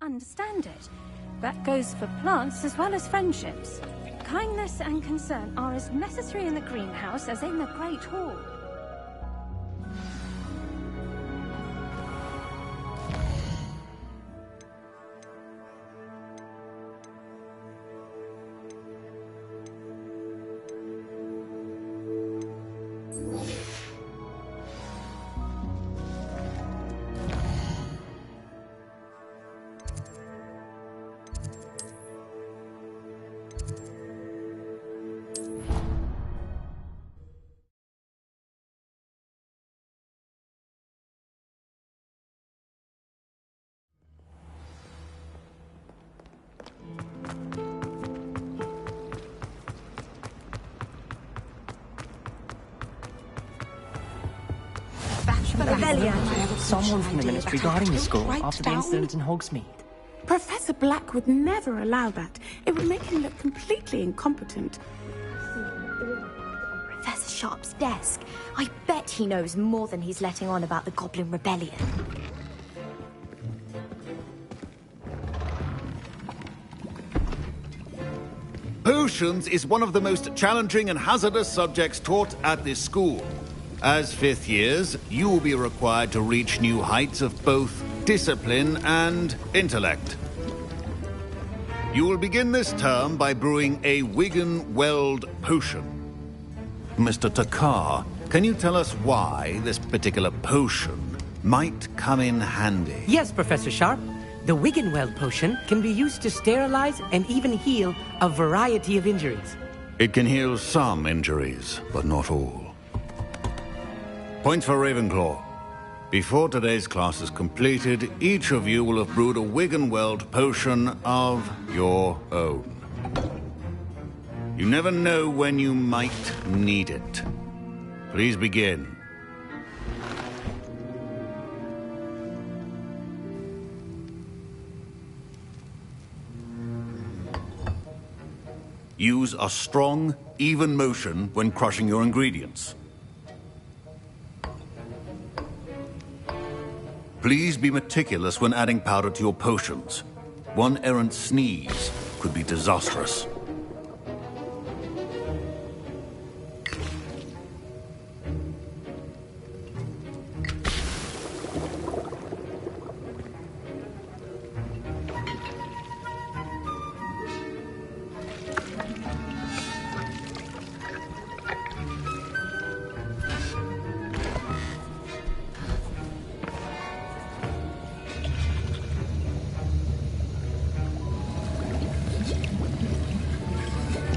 understand it. That goes for plants as well as friendships. Kindness and concern are as necessary in the greenhouse as in the Great Hall. Someone from the ministry guarding the school after the incident in Hogsmeade. Professor Black would never allow that. It would make him look completely incompetent. Professor Sharp's desk. I bet he knows more than he's letting on about the Goblin Rebellion. Potions is one of the most challenging and hazardous subjects taught at this school. As fifth years, you will be required to reach new heights of both discipline and intellect. You will begin this term by brewing a Wigan-Weld potion. Mr. Takar, can you tell us why this particular potion might come in handy? Yes, Professor Sharp. The Wigan-Weld potion can be used to sterilize and even heal a variety of injuries. It can heal some injuries, but not all. Points for Ravenclaw. Before today's class is completed, each of you will have brewed a Wigan-Weld potion of your own. You never know when you might need it. Please begin. Use a strong, even motion when crushing your ingredients. Please be meticulous when adding powder to your potions. One errant sneeze could be disastrous.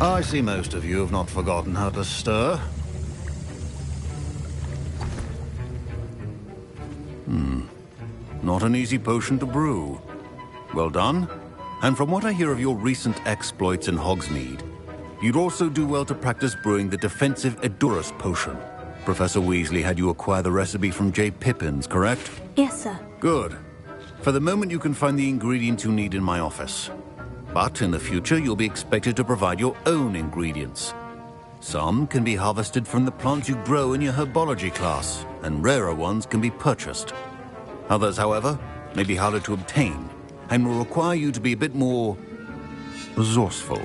I see most of you have not forgotten how to stir. Not an easy potion to brew. Well done. And from what I hear of your recent exploits in Hogsmeade, you'd also do well to practice brewing the defensive Edurus potion. Professor Weasley had you acquire the recipe from J. Pippins, correct? Yes, sir. Good. For the moment, you can find the ingredients you need in my office. But in the future, you'll be expected to provide your own ingredients. Some can be harvested from the plants you grow in your herbology class, and rarer ones can be purchased. Others, however, may be harder to obtain, and will require you to be a bit more resourceful.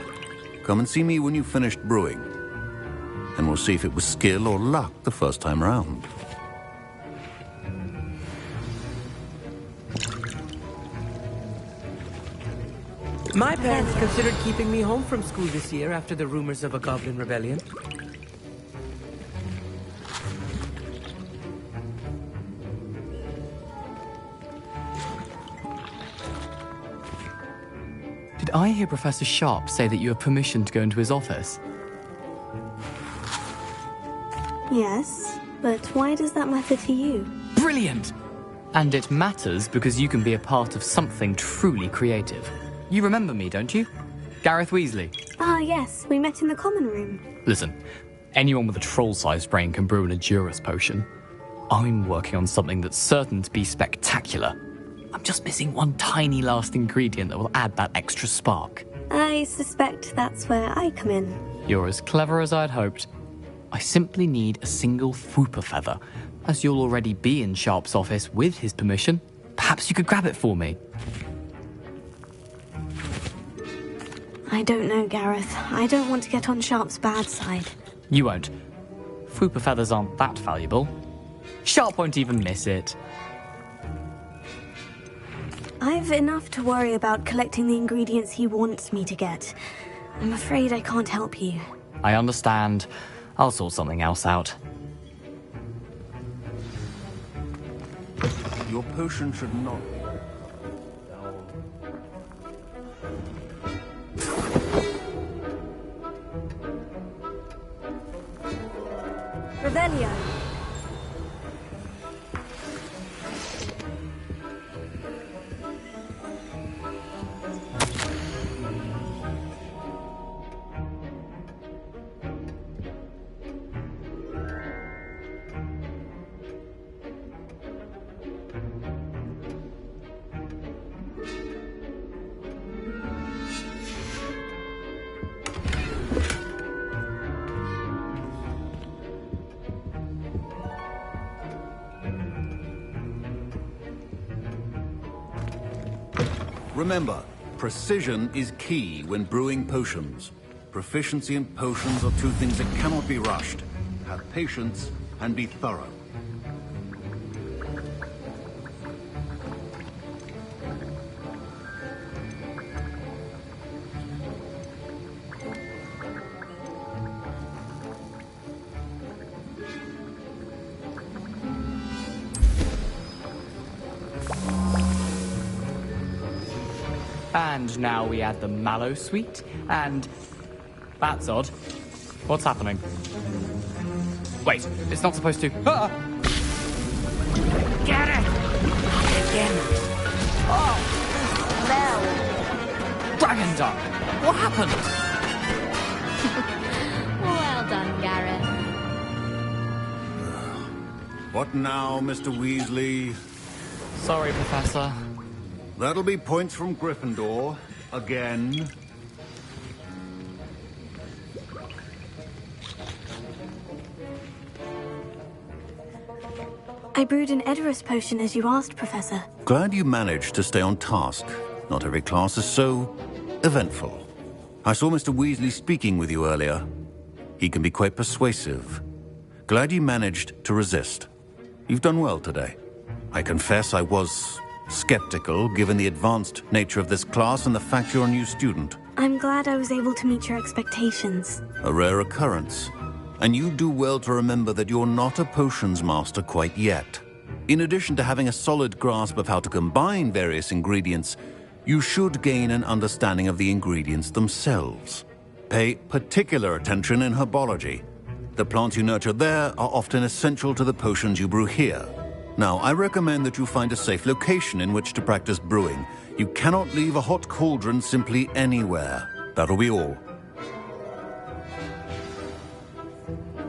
Come and see me when you've finished brewing, and we'll see if it was skill or luck the first time round. My parents considered keeping me home from school this year after the rumors of a Goblin Rebellion. Did I hear Professor Sharp say that you have permission to go into his office? Yes, but why does that matter to you? Brilliant! And it matters because you can be a part of something truly creative. You remember me, don't you? Gareth Weasley. Ah, yes, we met in the common room. Listen, anyone with a troll-sized brain can brew an Edurus potion. I'm working on something that's certain to be spectacular. I'm just missing one tiny last ingredient that will add that extra spark. I suspect that's where I come in. You're as clever as I'd hoped. I simply need a single Fwooper feather. As you'll already be in Sharp's office with his permission, perhaps you could grab it for me. I don't know, Gareth. I don't want to get on Sharp's bad side. You won't. Fupa feathers aren't that valuable. Sharp won't even miss it. I've enough to worry about collecting the ingredients he wants me to get. I'm afraid I can't help you. I understand. I'll sort something else out. Your potion should not... Revelio. Remember, precision is key when brewing potions. Proficiency and potions are two things that cannot be rushed. Have patience and be thorough. And now we add the mallow sweet, and... That's odd. What's happening? Wait, it's not supposed to... Ah! Get it! Again. Oh! Dragon Duck! What happened? Well done, Gareth. What now, Mr. Weasley? Sorry, Professor. That'll be points from Gryffindor. Again. I brewed an Edorus potion as you asked, Professor. Glad you managed to stay on task. Not every class is so eventful. I saw Mr. Weasley speaking with you earlier. He can be quite persuasive. Glad you managed to resist. You've done well today. I confess I was skeptical, given the advanced nature of this class and the fact you're a new student. I'm glad I was able to meet your expectations. A rare occurrence. And you do well to remember that you're not a potions master quite yet. In addition to having a solid grasp of how to combine various ingredients, you should gain an understanding of the ingredients themselves. Pay particular attention in herbology. The plants you nurture there are often essential to the potions you brew here. Now, I recommend that you find a safe location in which to practice brewing. You cannot leave a hot cauldron simply anywhere. That'll be all.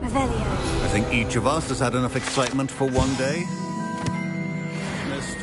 Revelio. I think each of us has had enough excitement for one day. Missed.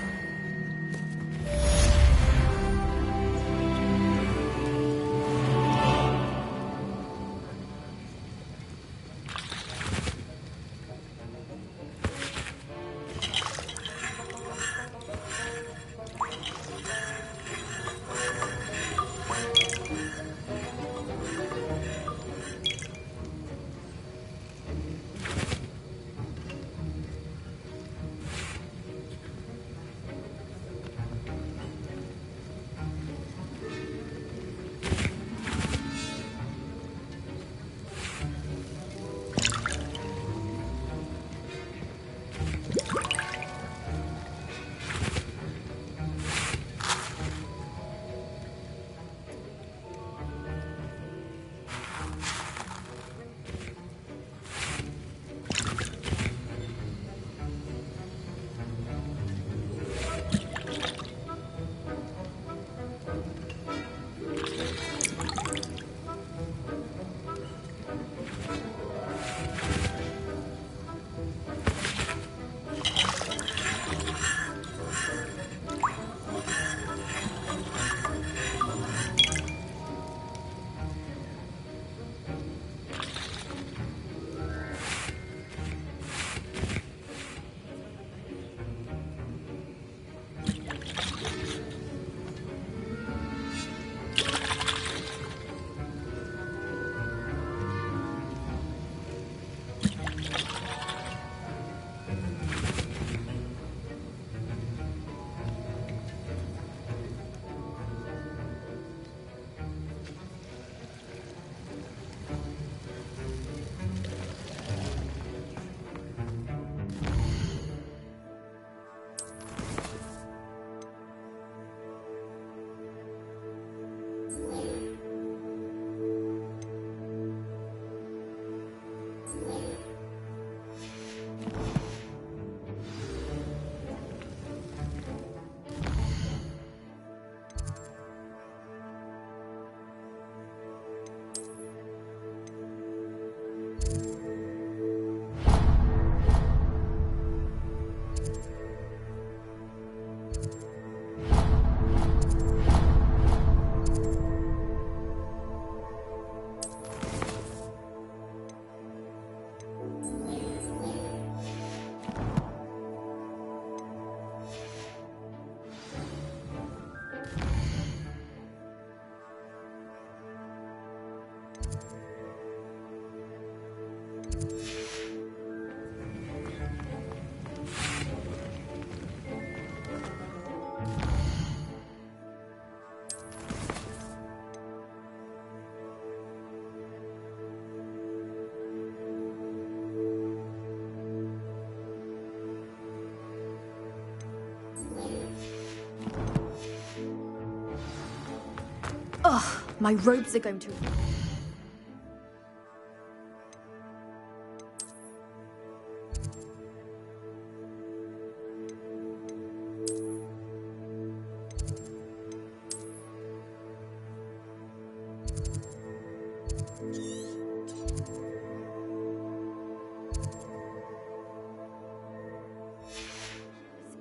My robes are going to...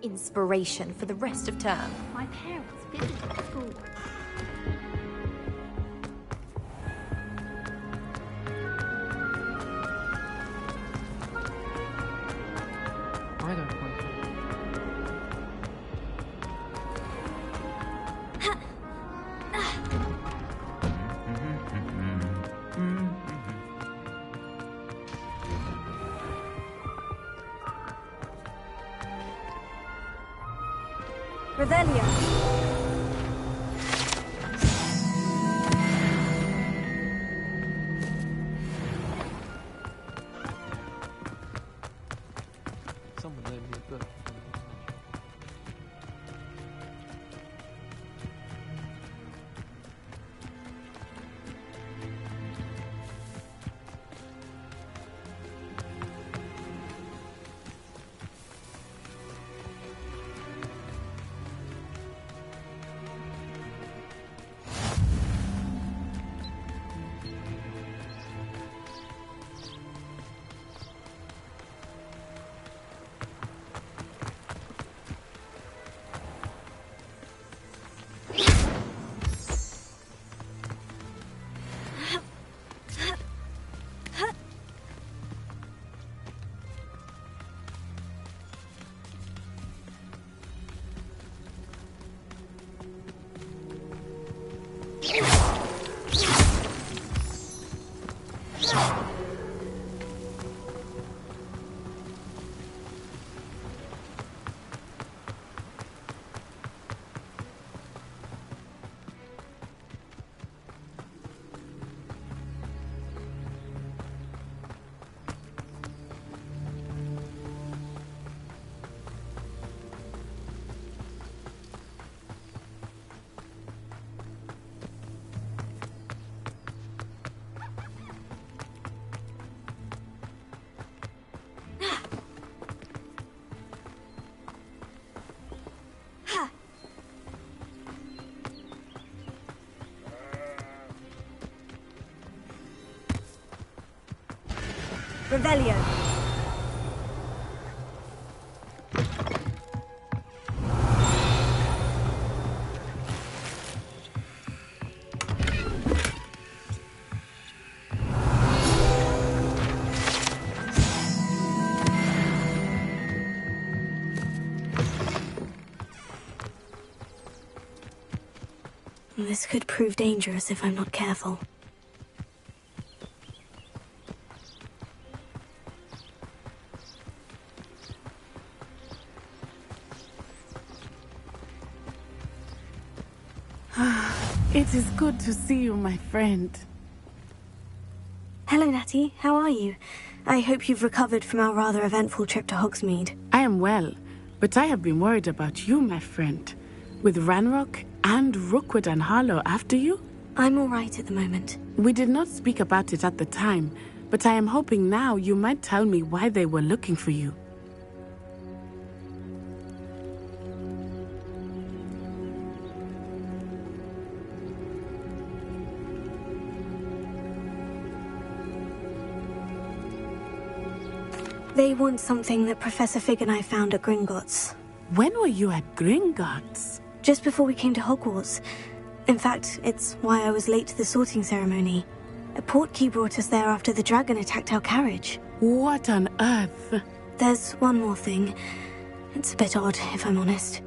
inspiration for the rest of term. My parents visited school. I don't want Revelio. someone loan me a book. Revelio. This could prove dangerous if I'm not careful. It is good to see you, my friend. Hello, Natty. How are you? I hope you've recovered from our rather eventful trip to Hogsmeade. I am well, but I have been worried about you, my friend. With Ranrock and Rookwood and Harlow after you? I'm all right at the moment. We did not speak about it at the time, but I am hoping now you might tell me why they were looking for you. They want something that Professor Fig and I found at Gringotts. When were you at Gringotts? Just before we came to Hogwarts. In fact, it's why I was late to the sorting ceremony. A portkey brought us there after the dragon attacked our carriage. What on earth? There's one more thing. It's a bit odd, if I'm honest.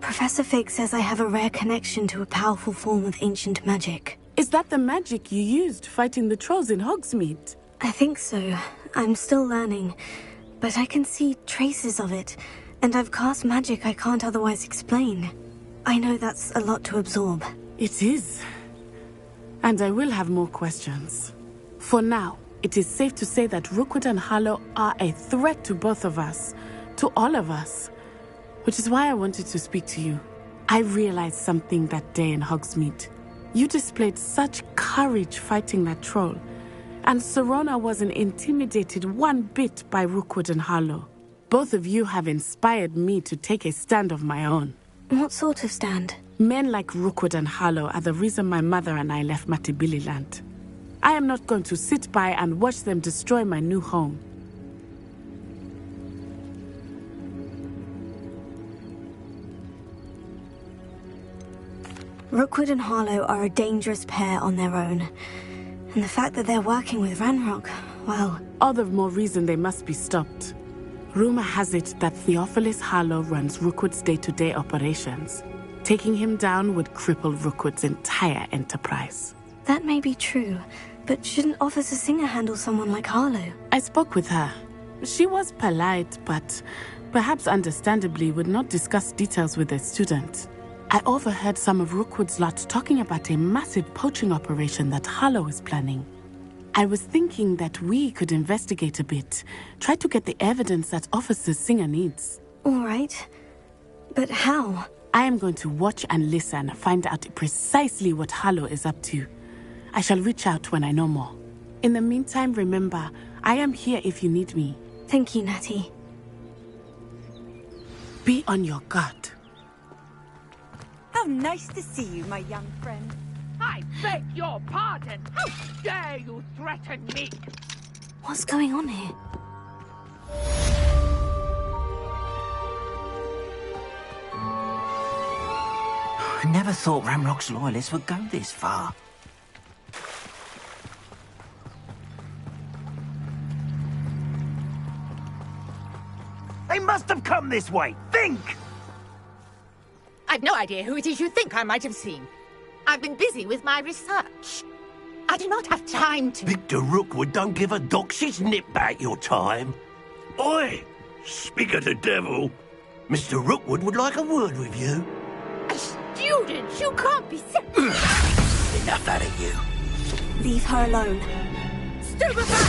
Professor Fig says I have a rare connection to a powerful form of ancient magic. Is that the magic you used fighting the trolls in Hogsmeade? I think so. I'm still learning. But I can see traces of it, and I've cast magic I can't otherwise explain. I know that's a lot to absorb. It is. And I will have more questions. For now, it is safe to say that Rookwood and Harlow are a threat to both of us, to all of us. Which is why I wanted to speak to you. I realized something that day in Hogsmeade. You displayed such courage fighting that troll, and Serona wasn't intimidated one bit by Rookwood and Harlow. Both of you have inspired me to take a stand of my own. What sort of stand? Men like Rookwood and Harlow are the reason my mother and I left Matibili land. I am not going to sit by and watch them destroy my new home. Rookwood and Harlow are a dangerous pair on their own. And the fact that they're working with Ranrock, well... All the more reason they must be stopped. Rumor has it that Theophilus Harlow runs Rookwood's day-to-day operations. Taking him down would cripple Rookwood's entire enterprise. That may be true, but shouldn't Officer Singer handle someone like Harlow? I spoke with her. She was polite, but perhaps understandably would not discuss details with a student. I overheard some of Rookwood's lot talking about a massive poaching operation that Harlow is planning. I was thinking that we could investigate a bit, try to get the evidence that Officer Singer needs. All right. But how? I am going to watch and listen, find out precisely what Harlow is up to. I shall reach out when I know more. In the meantime, remember, I am here if you need me. Thank you, Natty. Be on your guard. How nice to see you, my young friend. I beg your pardon. How dare you threaten me? What's going on here? I never thought Ranrock's loyalists would go this far. They must have come this way. Think! I've no idea who it is you think I might have seen. I've been busy with my research. I do not have time to... Victor Rookwood don't give a doxy's nip back your time. Oi! Speak of the devil. Mr. Rookwood would like a word with you. A student? You can't be so... Enough out of you. Leave her alone. Stupefy!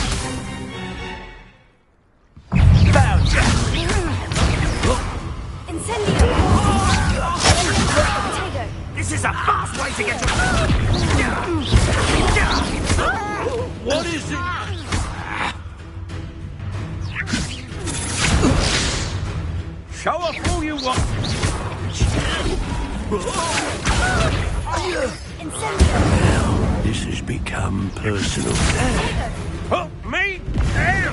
Found you! Incendio! This is a fast way to get to... What is it? Show off all you want. Incendio! This has become personal. Oh, me?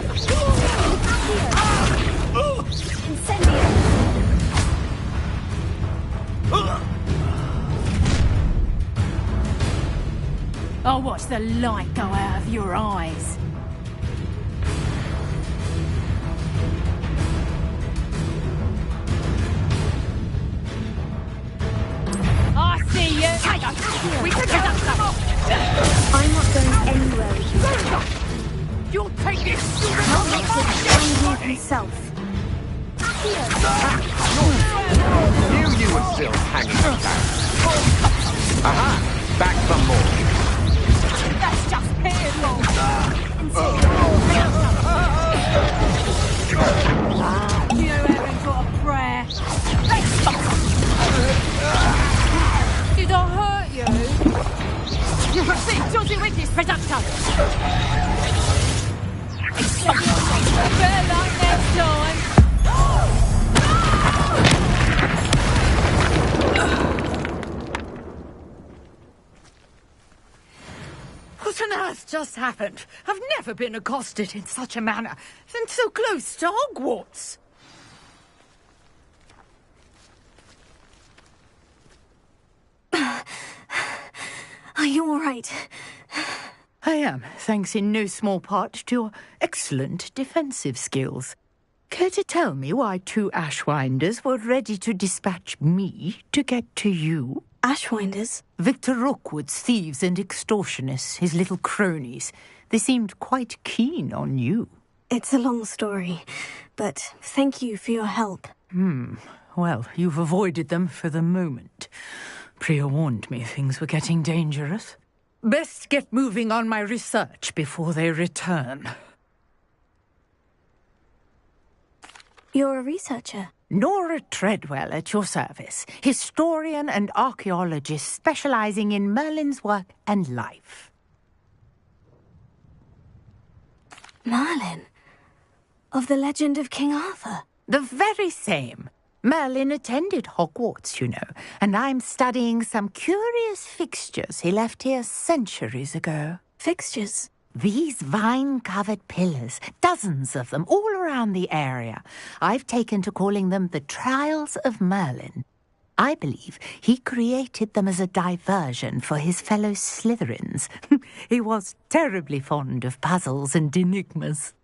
Incendio! I'll watch the light go out of your eyes. I see you. We can get up some. I'm not going anywhere with you. You'll take this. I'll make him find you himself. You were still hanging back. Aha! Back for more. That's just painful. You haven't got a prayer. Did I hurt you? You proceed to the witness, Presumpto. Better luck next time. What on earth just happened? I've never been accosted in such a manner, and so close to Hogwarts. Are you all right? I am, thanks in no small part to your excellent defensive skills. Care to tell me why two Ashwinders were ready to dispatch me to get to you? Ashwinders? Victor Rookwood's thieves and extortionists, his little cronies. They seemed quite keen on you. It's a long story, but thank you for your help. Well, you've avoided them for the moment. Priya warned me things were getting dangerous. Best get moving on my research before they return. You're a researcher? Nora Treadwell at your service, historian and archaeologist specializing in Merlin's work and life. Merlin? Of the legend of King Arthur? The very same. Merlin attended Hogwarts, you know, and I'm studying some curious fixtures he left here centuries ago. Fixtures? These vine-covered pillars, dozens of them, all around the area. I've taken to calling them the Trials of Merlin. I believe he created them as a diversion for his fellow Slytherins. He was terribly fond of puzzles and enigmas.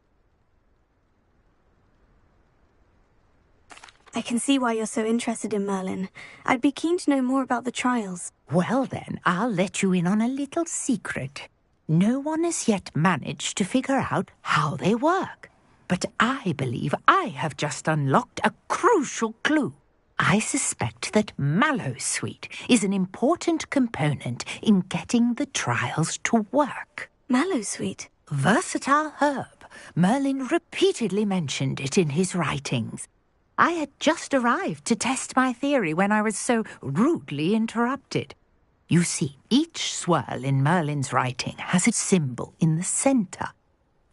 I can see why you're so interested in Merlin. I'd be keen to know more about the trials. Well then, I'll let you in on a little secret. No one has yet managed to figure out how they work. But I believe I have just unlocked a crucial clue. I suspect that Mallowsweet is an important component in getting the trials to work. Mallowsweet? Versatile herb. Merlin repeatedly mentioned it in his writings. I had just arrived to test my theory when I was so rudely interrupted. You see, each swirl in Merlin's writing has a symbol in the centre.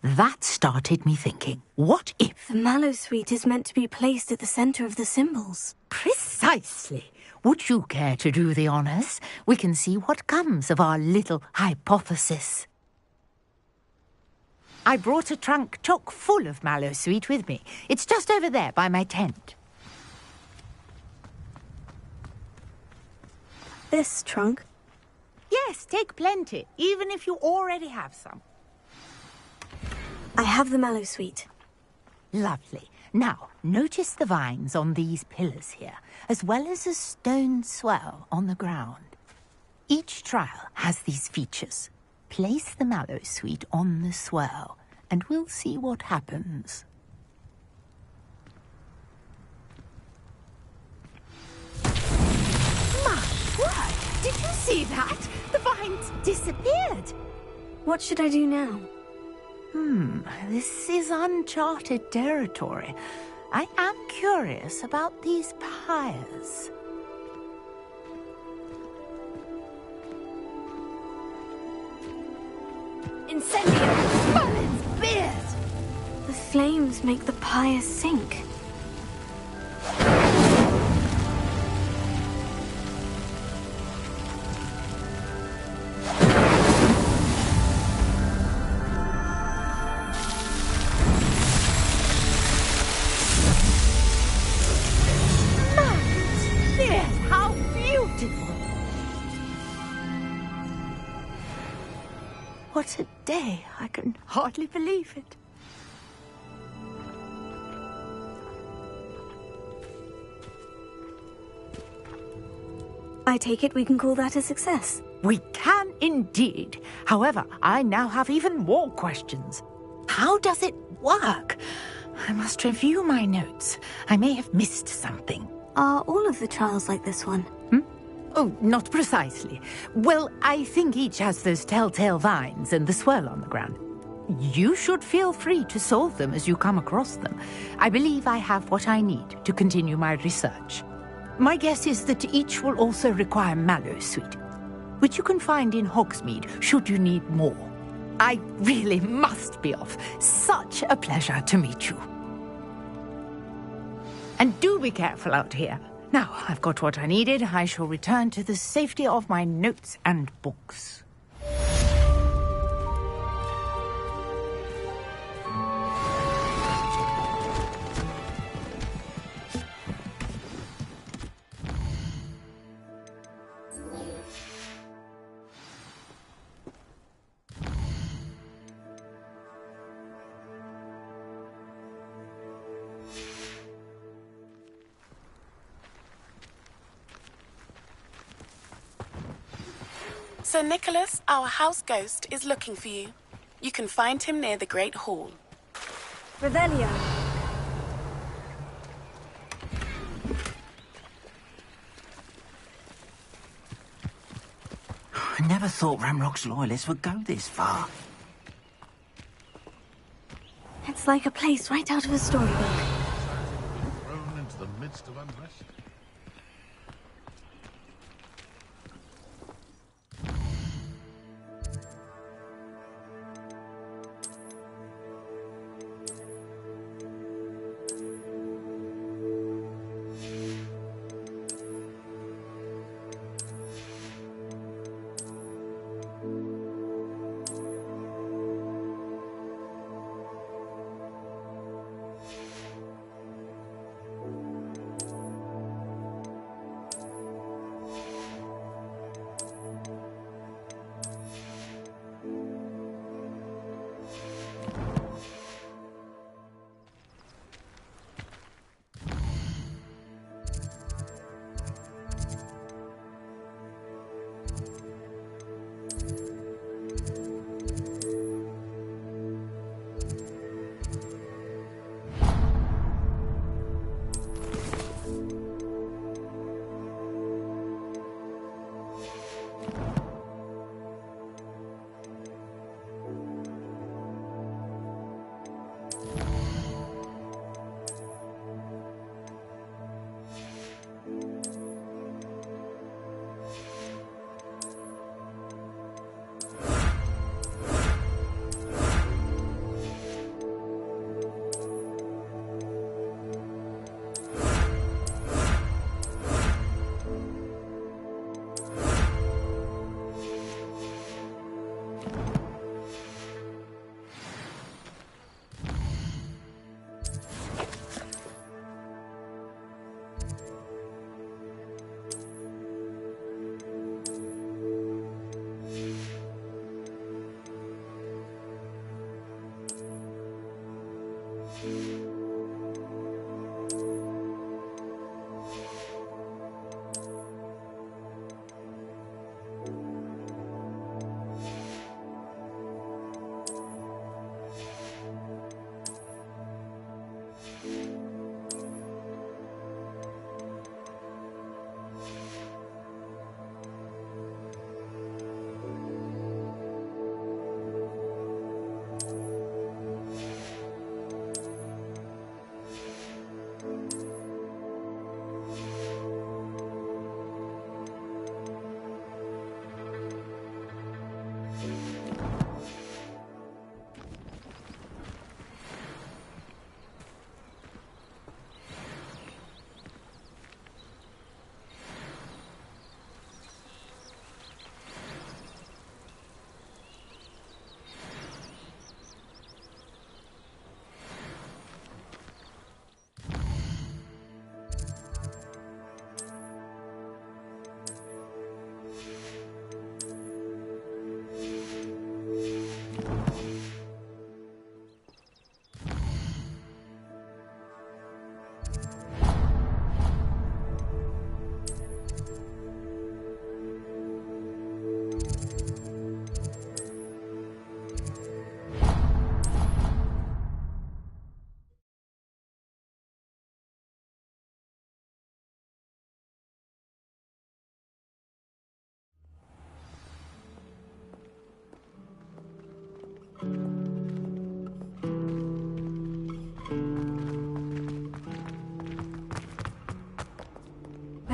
That started me thinking, what if... The Mallowsweet is meant to be placed at the centre of the symbols. Precisely. Would you care to do the honours? We can see what comes of our little hypothesis. I brought a trunk chock full of Mallowsweet with me. It's just over there by my tent. This trunk? Yes, take plenty, even if you already have some. I have the Mallowsweet. Lovely. Now, notice the vines on these pillars here, as well as a stone swirl on the ground. Each trial has these features. Place the Mallowsweet on the swirl, and we'll see what happens. My word! Did you see that? The vines disappeared. What should I do now? This is uncharted territory. I am curious about these pyres. Incendio! Merlin's beard! The flames make the pyre sink. What a day. I can hardly believe it. I take it we can call that a success. We can indeed. However, I now have even more questions. How does it work? I must review my notes. I may have missed something. Are all of the trials like this one? Oh, not precisely. Well, I think each has those telltale vines and the swirl on the ground. You should feel free to solve them as you come across them. I believe I have what I need to continue my research. My guess is that each will also require Mallowsweet, which you can find in Hogsmeade should you need more. I really must be off. Such a pleasure to meet you. And do be careful out here. Now, I've got what I needed. I shall return to the safety of my notes and books. Sir Nicholas, our house ghost, is looking for you. You can find him near the Great Hall. Revelio. I never thought Ramrock's loyalists would go this far. It's like a place right out of a storybook. Thrown into the midst of unrest.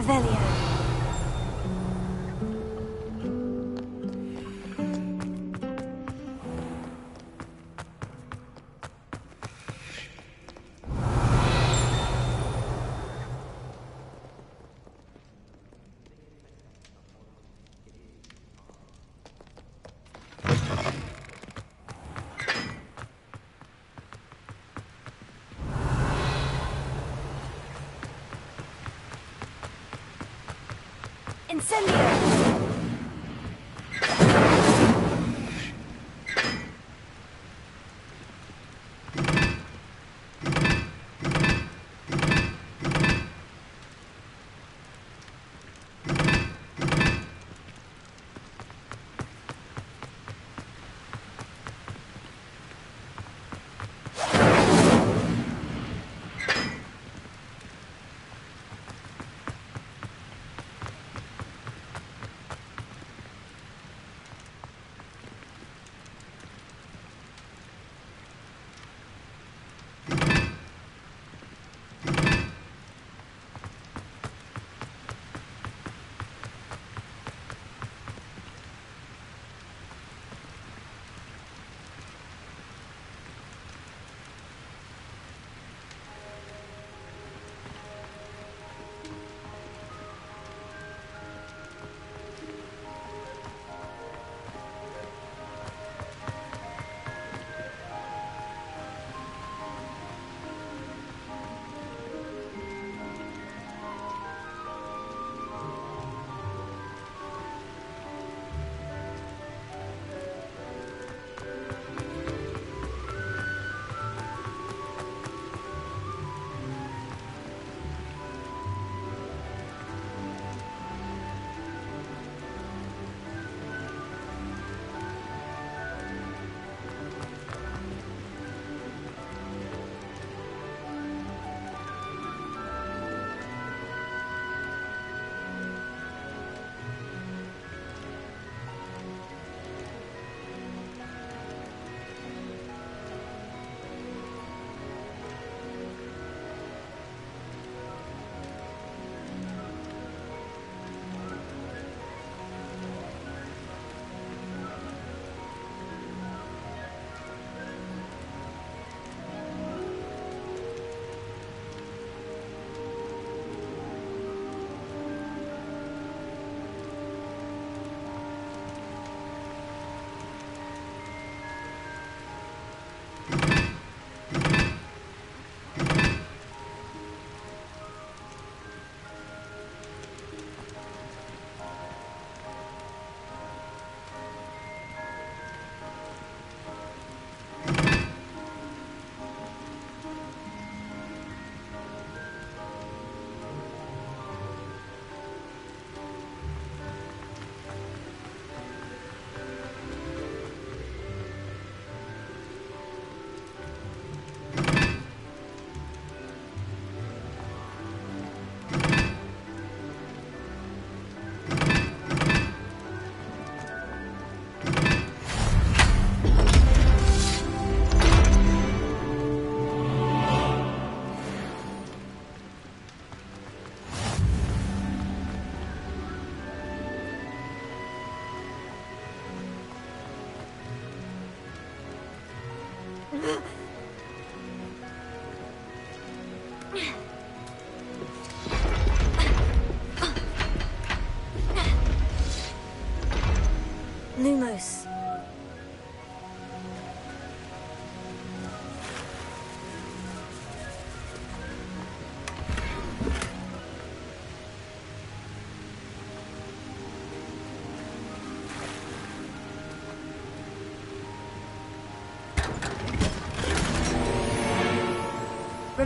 Revelio. Incendio!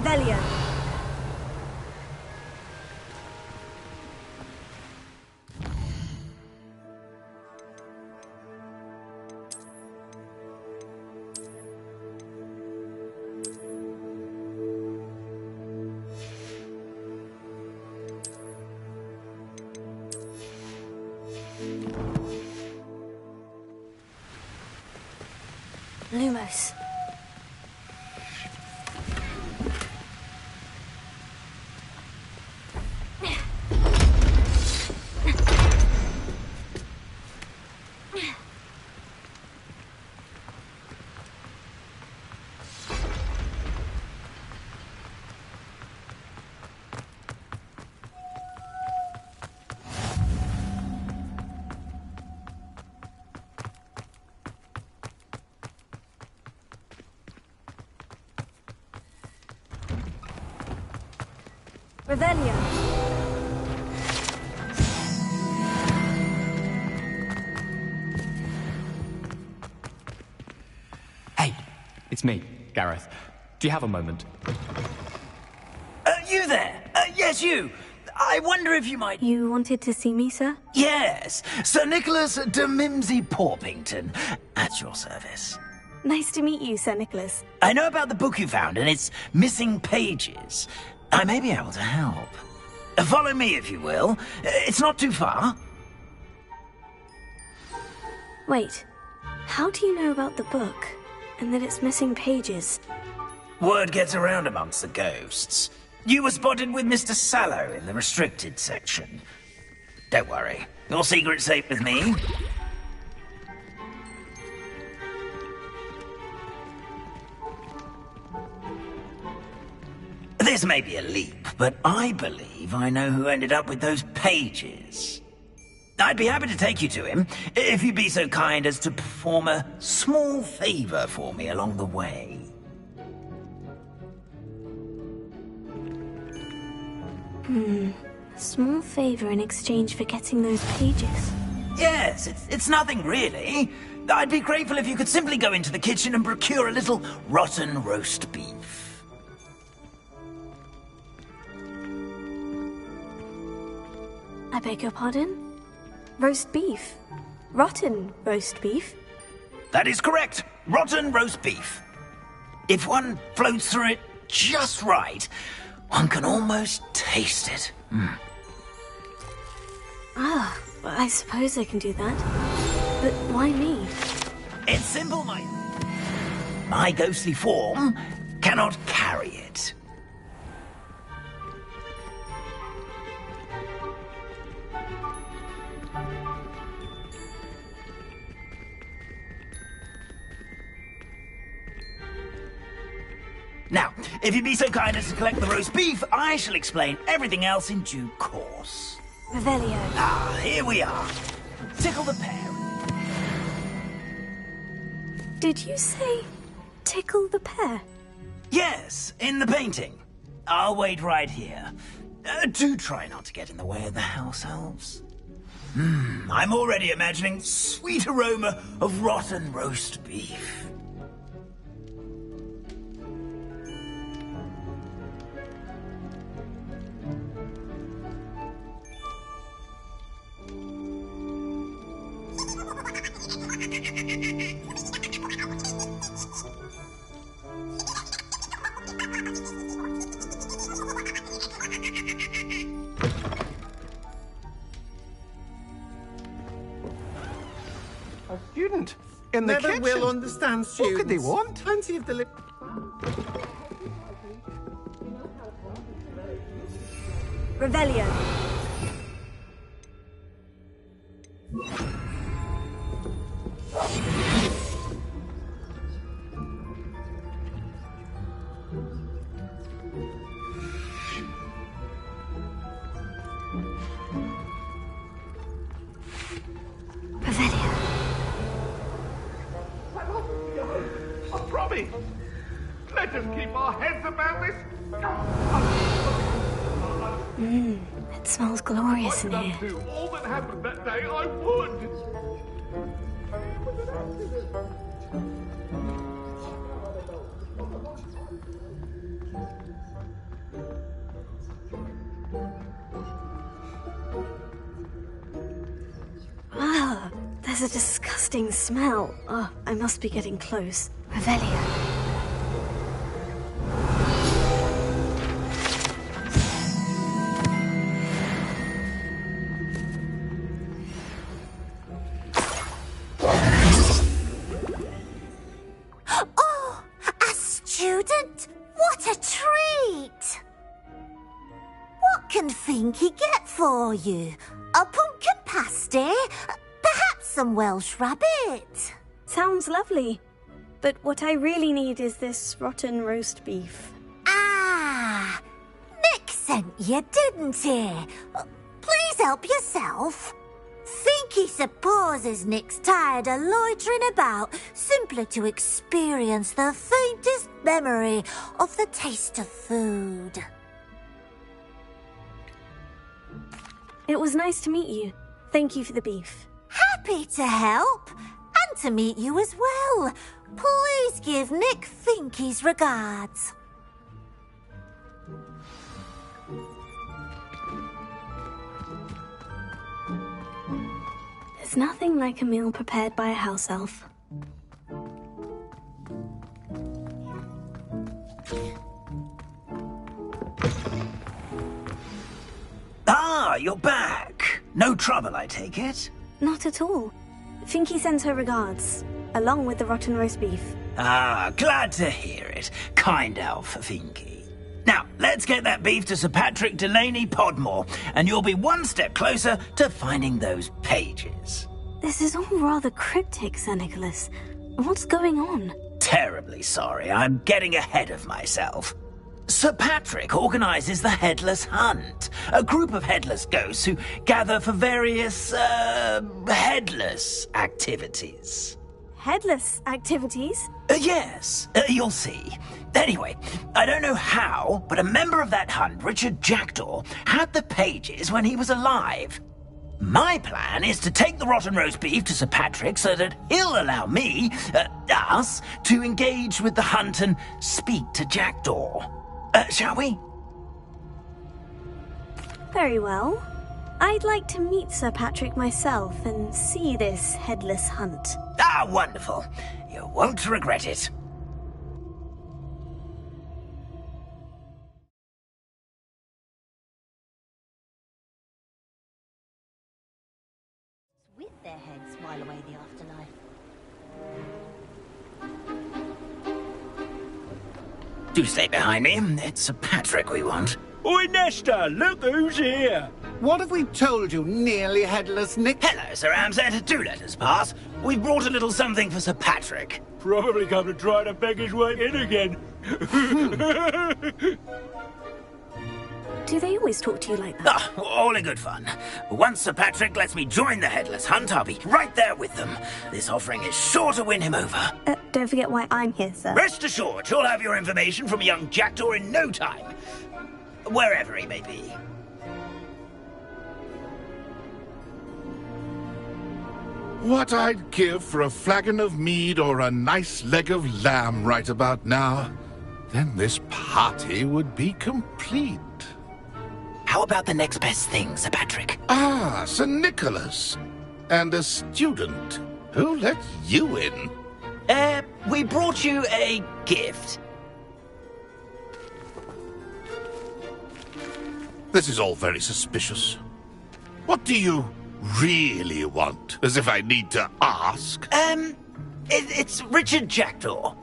Revelio. Lumos. Revelio. Hey, it's me, Gareth. Do you have a moment? You there? Yes, you. I wonder if you might... You wanted to see me, sir? Yes, Sir Nicholas de Mimsy Porpington, at your service. Nice to meet you, Sir Nicholas. I know about the book you found and its missing pages. I may be able to help. Follow me, if you will. It's not too far. Wait, how do you know about the book? And that it's missing pages? Word gets around amongst the ghosts. You were spotted with Mr. Sallow in the restricted section. Don't worry, your secret's safe with me. This may be a leap, but I believe I know who ended up with those pages. I'd be happy to take you to him, if you'd be so kind as to perform a small favor for me along the way. A small favor in exchange for getting those pages. Yes, it's nothing really. I'd be grateful if you could simply go into the kitchen and procure a little rotten roast beef. I beg your pardon? Roast beef? Rotten roast beef? That is correct. Rotten roast beef. If one floats through it just right, one can almost taste it. Ah, I suppose I can do that. But why me? It's simple, my ghostly form cannot carry it. Now, if you'd be so kind as to collect the roast beef, I shall explain everything else in due course. Revelio. Ah, here we are. Tickle the pear. Did you say tickle the pear? Yes, in the painting. I'll wait right here. Do try not to get in the way of the house elves. I'm already imagining sweet aroma of rotten roast beef. A student in the Never kitchen. will understand students. What could they want? Plenty of Revelio. Robbie, let us keep our heads about this. It smells glorious in here. Do all that happened that day, I would. Ah, there's a disgusting smell. Oh, I must be getting close. Revelio. Oh, a student? What a treat! What can Finky get for you? A pumpkin pasty? Perhaps some Welsh rabbit? Sounds lovely. But what I really need is this rotten roast beef. Ah, Nick sent you, didn't he? Please help yourself. Finky supposes Nick's tired of loitering about simply to experience the faintest memory of the taste of food. It was nice to meet you. Thank you for the beef. Happy to help, and to meet you as well. Please give Nick Finky's regards. There's nothing like a meal prepared by a house elf. Ah, you're back. No trouble, I take it? Not at all. Finky sends her regards, along with the rotten roast beef. Ah, glad to hear it. Kind elf, Finky. Now, let's get that beef to Sir Patrick Delaney Podmore, and you'll be one step closer to finding those pages. This is all rather cryptic, Sir Nicholas. What's going on? Terribly sorry, I'm getting ahead of myself. Sir Patrick organises the Headless Hunt, a group of headless ghosts who gather for various, headless activities. Headless activities? Yes, you'll see. Anyway, I don't know how, but a member of that hunt, Richard Jackdaw, had the pages when he was alive. My plan is to take the rotten roast beef to Sir Patrick so that he'll allow me, us, to engage with the hunt and speak to Jackdaw. Shall we? Very well. I'd like to meet Sir Patrick myself and see this headless hunt. Ah, wonderful. You won't regret it. With their heads while away the afterlife. Do stay behind me. It's Sir Patrick we want. Oi, Nesta, look who's here. What have we told you, nearly headless Nick? Hello, Sir Ramsett. Do let us pass. We've brought a little something for Sir Patrick. Probably come to try to beg his way in again. Do they always talk to you like that? Ah, all in good fun. Once Sir Patrick lets me join the Headless Hunt, I'll be right there with them. This offering is sure to win him over. Don't forget why I'm here, sir. Rest assured, you'll have your information from young Jackdaw in no time. Wherever he may be. What I'd give for a flagon of mead or a nice leg of lamb right about now. Then this party would be complete. How about the next best thing, Sir Patrick? Ah, Sir Nicholas. And a student. Who let you in? We brought you a gift. This is all very suspicious. What do you really want? As if I need to ask. It's Richard Jackdaw.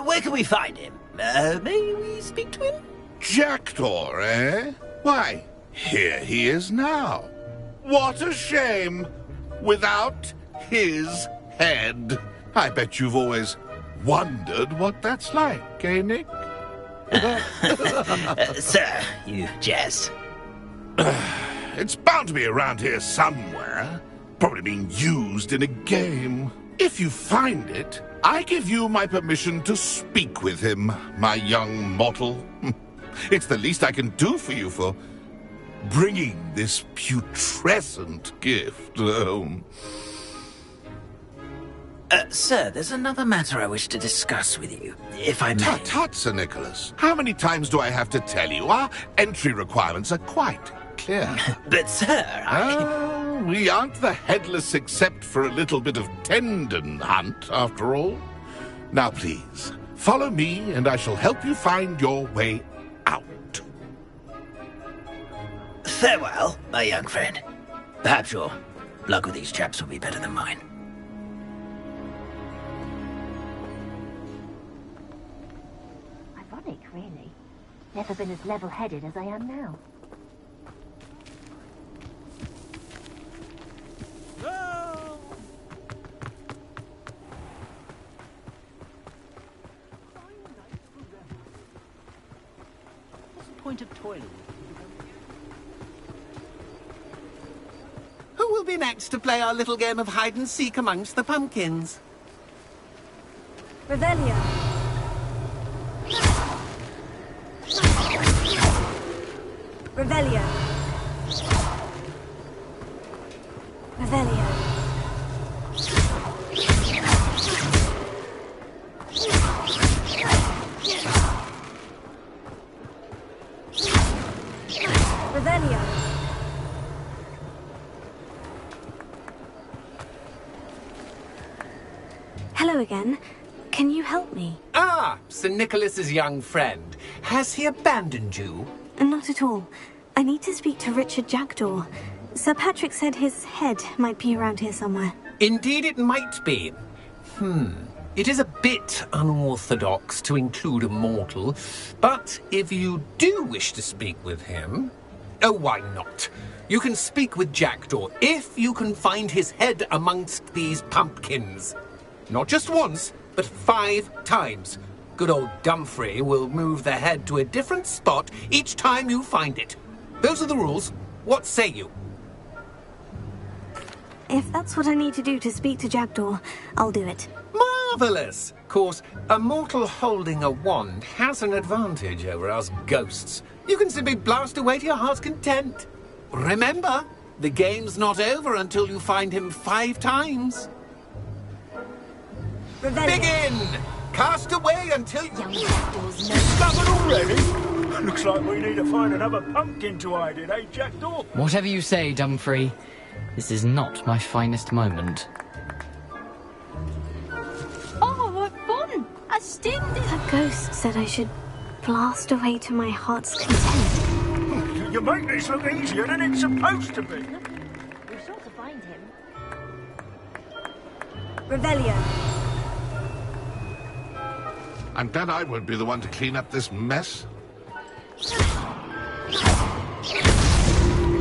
Where can we find him? May we speak to him? Jackdaw, eh? Why, here he is now. What a shame. Without his head. I bet you've always wondered what that's like, eh, Nick? Sir, you jest. It's bound to be around here somewhere. Probably being used in a game. If you find it, I give you my permission to speak with him, my young mortal. It's the least I can do for you for bringing this putrescent gift home. Sir, there's another matter I wish to discuss with you, if I may. Tut, Sir Nicholas. How many times do I have to tell you? Our entry requirements are quite clear. But, sir, we aren't the Headless except for a little bit of tendon hunt, after all. Now, please, follow me, and I shall help you find your way out. Farewell, my young friend. Perhaps your luck with these chaps will be better than mine. Ironic, really. Never been as level-headed as I am now. What's the point of toiling? Who will be next to play our little game of hide-and-seek amongst the pumpkins? Revelio. Revelio. Revelio. Revelio. Hello again. Can you help me? Ah, Sir Nicholas's young friend. Has he abandoned you? Not at all. I need to speak to Richard Jackdaw. Sir Patrick said his head might be around here somewhere. Indeed it might be. It is a bit unorthodox to include a mortal, but if you do wish to speak with him... Oh, why not? You can speak with Jackdaw if you can find his head amongst these pumpkins. Not just once, but 5 times. Good old Dumfrey will move the head to a different spot each time you find it. Those are the rules. What say you? If that's what I need to do to speak to Jackdaw, I'll do it. Marvellous! Of course, a mortal holding a wand has an advantage over us ghosts. You can simply blast away to your heart's content. Remember, the game's not over until you find him 5 times. Begin! Cast away until young Jackdaw's Stubborn already? Looks like we need to find another pumpkin to hide in, eh, Jackdaw? Whatever you say, Dumfrey. This is not my finest moment. Oh, what fun! A sting! The ghost said I should blast away to my heart's content. You make this look easier than it's supposed to be. We're sure to find him. Revelio. I'm glad I won't be the one to clean up this mess.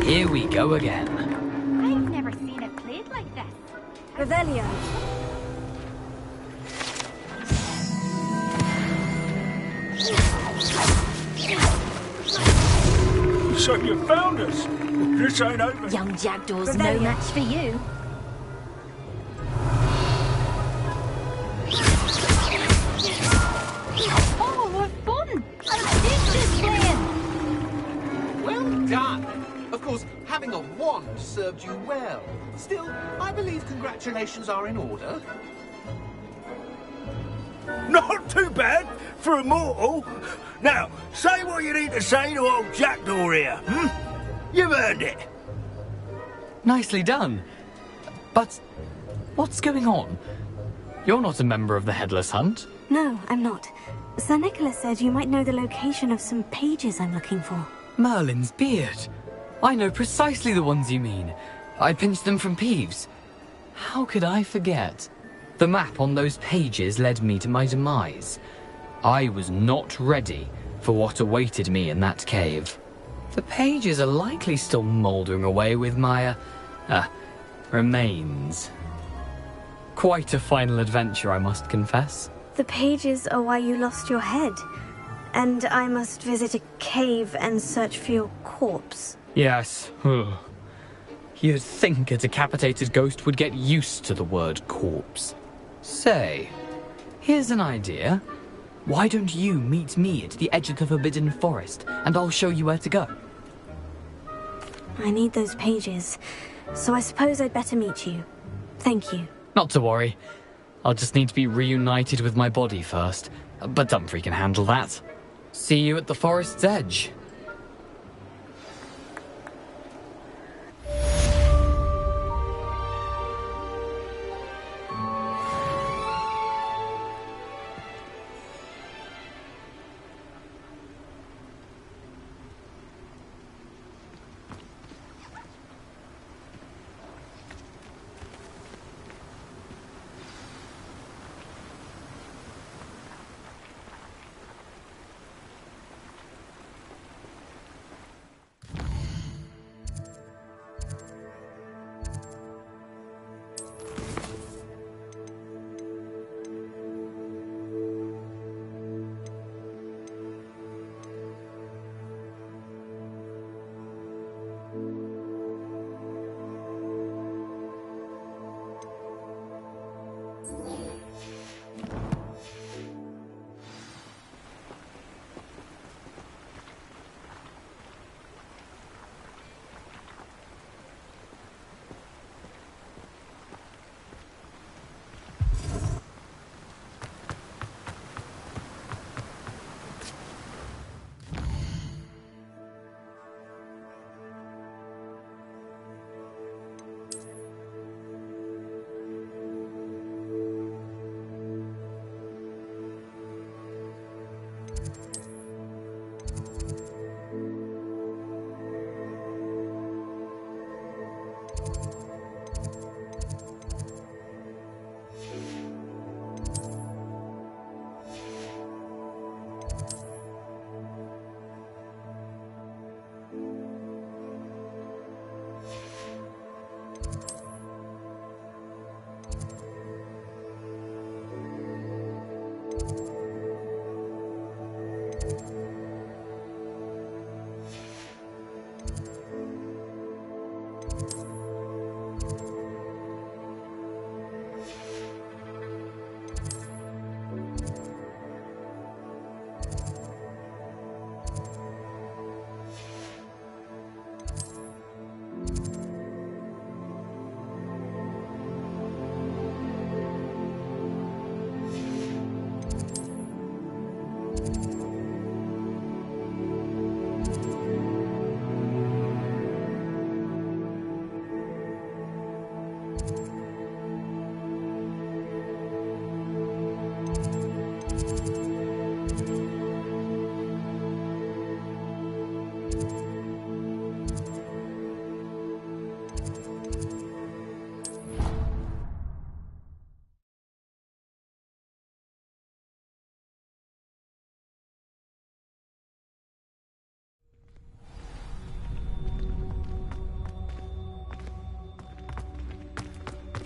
Here we go again. I've never seen it played like this. Revelio. So you found us. This ain't over. Young Jackdaw's no match for you. Oh, what fun! I did this playing! Well done! Of course, having a wand served you well. Still, I believe congratulations are in order. Not too bad for a mortal. Now, say what you need to say to old Jackdaw here, You've earned it. Nicely done. But what's going on? You're not a member of the Headless Hunt. No, I'm not. Sir Nicholas said you might know the location of some pages I'm looking for. Merlin's beard. I know precisely the ones you mean. I pinched them from Peeves. How could I forget? The map on those pages led me to my demise. I was not ready for what awaited me in that cave. The pages are likely still mouldering away with my, remains. Quite a final adventure, I must confess. The pages are why you lost your head. And I must visit a cave and search for your corpse. Yes. You'd think a decapitated ghost would get used to the word corpse. Say, here's an idea. Why don't you meet me at the edge of the Forbidden Forest, and I'll show you where to go? I need those pages, so I suppose I'd better meet you. Thank you. Not to worry. I'll just need to be reunited with my body first, but Dumfrey can handle that. See you at the forest's edge.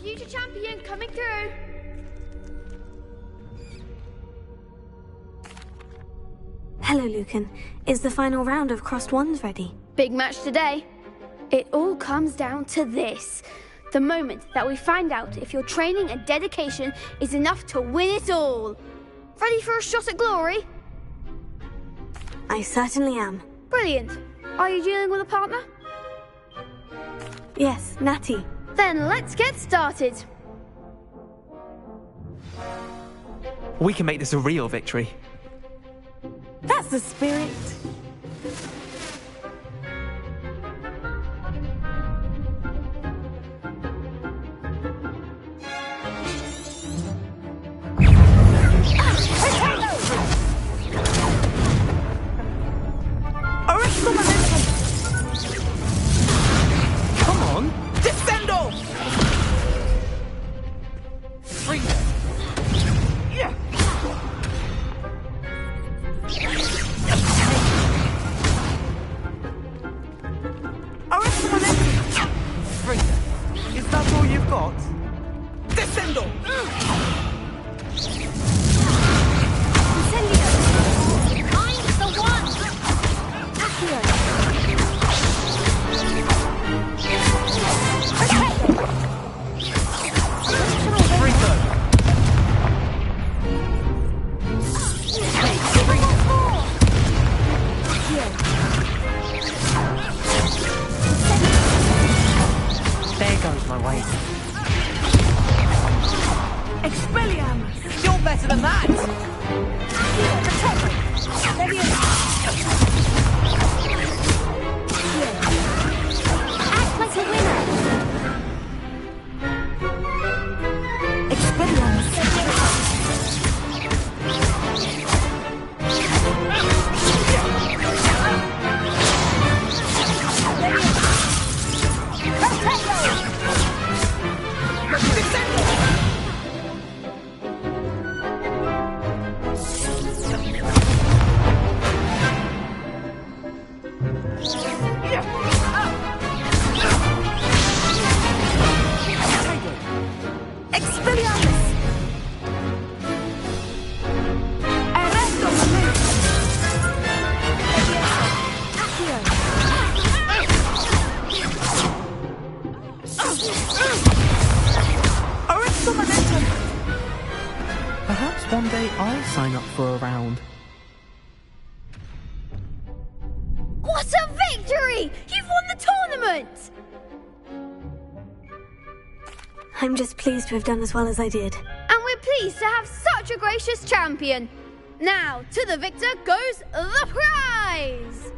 future champion coming through. Hello, Lucan. Is the final round of Crossed Wands ready? Big match today. It all comes down to this. The moment that we find out if your training and dedication is enough to win it all. Ready for a shot at glory? I certainly am. Brilliant. Are you dealing with a partner? Yes, Natty. Then let's get started. We can make this a real victory. That's the spirit. Come on, descendo! Freedom. Yeah. Freedom. Is that all you've got? Descendo! I'm the one! There goes my way. Expelliarmus! You're better than that! Act like a winner! Perhaps one day I'll sign up for a round. What a victory! You've won the tournament! I'm just pleased to have done as well as I did. And we're pleased to have such a gracious champion. Now, to the victor goes the prize!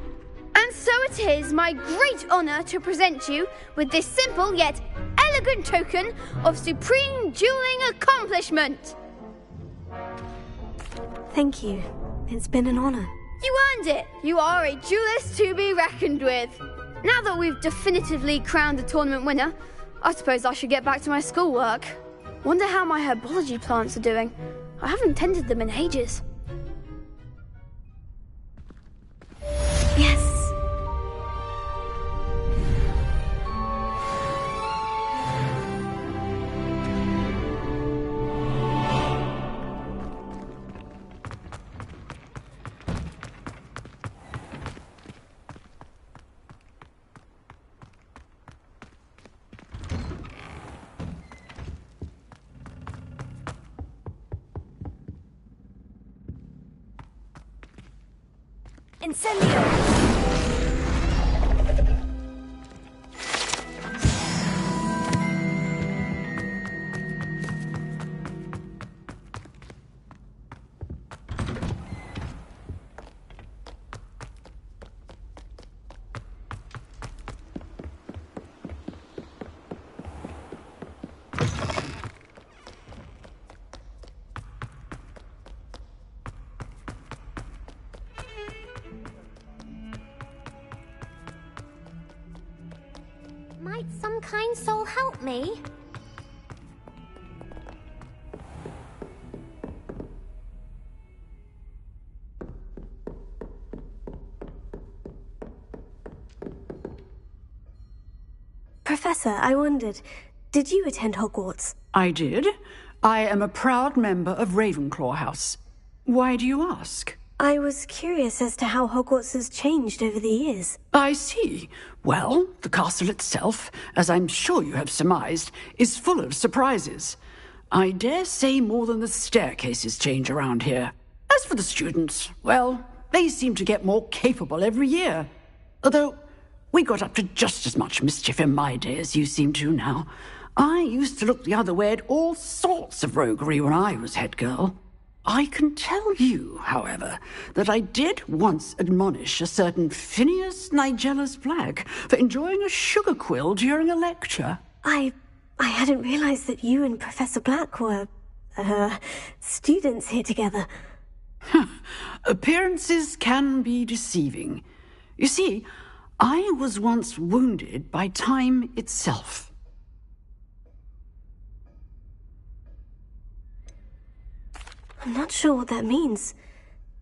And so it is my great honour to present you with this simple yet elegant token of supreme dueling accomplishment. Thank you. It's been an honor. You earned it. You are a duelist to be reckoned with. Now that we've definitively crowned the tournament winner, I suppose I should get back to my schoolwork. Wonder how my herbology plants are doing. I haven't tended them in ages. Yes. Incendio! Might some kind soul help me? Professor, I wondered, did you attend Hogwarts? I did. I am a proud member of Ravenclaw House. Why do you ask? I was curious as to how Hogwarts has changed over the years. I see. Well, the castle itself, as I'm sure you have surmised, is full of surprises. I dare say more than the staircases change around here. As for the students, well, they seem to get more capable every year. Although, we got up to just as much mischief in my day as you seem to now. I used to look the other way at all sorts of roguery when I was head girl. I can tell you, however, that I did once admonish a certain Phineas Nigella's Black for enjoying a sugar quill during a lecture. I hadn't realized that you and Professor Black were, students here together. Appearances can be deceiving. You see, I was once wounded by time itself. I'm not sure what that means,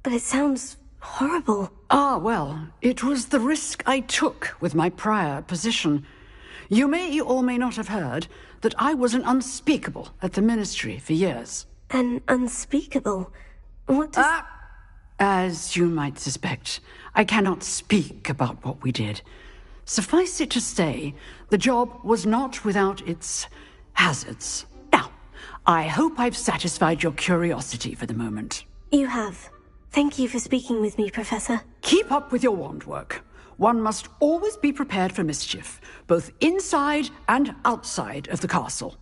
but it sounds horrible. Ah, well, it was the risk I took with my prior position. You may or may not have heard that I was an unspeakable at the Ministry for years. An unspeakable? What does... As you might suspect, I cannot speak about what we did. Suffice it to say, the job was not without its hazards. Now, I hope I've satisfied your curiosity for the moment. You have. Thank you for speaking with me, Professor. Keep up with your wand work. One must always be prepared for mischief, both inside and outside of the castle.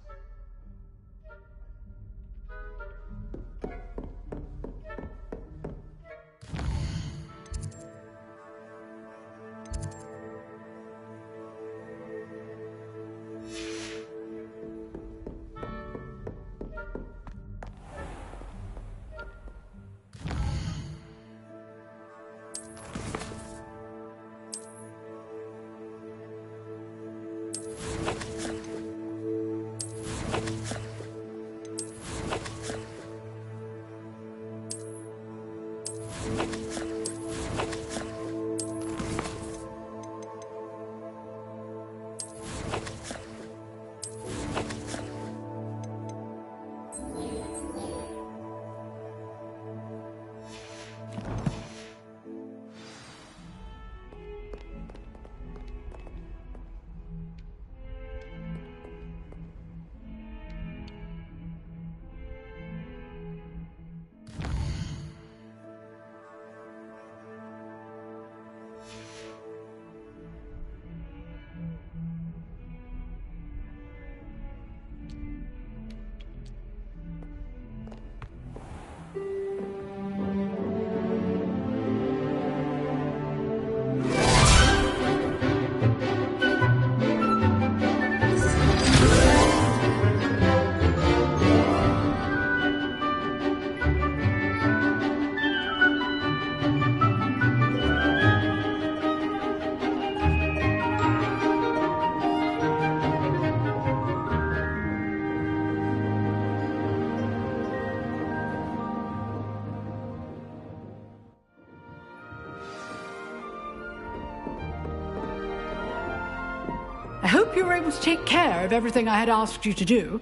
I hope you were able to take care of everything I had asked you to do.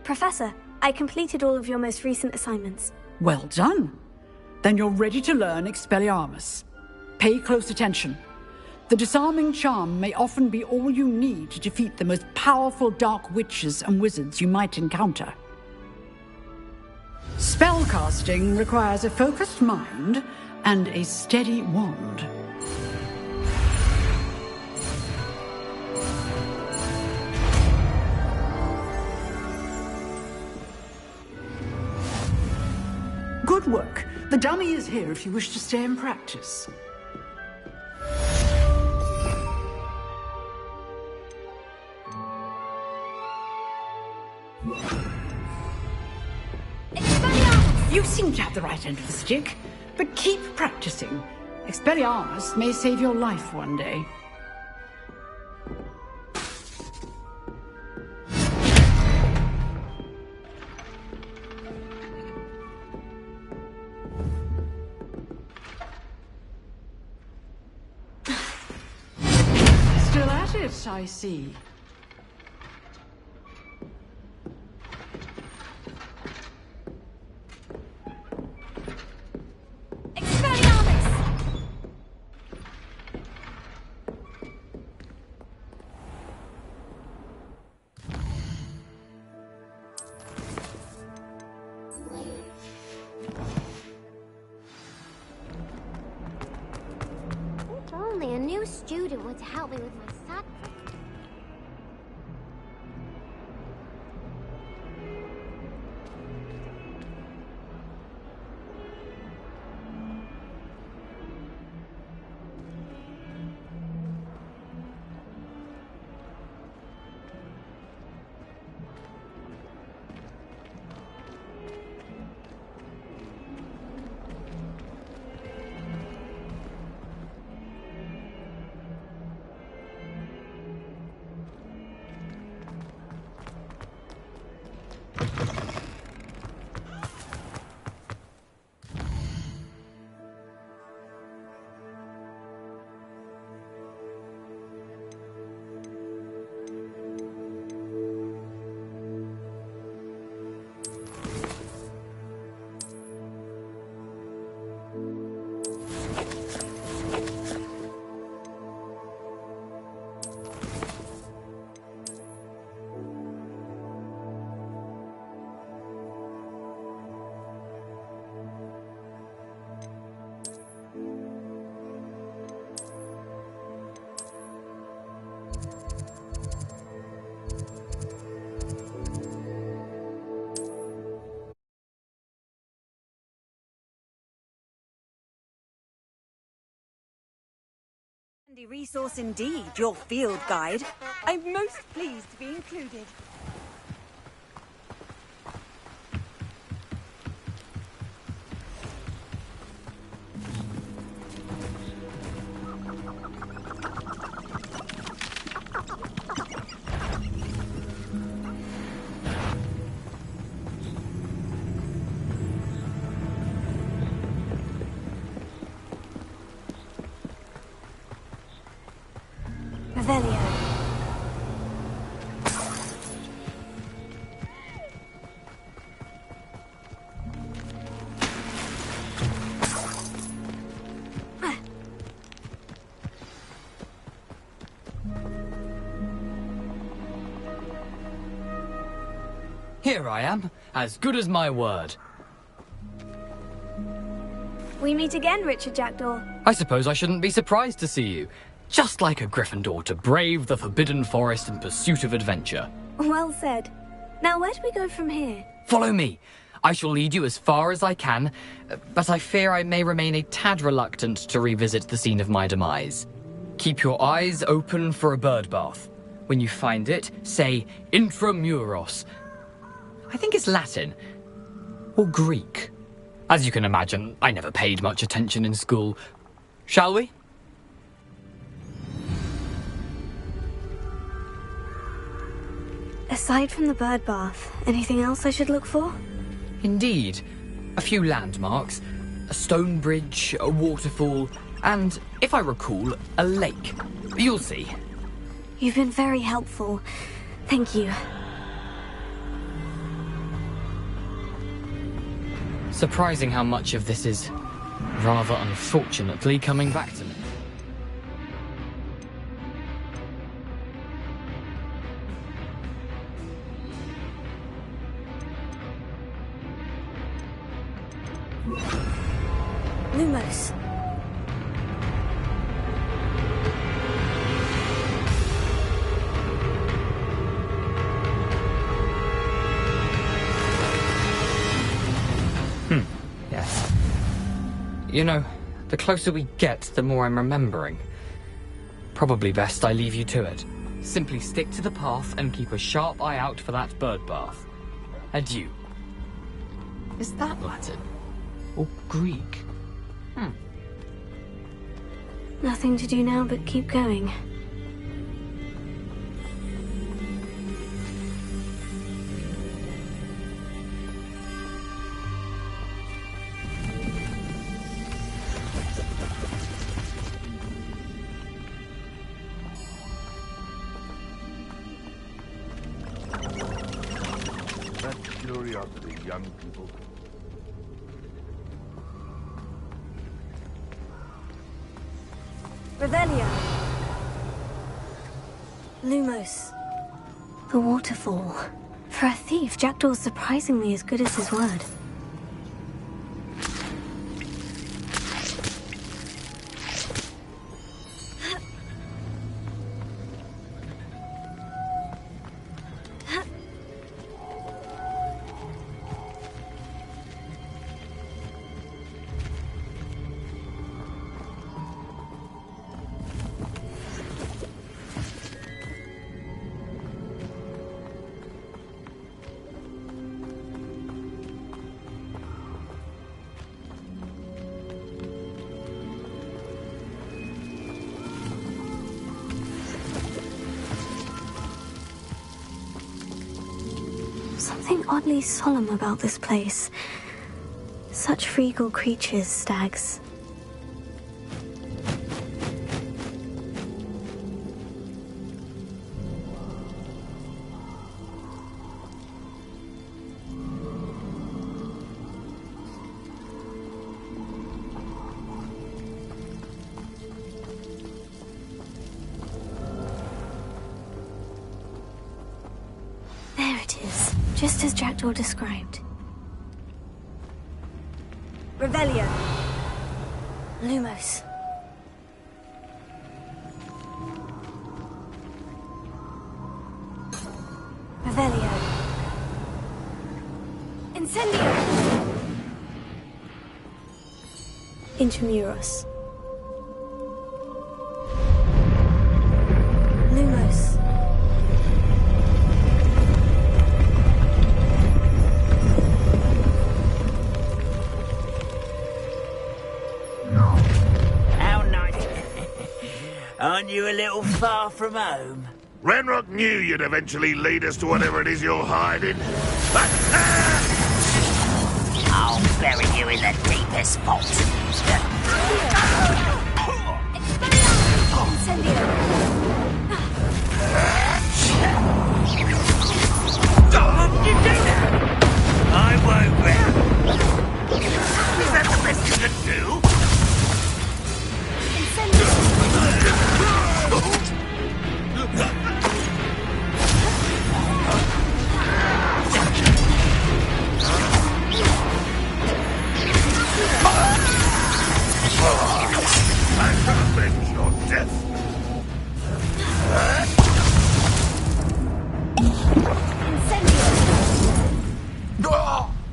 Professor, I completed all of your most recent assignments. Well done. Then you're ready to learn Expelliarmus. Pay close attention. The disarming charm may often be all you need to defeat the most powerful dark witches and wizards you might encounter. Spellcasting requires a focused mind and a steady wand. Good work. The dummy is here if you wish to stay and practice. You seem to have the right end of the stick, but keep practicing. Expelliarmus may save your life one day. Still at it, I see. no student were to help me with my sad... Handy resource indeed, your field guide. I'm most pleased to be included. Here I am, as good as my word. We meet again, Richard Jackdaw. I suppose I shouldn't be surprised to see you. Just like a Gryffindor to brave the Forbidden Forest in pursuit of adventure. Well said. Now where do we go from here? Follow me. I shall lead you as far as I can, but I fear I may remain a tad reluctant to revisit the scene of my demise. Keep your eyes open for a bird bath. When you find it, say Intramuros. I think it's Latin. Or Greek. As you can imagine, I never paid much attention in school. Shall we? Aside from the bird bath, anything else I should look for? Indeed. A few landmarks, a stone bridge, a waterfall, and, if I recall, a lake. You'll see. You've been very helpful. Thank you. Surprising how much of this is, rather unfortunately, coming back to me. Lumos. Yes. You know, the closer we get, the more I'm remembering. Probably best I leave you to it. Simply stick to the path and keep a sharp eye out for that bird bath. Adieu. Is that Latin? Or Greek? Nothing to do now but keep going. That's curiosity, young people. Revelio. Lumos. The waterfall. For a thief, Jackdaw's surprisingly as good as his word. Something oddly solemn about this place. Such regal creatures, stags. There it is, just as Jackdaw described. Revelio. Lumos. Revelio. Incendio. Intramuros. Lumos. How nice. Aren't you a little far from home? Renrock knew you'd eventually lead us to whatever it is you're hiding. But, I'll bury you in the deepest vault. What did you do that? I won't, Ren. Is that the best you can do? I shall avenge your death.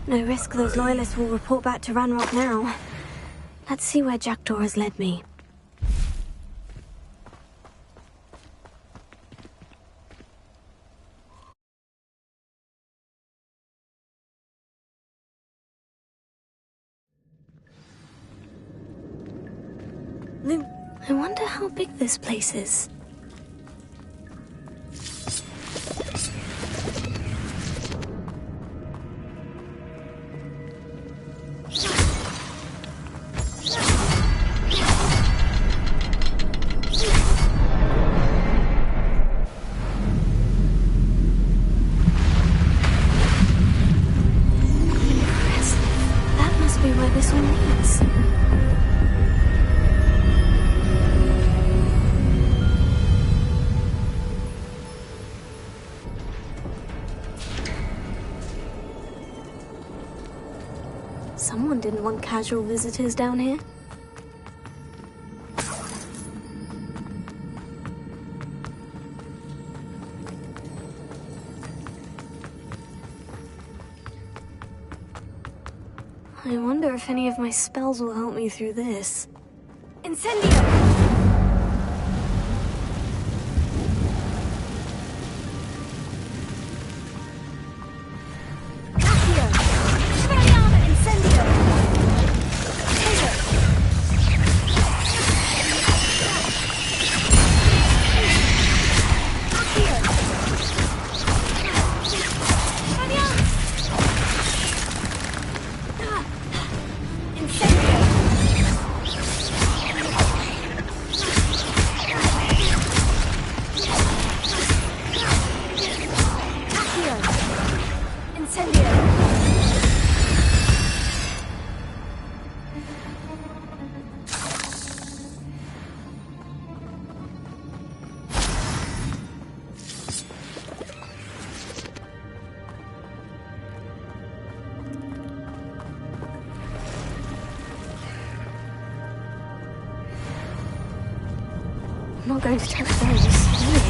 No risk those loyalists will report back to Ranrock now. Let's see where Jackdaw has led me. I wonder how big this place is. That must be where this one leads. Someone didn't want casual visitors down here. I wonder if any of my spells will help me through this. Incendio. I'm not going to touch those, really.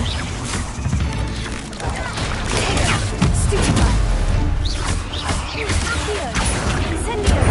Incendio!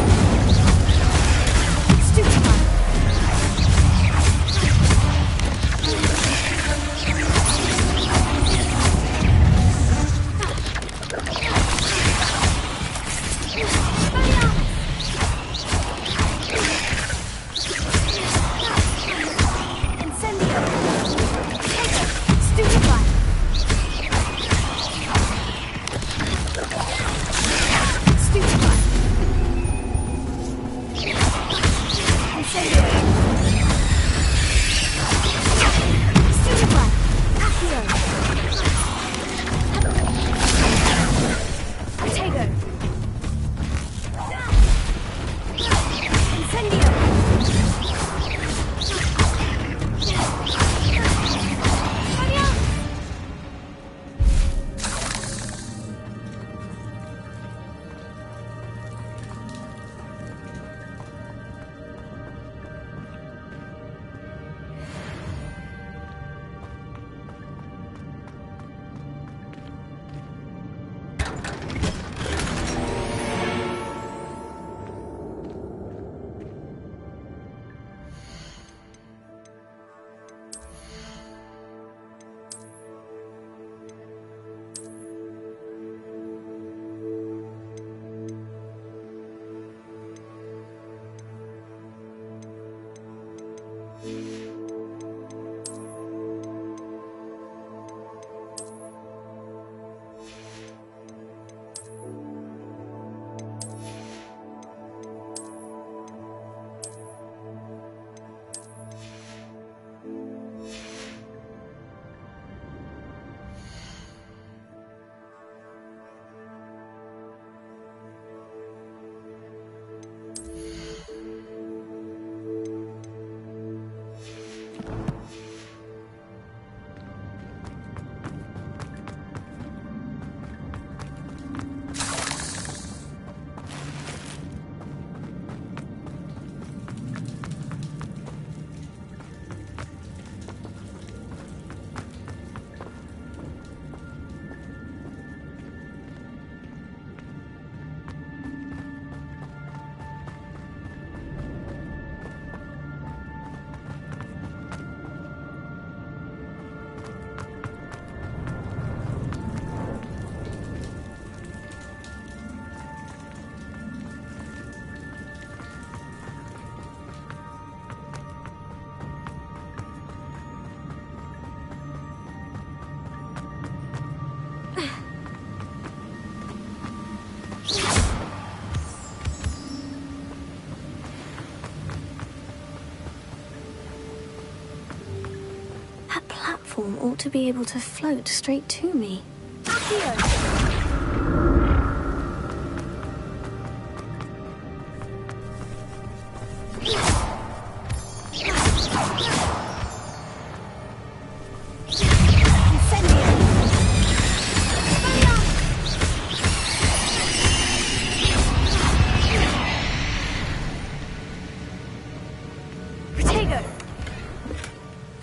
platform ought to be able to float straight to me.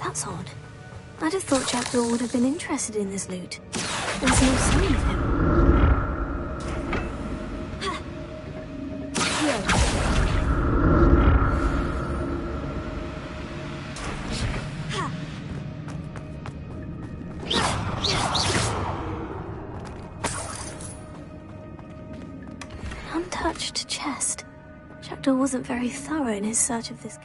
That's odd. I'd have thought Jackdaw would have been interested in this loot. There's no sign of him. An untouched chest. Jackdaw wasn't very thorough in his search of this.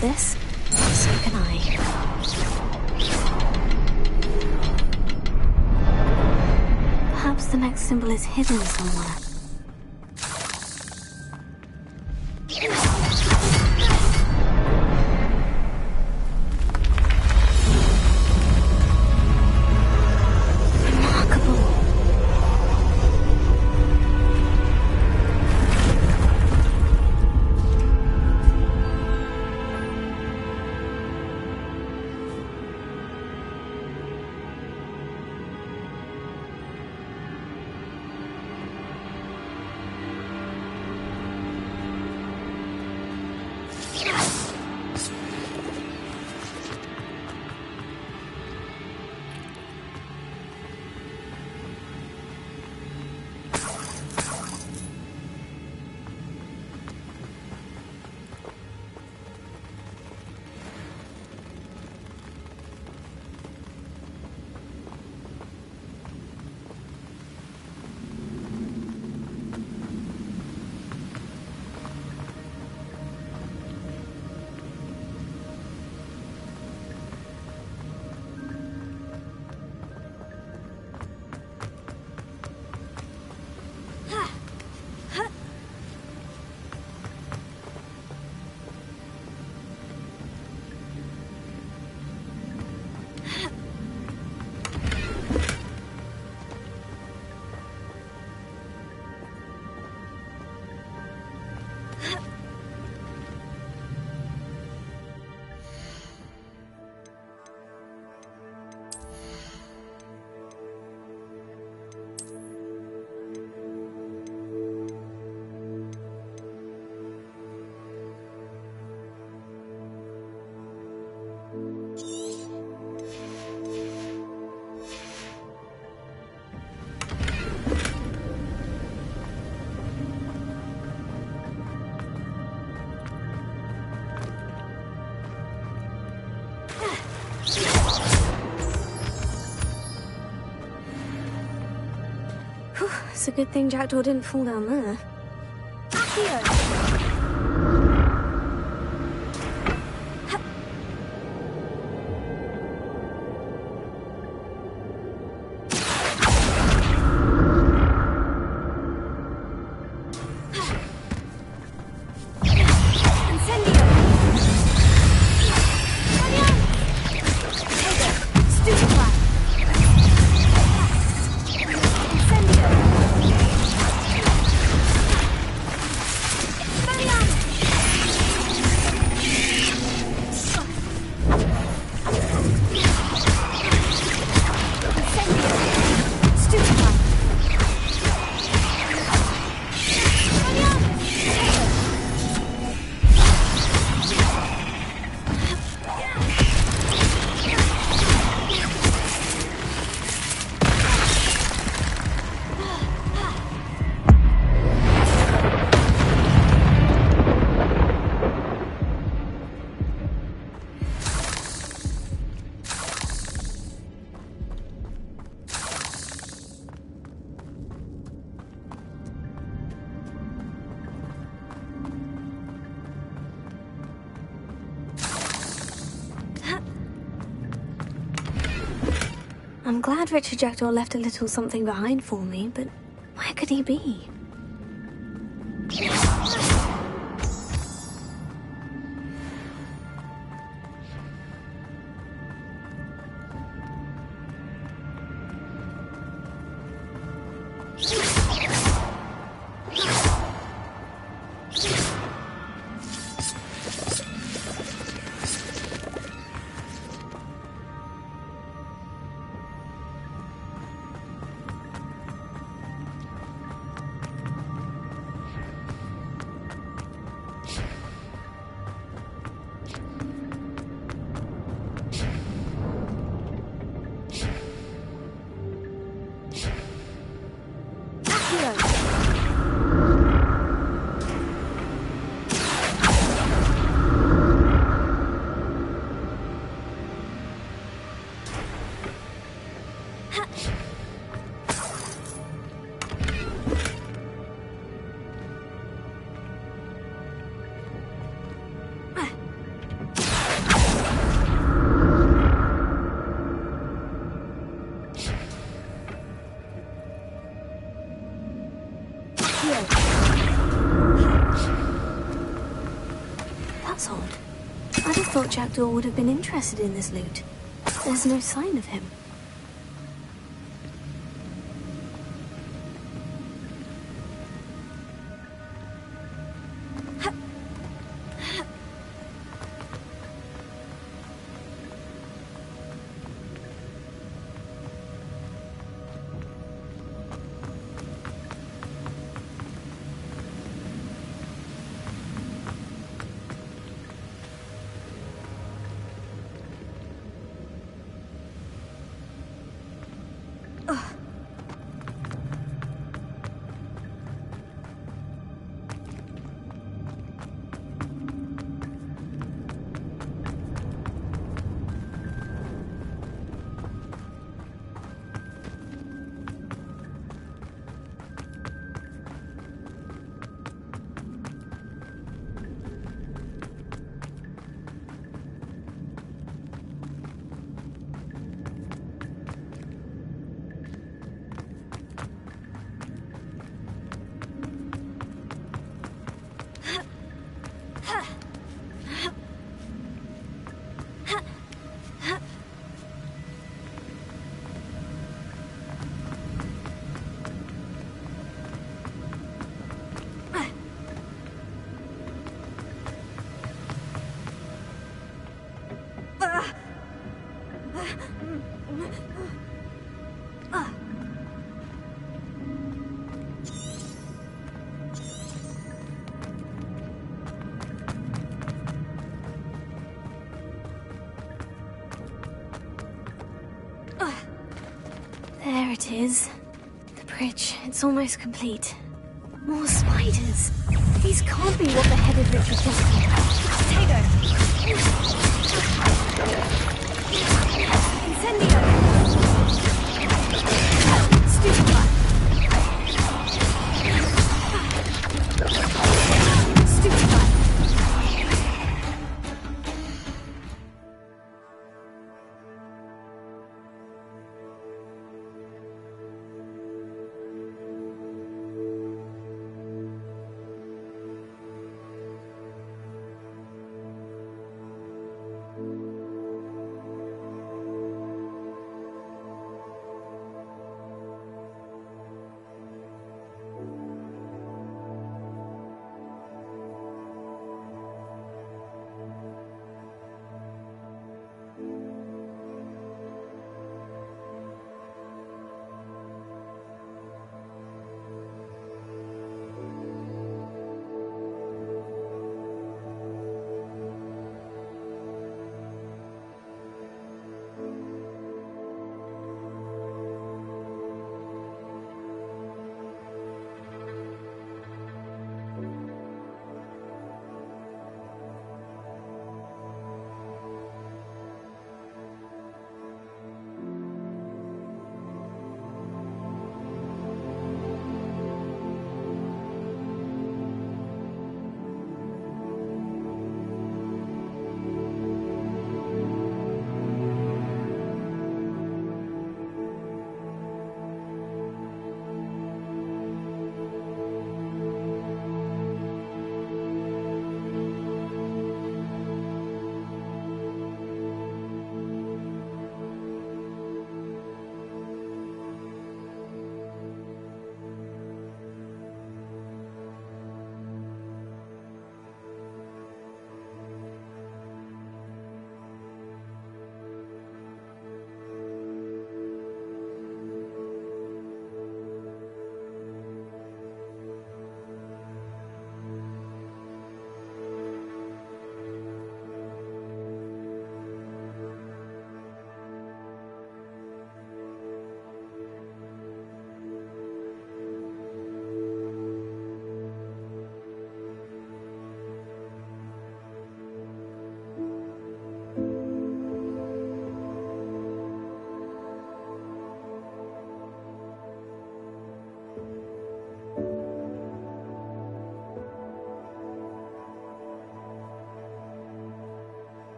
This, so can I. Perhaps the next symbol is hidden somewhere. It's a good thing Jackdaw didn't fall down there. I'm glad Richard Jackdaw left a little something behind for me, but where could he be? That's odd. I'd have thought Jackdaw would have been interested in this loot. There's no sign of him. There it is. The bridge. It's almost complete. More spiders. These can't be what the headed Richard Jackdaw. Incendio! Stupefy! Stupefy!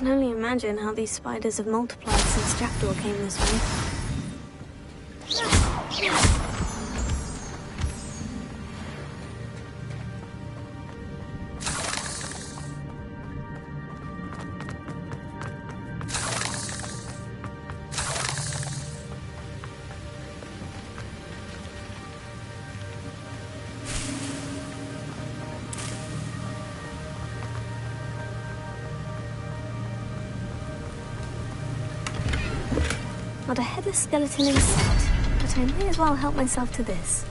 can only imagine how these spiders have multiplied since Jackdaw came this way. Not a headless skeleton in sight, but I may as well help myself to this.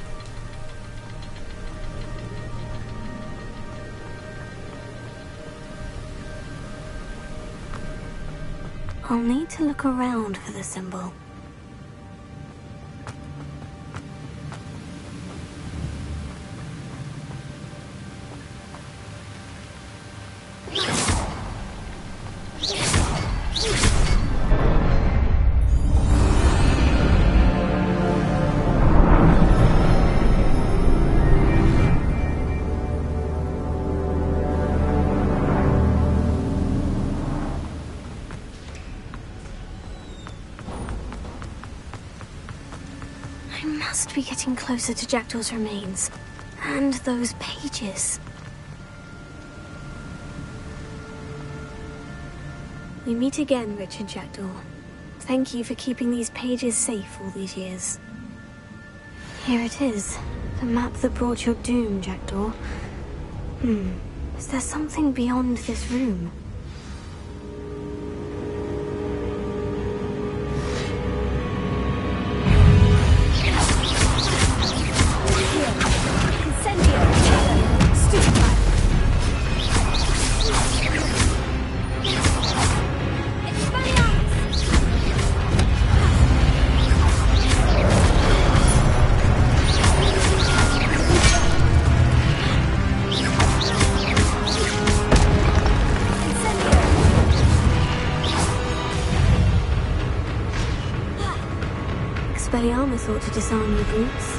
I'll need to look around for the symbol. Must be getting closer to Jackdaw's remains. And those pages. We meet again, Richard Jackdaw. Thank you for keeping these pages safe all these years. Here it is. The map that brought your doom, Jackdaw. Is there something beyond this room? Expelliarmus thought to disarm your boots.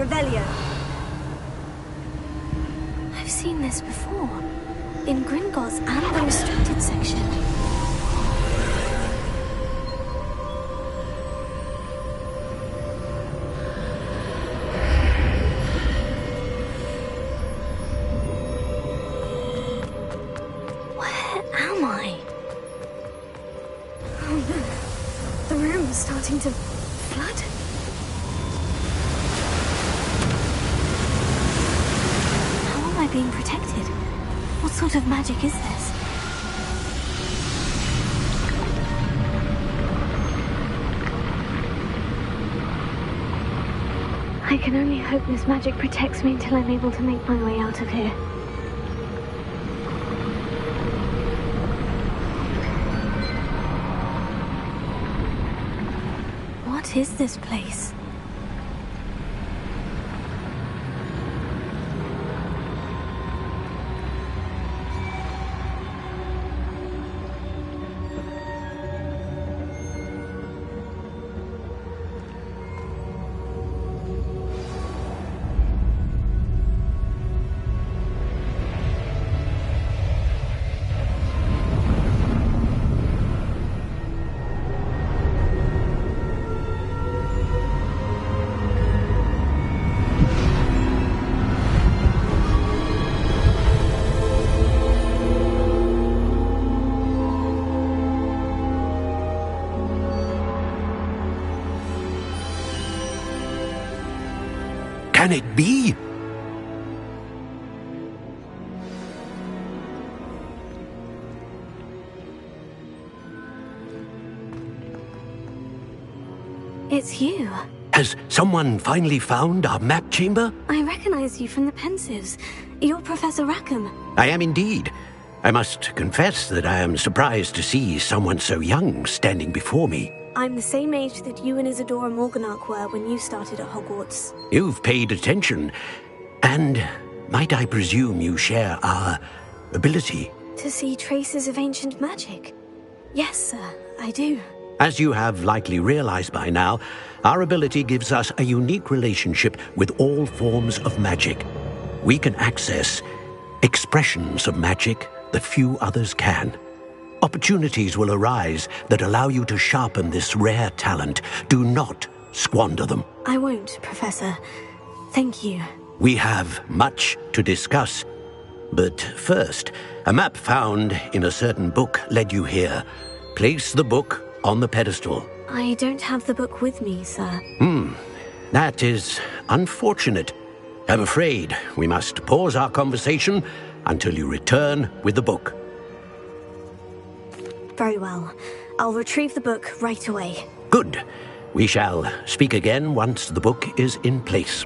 Revelio. I've seen this before. In Gringotts and the restricted section. Where am I? Oh no. The room is starting to flood. How am I being protected? What sort of magic is this? I can only hope this magic protects me until I'm able to make my way out of here. What is this place? Can it be? It's you. Has someone finally found our map chamber? I recognize you from the Pensives. You're Professor Rackham. I am indeed. I must confess that I am surprised to see someone so young standing before me. I'm the same age that you and Isadora Morganach were when you started at Hogwarts. You've paid attention. And might I presume you share our ability? To see traces of ancient magic? Yes, sir, I do. As you have likely realized by now, our ability gives us a unique relationship with all forms of magic. We can access expressions of magic that few others can. Opportunities will arise that allow you to sharpen this rare talent. Do not squander them. I won't, Professor. Thank you. We have much to discuss. But first, a map found in a certain book led you here. Place the book on the pedestal. I don't have the book with me, sir. That is unfortunate. I'm afraid we must pause our conversation until you return with the book. Very well. I'll retrieve the book right away. Good. We shall speak again once the book is in place.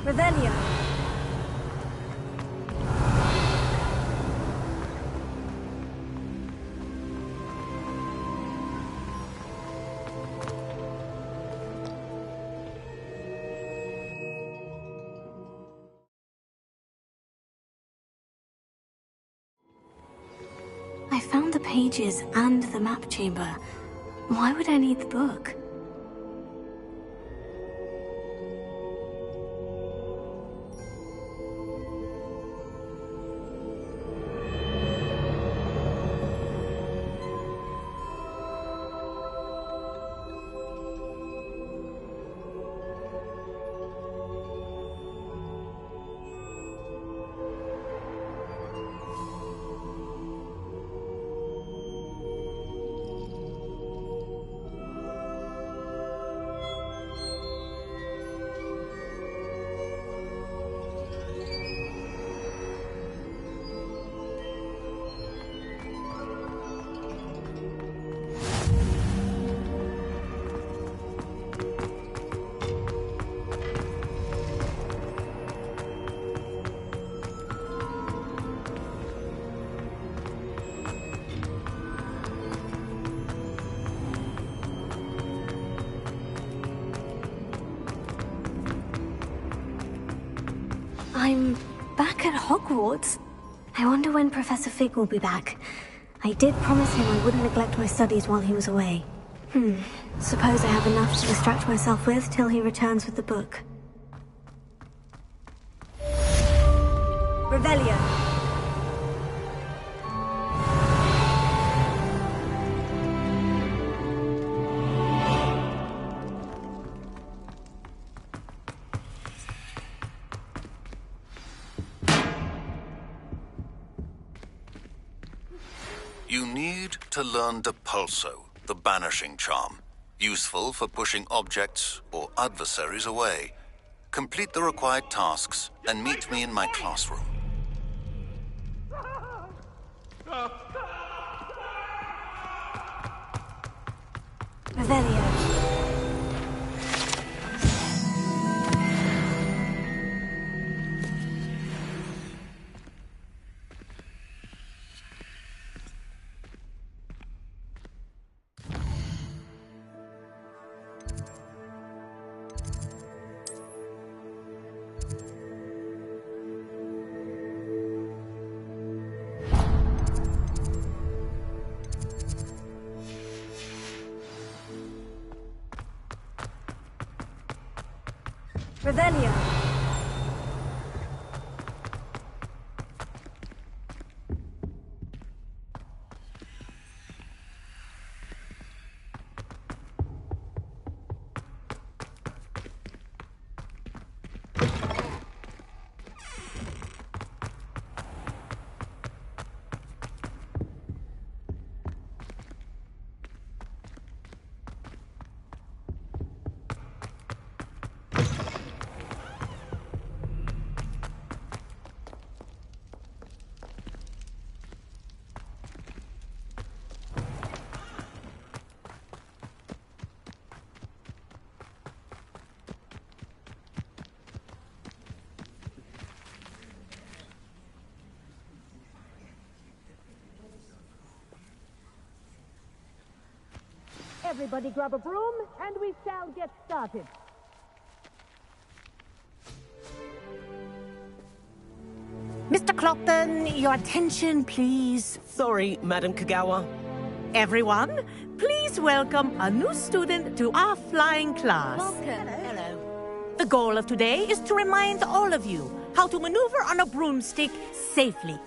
Revelio. I found the pages and the map chamber. Why would I need the book? I'm back at Hogwarts. I wonder when Professor Fig will be back. I did promise him I wouldn't neglect my studies while he was away. Suppose I have enough to distract myself with till he returns with the book. Revelio. You need to learn Depulso, the banishing charm, useful for pushing objects or adversaries away. Complete the required tasks and meet me in my classroom. Revelio. Revelio. Everybody grab a broom, and we shall get started. Mr. Clopton, your attention, please. Sorry, Madam Kagawa. Everyone, please welcome a new student to our flying class. Welcome. Hello. The goal of today is to remind all of you how to maneuver on a broomstick safely,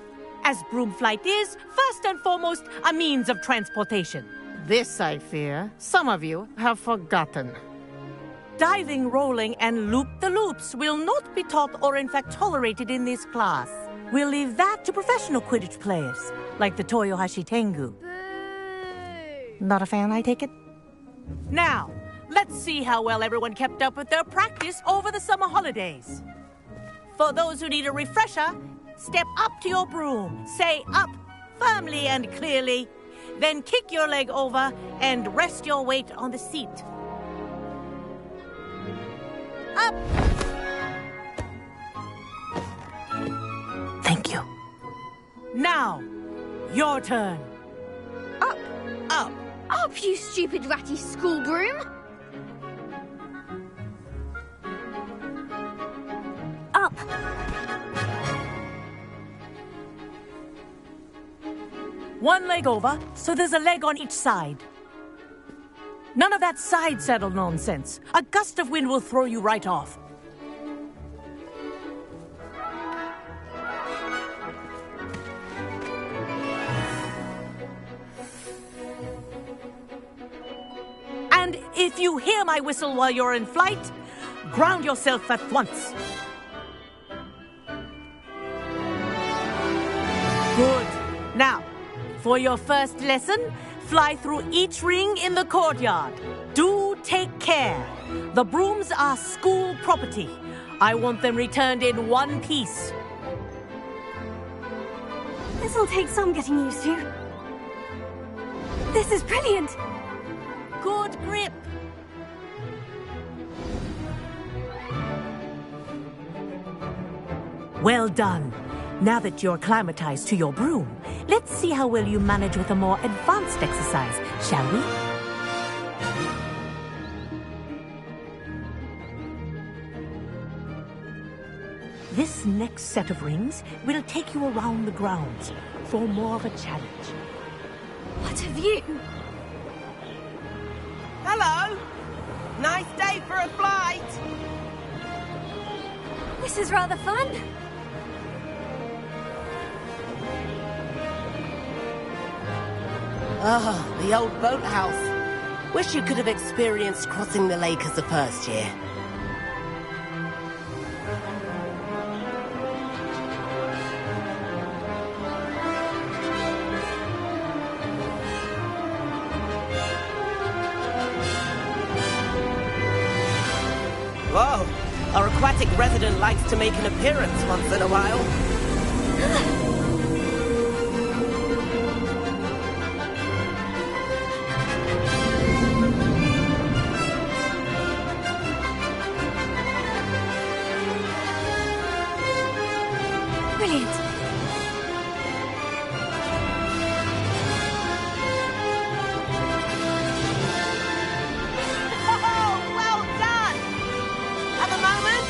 as broom flight is, first and foremost, a means of transportation. This, I fear, some of you have forgotten. Diving, rolling, and loop-the-loops will not be taught or in fact tolerated in this class. We'll leave that to professional Quidditch players, like the Toyohashi Tengu. Not a fan, I take it? Now, let's see how well everyone kept up with their practice over the summer holidays. For those who need a refresher, step up to your broom, say up firmly and clearly, then kick your leg over and rest your weight on the seat. Up! Thank you. Now, your turn. Up! Up! Up, you stupid ratty school broom! Up! One leg over, so there's a leg on each side. None of that side saddle nonsense. A gust of wind will throw you right off. And if you hear my whistle while you're in flight, ground yourself at once. Good. Now, for your first lesson, fly through each ring in the courtyard. Do take care. The brooms are school property. I want them returned in one piece. This'll take some getting used to. This is brilliant. Good grip. Well done. Now that you're acclimatized to your broom, let's see how well you manage with a more advanced exercise, shall we? This next set of rings will take you around the grounds for more of a challenge. What a view! Hello! Nice day for a flight! This is rather fun. Ah, the old boathouse. Wish you could have experienced crossing the lake as a first year. Whoa, our aquatic resident likes to make an appearance once in a while. Brilliant. Oh, well done! Have a moment?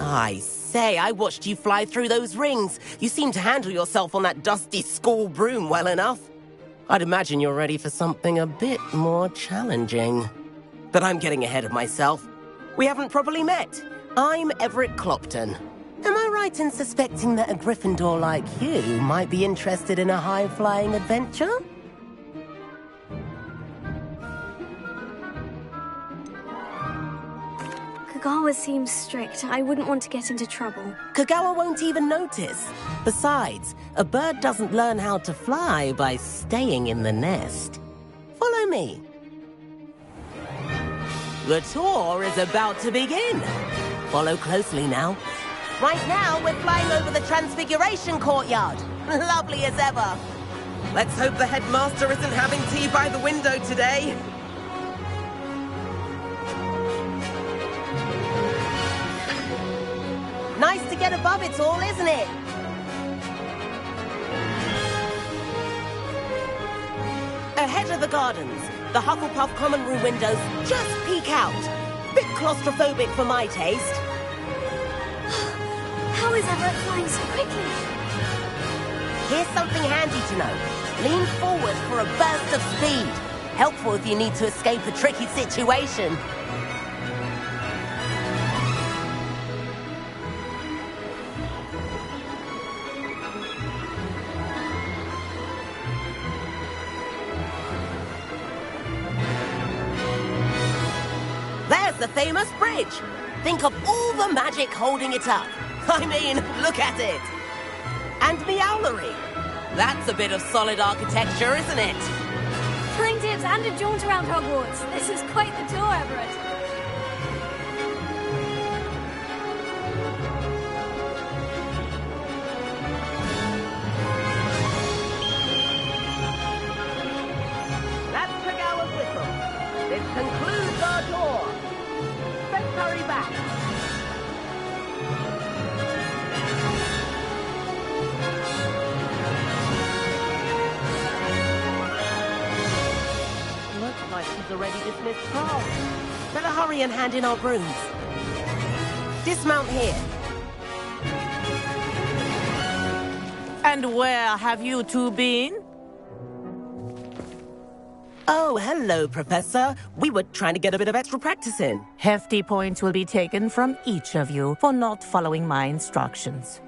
I say, I watched you fly through those rings. You seem to handle yourself on that dusty school broom well enough. I'd imagine you're ready for something a bit more challenging. But I'm getting ahead of myself. We haven't properly met. I'm Everett Clopton. Am I right in suspecting that a Gryffindor like you might be interested in a high-flying adventure? Kagawa seems strict. I wouldn't want to get into trouble. Kagawa won't even notice. Besides, a bird doesn't learn how to fly by staying in the nest. Follow me. The tour is about to begin. Follow closely now. Right now, we're flying over the Transfiguration Courtyard. Lovely as ever. Let's hope the headmaster isn't having tea by the window today. Nice to get above it all, isn't it? Ahead of the gardens, the Hufflepuff common room windows just peek out. Bit claustrophobic for my taste. How is Everett flying so quickly? Here's something handy to know. Lean forward for a burst of speed. Helpful if you need to escape a tricky situation. has the famous bridge. Think of all the magic holding it up. I mean, look at it. And the owlery. That's a bit of solid architecture, isn't it? Flying tips and a jaunt around Hogwarts. This is quite the tour, Everett. That's Kagawa's whistle. This concludes our tour. Let's hurry back. Looks like she's already dismissed class. Better hurry and hand in our brooms. Dismount here. And where have you two been? Oh, hello, Professor. We were trying to get a bit of extra practice in. Hefty points will be taken from each of you for not following my instructions.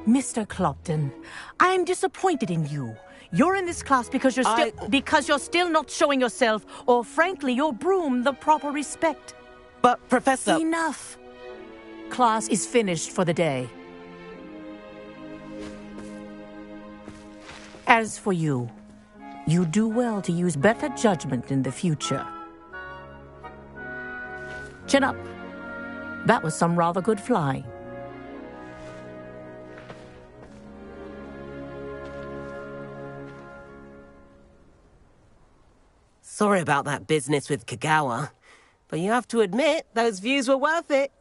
Mr. Clopton, I'm disappointed in you. You're in this class because you're still not showing yourself, or frankly, your broom the proper respect. But, Professor... Enough. Class is finished for the day. As for you, you do well to use better judgment in the future. Chin up. That was some rather good flying. Sorry about that business with Kagawa, but you have to admit those views were worth it.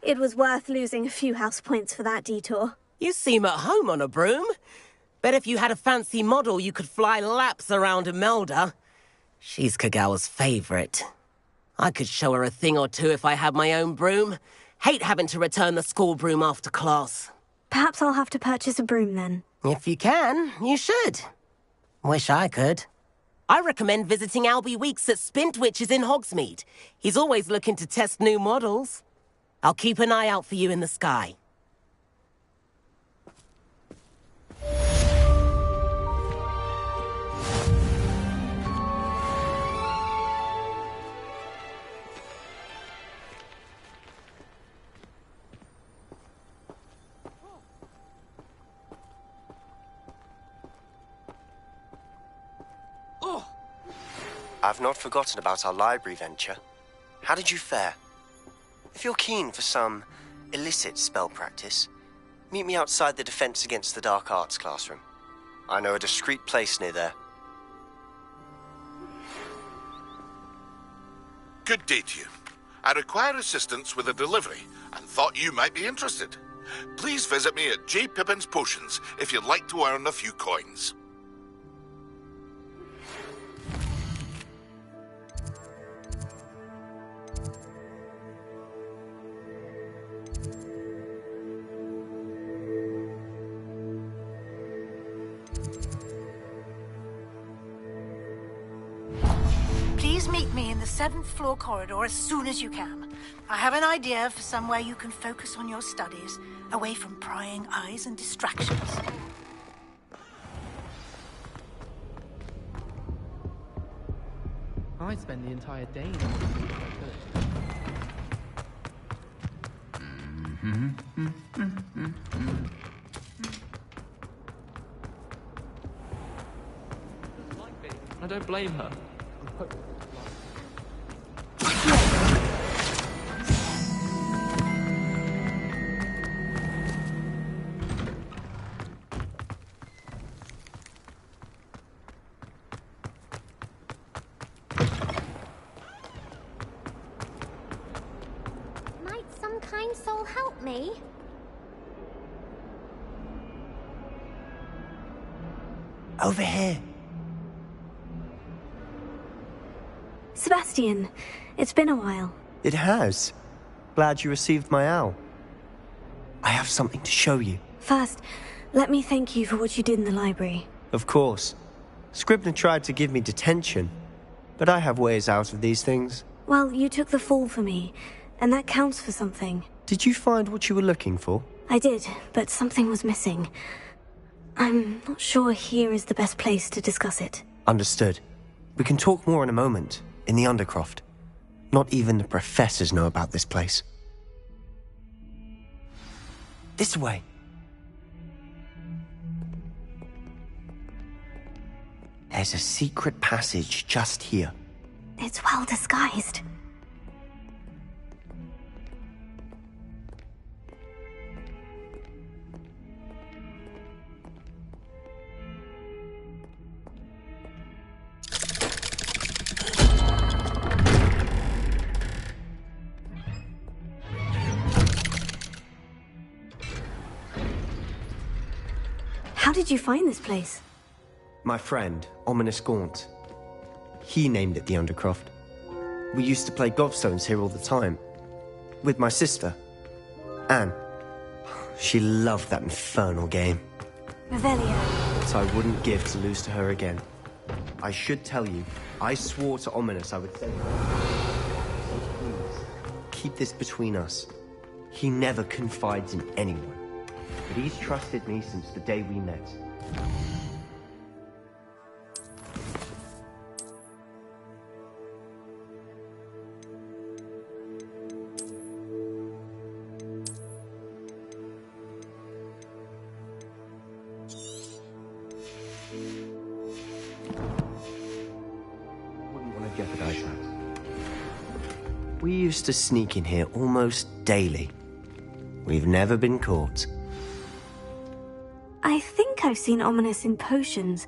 It was worth losing a few house points for that detour. You seem at home on a broom. Bet if you had a fancy model, you could fly laps around Imelda. She's Kagawa's favorite. I could show her a thing or two if I had my own broom. Hate having to return the school broom after class. Perhaps I'll have to purchase a broom then. If you can, you should. Wish I could. I recommend visiting Albie Weeks at Spintwitches in Hogsmeade. He's always looking to test new models. I'll keep an eye out for you in the sky. I've not forgotten about our library venture. How did you fare? If you're keen for some illicit spell practice, meet me outside the Defense Against the Dark Arts classroom. I know a discreet place near there. Good day to you. I require assistance with a delivery and thought you might be interested. Please visit me at J. Pippin's Potions if you'd like to earn a few coins. Please meet me in the 7th floor corridor as soon as you can. I have an idea for somewhere you can focus on your studies, away from prying eyes and distractions. I spend the entire day in I don't blame her. Might some kind soul help me? Over here. Sebastian, it's been a while. It has. Glad you received my owl. I have something to show you. First, let me thank you for what you did in the library. Of course. Scribner tried to give me detention, but I have ways out of these things. Well, you took the fall for me, and that counts for something. Did you find what you were looking for? I did, but something was missing. I'm not sure here is the best place to discuss it. Understood. We can talk more in a moment, in the Undercroft. Not even the professors know about this place. This way. There's a secret passage just here. It's well disguised. How did you find this place? My friend, Ominous Gaunt. He named it the Undercroft. We used to play gobstones here all the time. With my sister, Anne. She loved that infernal game. Revelio. But I wouldn't give to lose to her again. I should tell you, I swore to Ominous I would save her. So please, keep this between us. He never confides in anyone. But he's trusted me since the day we met. Wouldn't want to jeopardize that. We used to sneak in here almost daily. We've never been caught. I think I've seen Ominous in potions.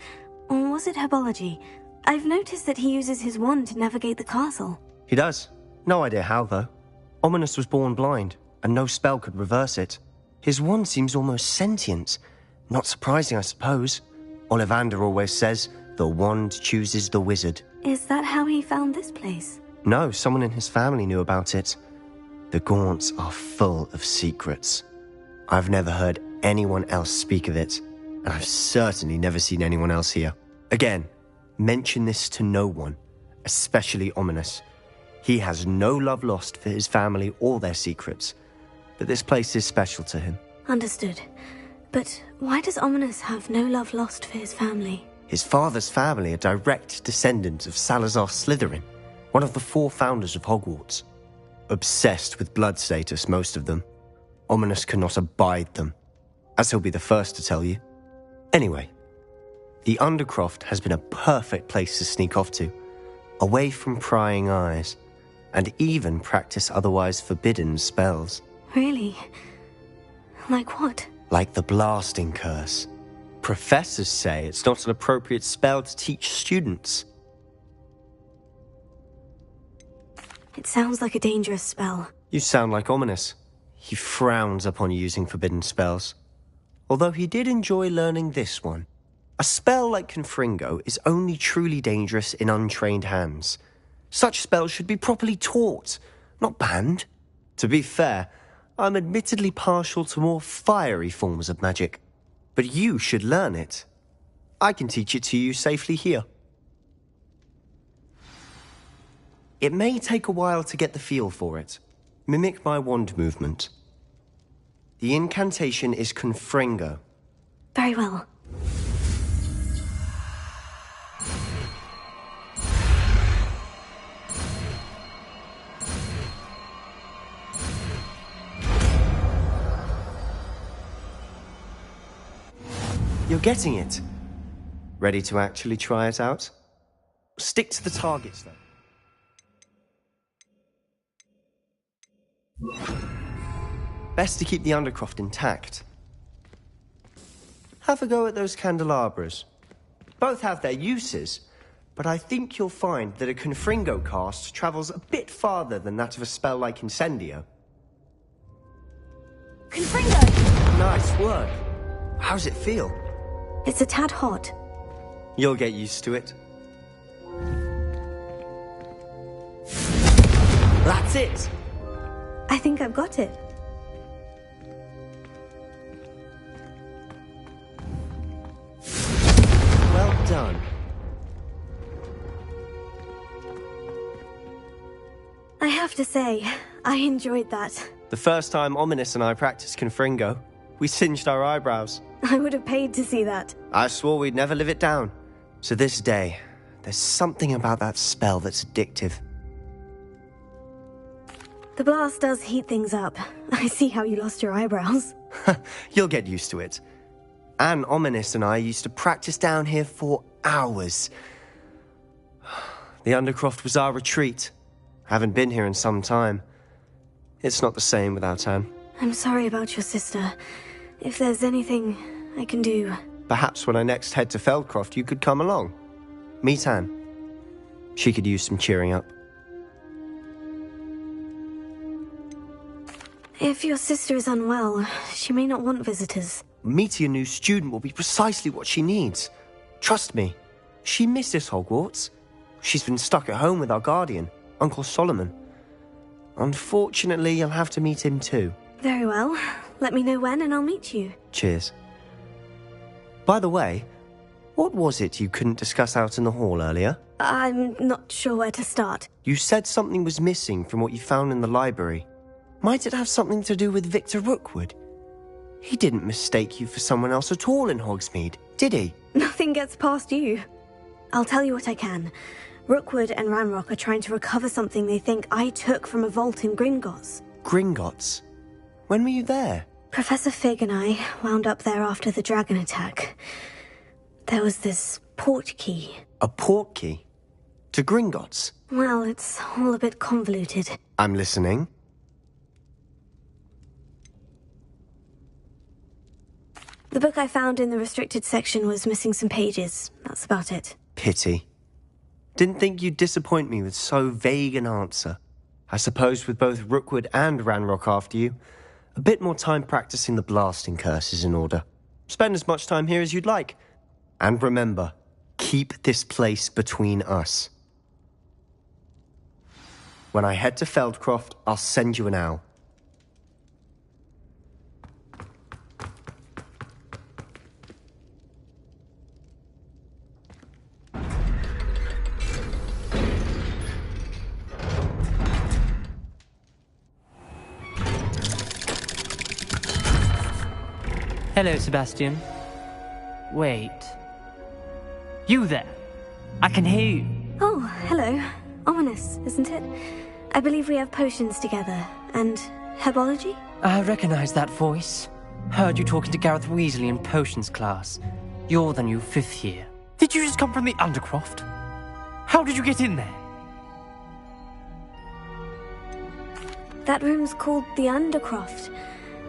Or was it herbology? I've noticed that he uses his wand to navigate the castle. He does. No idea how, though. Ominous was born blind, and no spell could reverse it. His wand seems almost sentient. Not surprising, I suppose. Ollivander always says, the wand chooses the wizard. Is that how he found this place? No, someone in his family knew about it. The Gaunts are full of secrets. I've never heard anyone else speak of it, and I've certainly never seen anyone else here. Again, mention this to no one, especially Ominous. He has no love lost for his family or their secrets, but this place is special to him. Understood. But why does Ominous have no love lost for his family? His father's family are direct descendants of Salazar Slytherin, one of the 4 founders of Hogwarts. Obsessed with blood status, most of them. Ominous cannot abide them, as he'll be the first to tell you. Anyway, the Undercroft has been a perfect place to sneak off to, away from prying eyes, and even practice otherwise forbidden spells. Really? Like what? Like the blasting curse. Professors say it's not an appropriate spell to teach students. It sounds like a dangerous spell. You sound like Ominous. He frowns upon using forbidden spells. Although he did enjoy learning this one. A spell like Confringo is only truly dangerous in untrained hands. Such spells should be properly taught, not banned. To be fair, I'm admittedly partial to more fiery forms of magic. But you should learn it. I can teach it to you safely here. It may take a while to get the feel for it. Mimic my wand movement. The incantation is Confringo. Very well. You're getting it. Ready to actually try it out? Stick to the targets, though. Best to keep the Undercroft intact. Have a go at those candelabras. Both have their uses, but I think you'll find that a Confringo cast travels a bit farther than that of a spell like Incendio. Confringo! Nice work. How's it feel? It's a tad hot. You'll get used to it. That's it! I think I've got it. Well done. I have to say, I enjoyed that. The first time Ominous and I practiced Confringo, we singed our eyebrows. I would have paid to see that. I swore we'd never live it down. So this day, There's something about that spell that's addictive. The blast does heat things up. I see how you lost your eyebrows. You'll get used to it. Anne Ominous and I used to practice down here for hours. The Undercroft was our retreat. Haven't been here in some time. It's not the same without Anne. I'm sorry about your sister. If there's anything I can do... Perhaps when I next head to Feldcroft, you could come along. Meet Anne. She could use some cheering up. If your sister is unwell, she may not want visitors. Meeting a new student will be precisely what she needs. Trust me. She misses Hogwarts. She's been stuck at home with our guardian, Uncle Solomon. Unfortunately, you'll have to meet him too. Very well. Let me know when and I'll meet you. Cheers. By the way, what was it you couldn't discuss out in the hall earlier? I'm not sure where to start. You said something was missing from what you found in the library. Might it have something to do with Victor Rookwood? He didn't mistake you for someone else at all in Hogsmeade, did he? Nothing gets past you. I'll tell you what I can. Rookwood and Ranrock are trying to recover something they think I took from a vault in Gringotts. Gringotts? When were you there? Professor Fig and I wound up there after the dragon attack. There was this port key. A port key? To Gringotts? Well, it's all a bit convoluted. I'm listening. The book I found in the restricted section was missing some pages. That's about it. Pity. Didn't think you'd disappoint me with so vague an answer. I suppose with both Rookwood and Ranrock after you, a bit more time practicing the blasting curse is in order. Spend as much time here as you'd like. And remember, keep this place between us. When I head to Feldcroft, I'll send you an owl. Hello, Sebastian. Wait. You there? I can hear you. Oh, hello. Ominous, isn't it? I believe we have potions together. And herbology? I recognize that voice. Heard you talking to Gareth Weasley in potions class. You're the new 5th year. Did you just come from the Undercroft? How did you get in there? That room's called the Undercroft.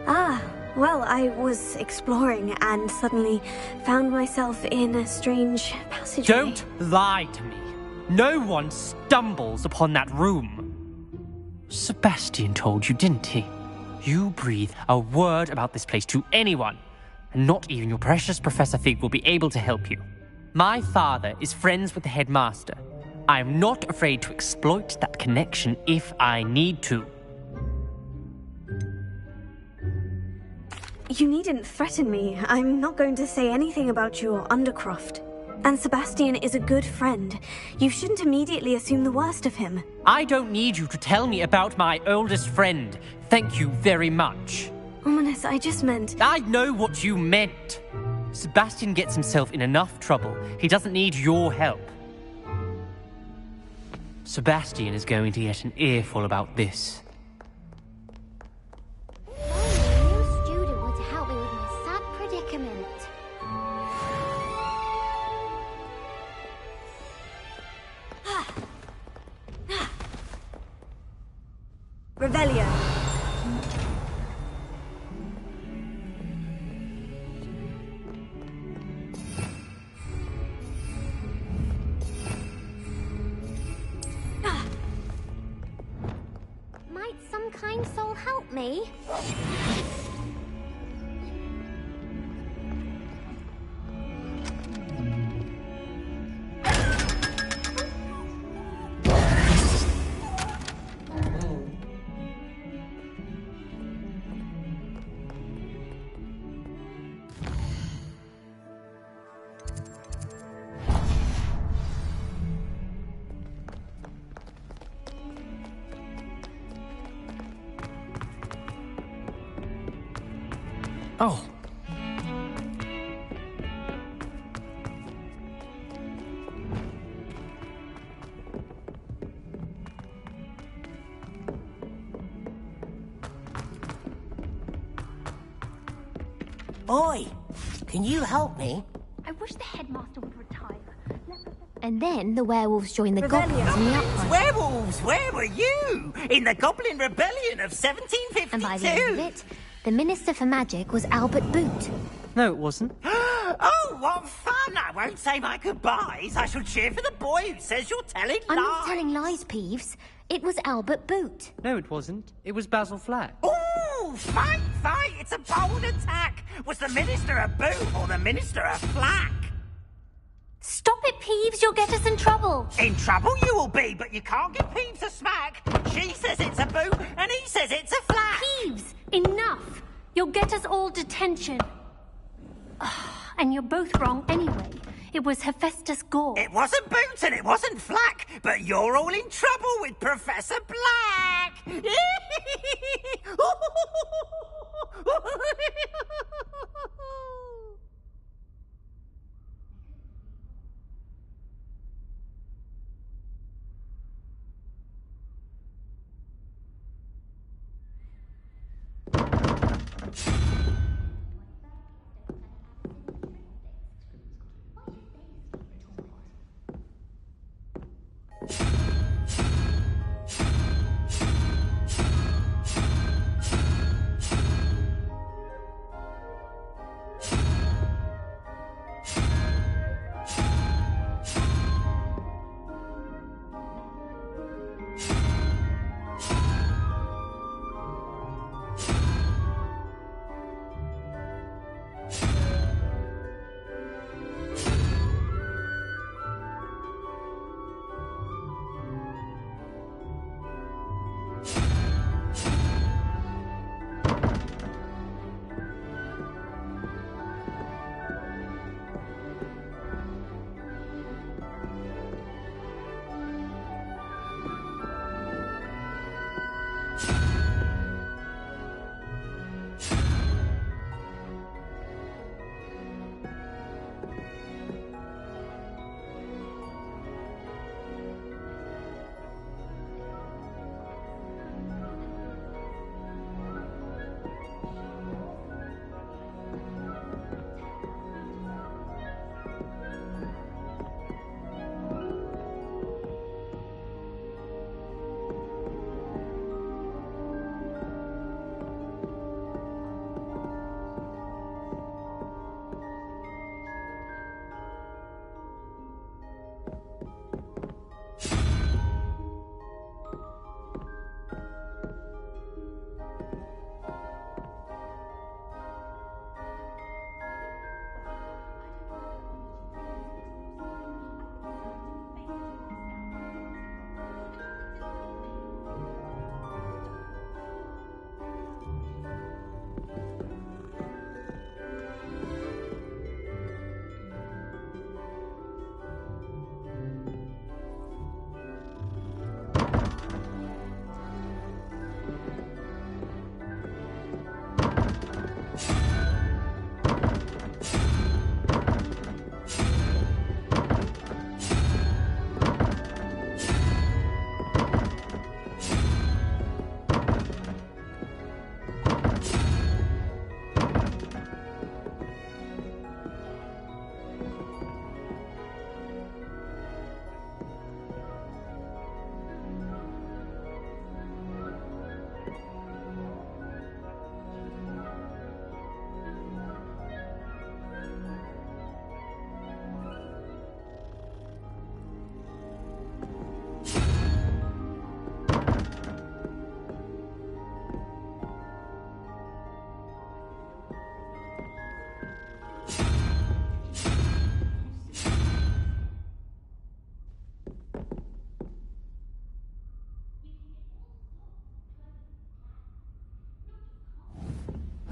Ah, well, I was exploring and suddenly found myself in a strange passageway. Don't lie to me. No one stumbles upon that room. Sebastian told you, didn't he? You breathe a word about this place to anyone, and not even your precious Professor Fig will be able to help you. My father is friends with the headmaster. I'm not afraid to exploit that connection if I need to. You needn't threaten me. I'm not going to say anything about your Undercroft. And Sebastian is a good friend. You shouldn't immediately assume the worst of him. I don't need you to tell me about my oldest friend. Thank you very much. Ominous, I just meant... I know what you meant. Sebastian gets himself in enough trouble. He doesn't need your help. Sebastian is going to get an earful about this. Revelio. Might some kind soul help me? Oh. Oi! Can you help me? I wish the headmaster would retire. And then the werewolves joined the goblins in the uprising. Werewolves, where were you? In the Goblin Rebellion of 1752. And by the end of it, the Minister for Magic was Albert Boot. No, it wasn't. Oh, what fun! I won't say my goodbyes. I shall cheer for the boy who says you're telling lies. I'm not telling lies, Peeves. It was Albert Boot. No, it wasn't. It was Basil Flack. Ooh, fight! It's a bold attack. Was the Minister a Boot or the Minister a Flack? Stop it, Peeves. You'll get us in trouble. In trouble you will be, but you can't give Peeves a smack. She says it's a Boot, and he says it's a Flack. Peeves, enough. You'll get us all detention. And you're both wrong anyway. It was Hephaestus Gore. It wasn't Boot and it wasn't Flack, but you're all in trouble with Professor Black.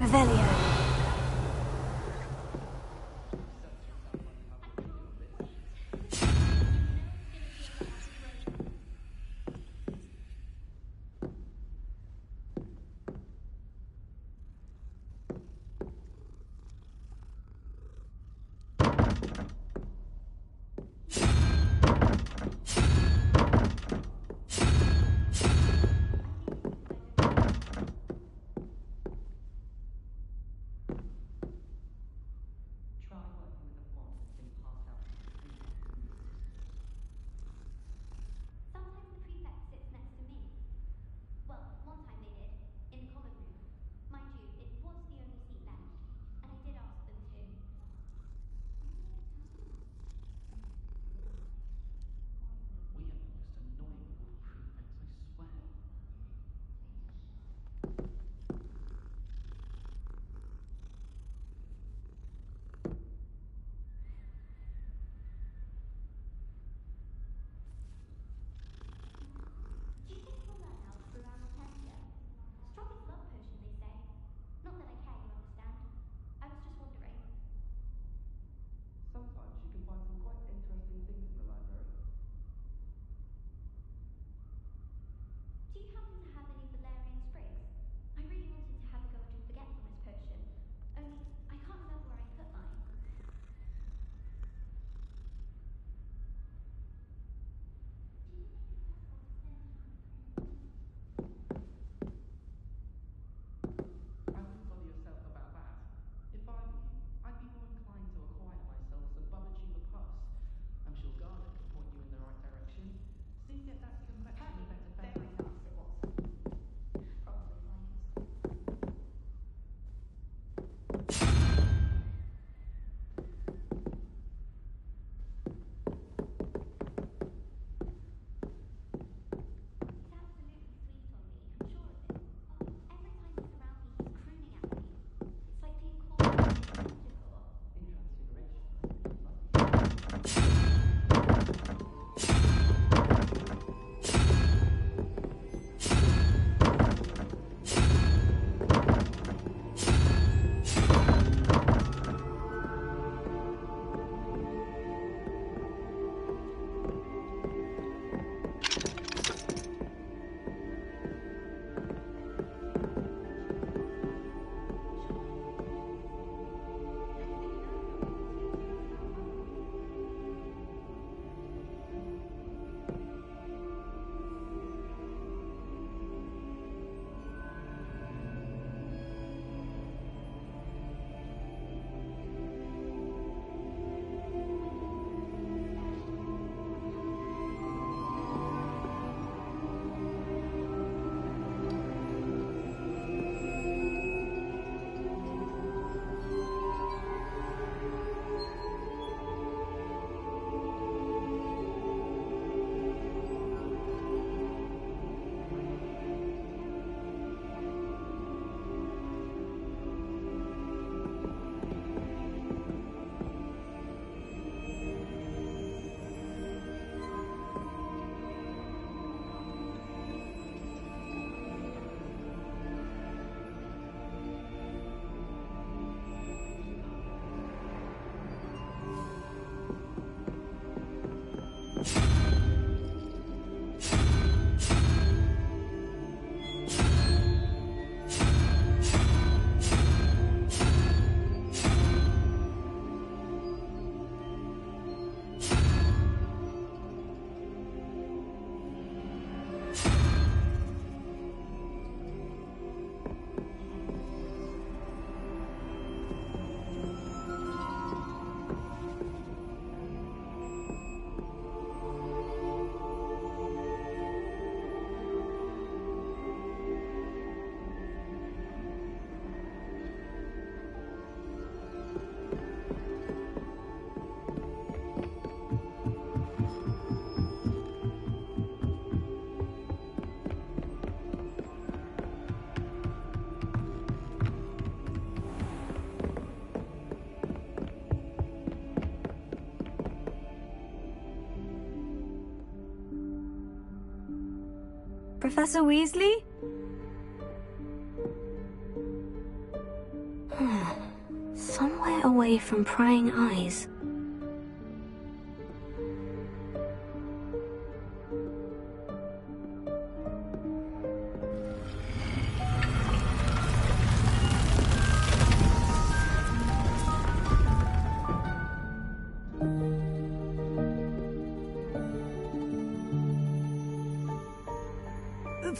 Revelio. Professor Weasley? Somewhere away from prying eyes.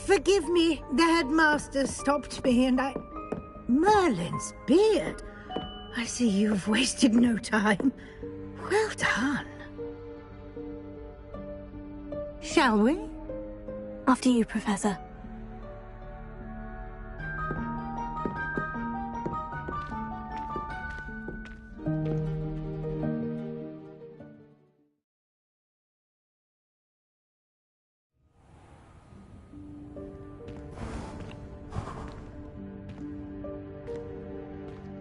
Forgive me, the headmaster stopped me and I... Merlin's beard. I see you've wasted no time. Well done. Shall we? After you, Professor.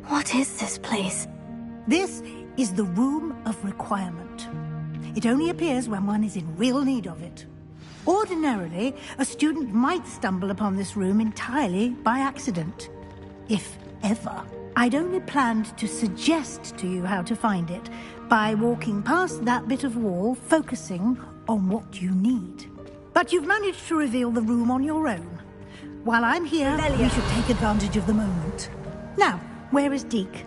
What is this place? This is the Room of Requirement. It only appears when one is in real need of it. Ordinarily, a student might stumble upon this room entirely by accident. If ever. I'd only planned to suggest to you how to find it by walking past that bit of wall, focusing on what you need. But you've managed to reveal the room on your own. While I'm here, we should take advantage of the moment. Now, where is Deke?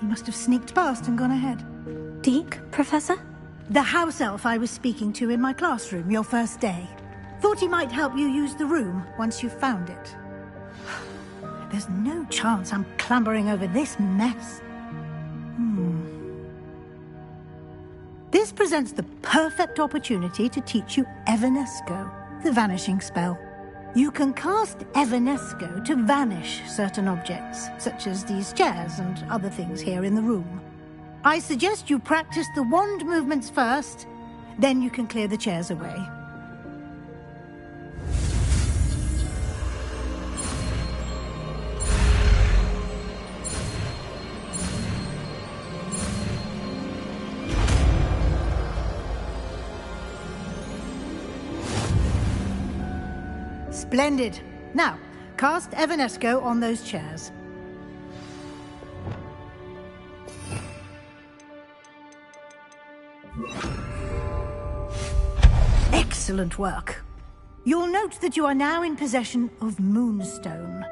He must have sneaked past and gone ahead. Deke, Professor? The house elf I was speaking to in my classroom your first day. Thought he might help you use the room once you've found it. There's no chance I'm clambering over this mess. This presents the perfect opportunity to teach you Evanesco, the vanishing spell. You can cast Evanesco to vanish certain objects, such as these chairs and other things here in the room. I suggest you practice the wand movements first, then you can clear the chairs away. Splendid. Now, cast Evanesco on those chairs. Excellent work. You'll note that you are now in possession of Moonstone.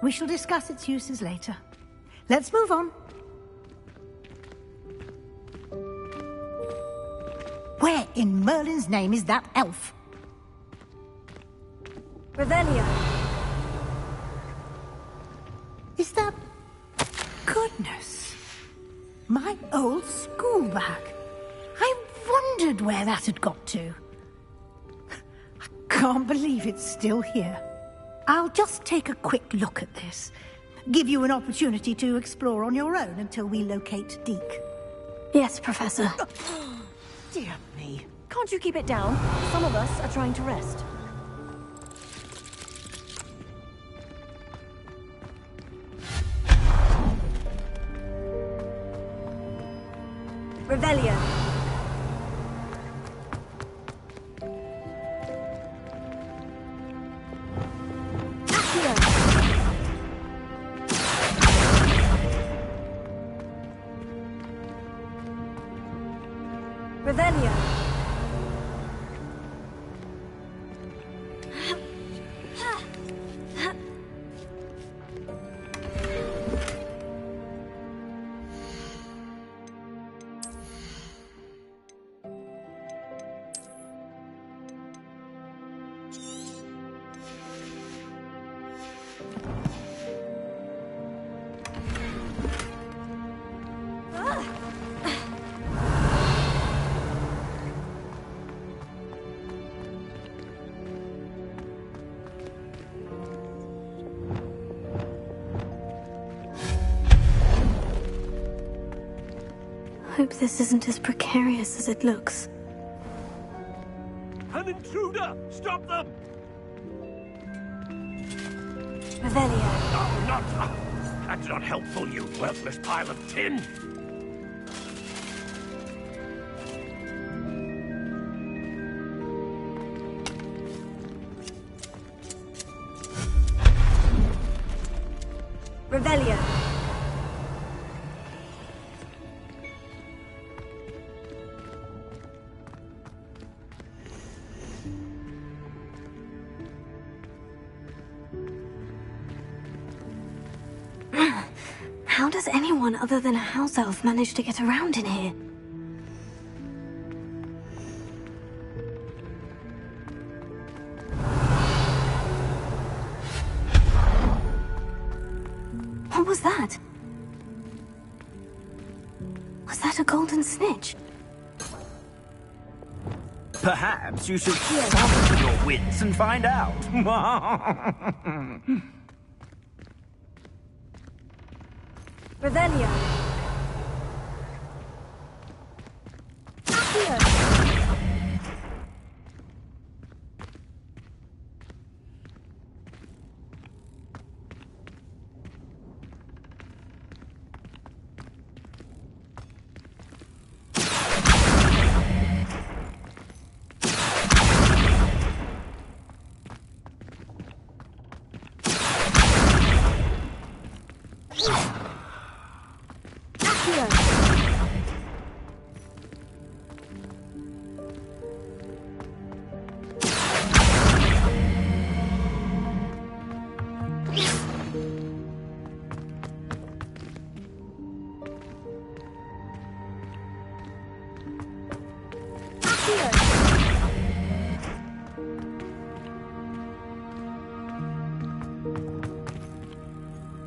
We shall discuss its uses later. Let's move on. Where in Merlin's name is that elf? Revelio. Is that... Goodness. My old school bag. I wondered where that had got to. I can't believe it's still here. I'll just take a quick look at this. Give you an opportunity to explore on your own until we locate Deke. Yes, Professor. Dear me. Can't you keep it down? Some of us are trying to rest. Revelio. Revelio. Hope this isn't as precarious as it looks. An intruder! Stop them! Revelio. No, not... That's not helpful, you worthless pile of tin! Revelio. How does anyone other than a house elf manage to get around in here? What was that? Was that a golden snitch? Perhaps you should summon your wits and find out. Revelio.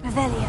Revelio.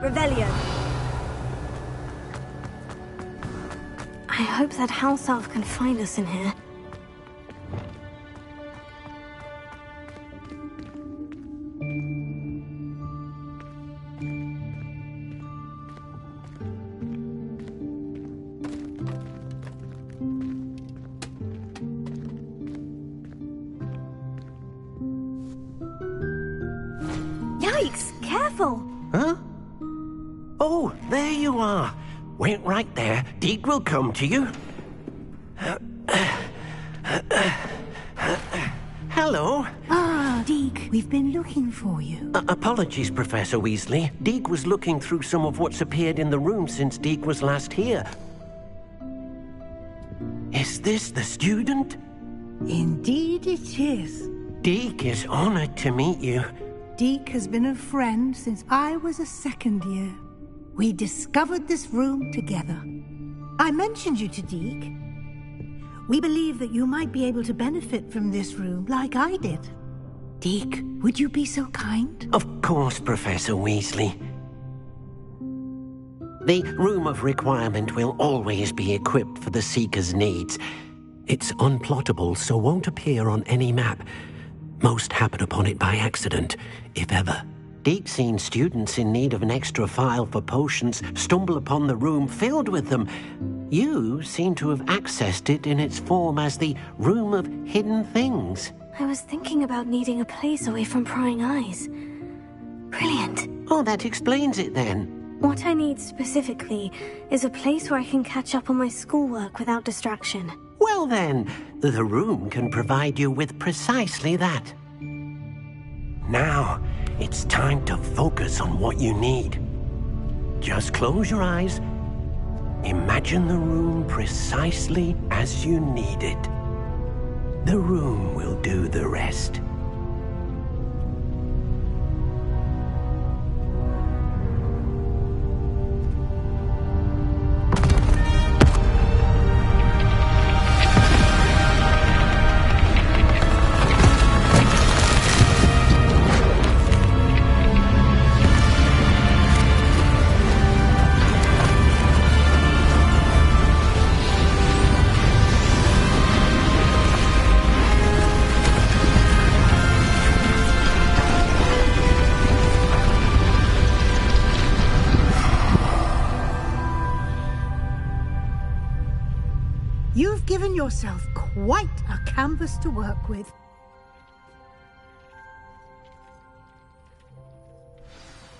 Revelio. I hope that house elf can find us in here. Yikes! Careful! Huh? Oh, there you are. Wait right there. Deke will come to you. Hello. Ah, Deke, we've been looking for you. Apologies, Professor Weasley. Deke was looking through some of what's appeared in the room since Deke was last here. Is this the student? Indeed it is. Deke is honored to meet you. Deke has been a friend since I was a second year. We discovered this room together. I mentioned you to Deke. We believe that you might be able to benefit from this room like I did. Deke, would you be so kind? Of course, Professor Weasley. The Room of Requirement will always be equipped for the Seeker's needs. It's unplottable, so won't appear on any map. Most happen upon it by accident, if ever. Deke's seen students in need of an extra file for potions stumble upon the room filled with them. You seem to have accessed it in its form as the Room of Hidden Things. I was thinking about needing a place away from prying eyes. Brilliant. Oh, that explains it then. What I need specifically is a place where I can catch up on my schoolwork without distraction. Well then, the room can provide you with precisely that. Now, it's time to focus on what you need. Just close your eyes. Imagine the room precisely as you need it. The room will do the rest. You've given yourself quite a canvas to work with.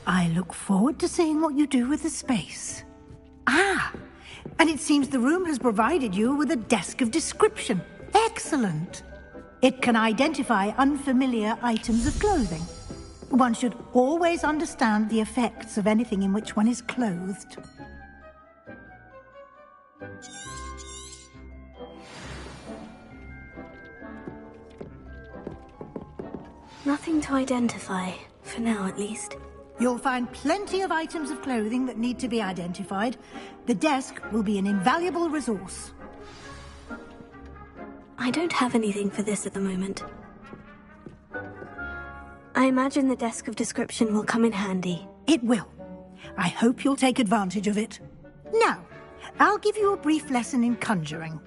I look forward to seeing what you do with the space. Ah, and it seems the room has provided you with a desk of description. Excellent. It can identify unfamiliar items of clothing. One should always understand the effects of anything in which one is clothed. Nothing to identify, for now at least. You'll find plenty of items of clothing that need to be identified. The desk will be an invaluable resource. I don't have anything for this at the moment. I imagine the desk of description will come in handy. It will. I hope you'll take advantage of it. Now, I'll give you a brief lesson in conjuring.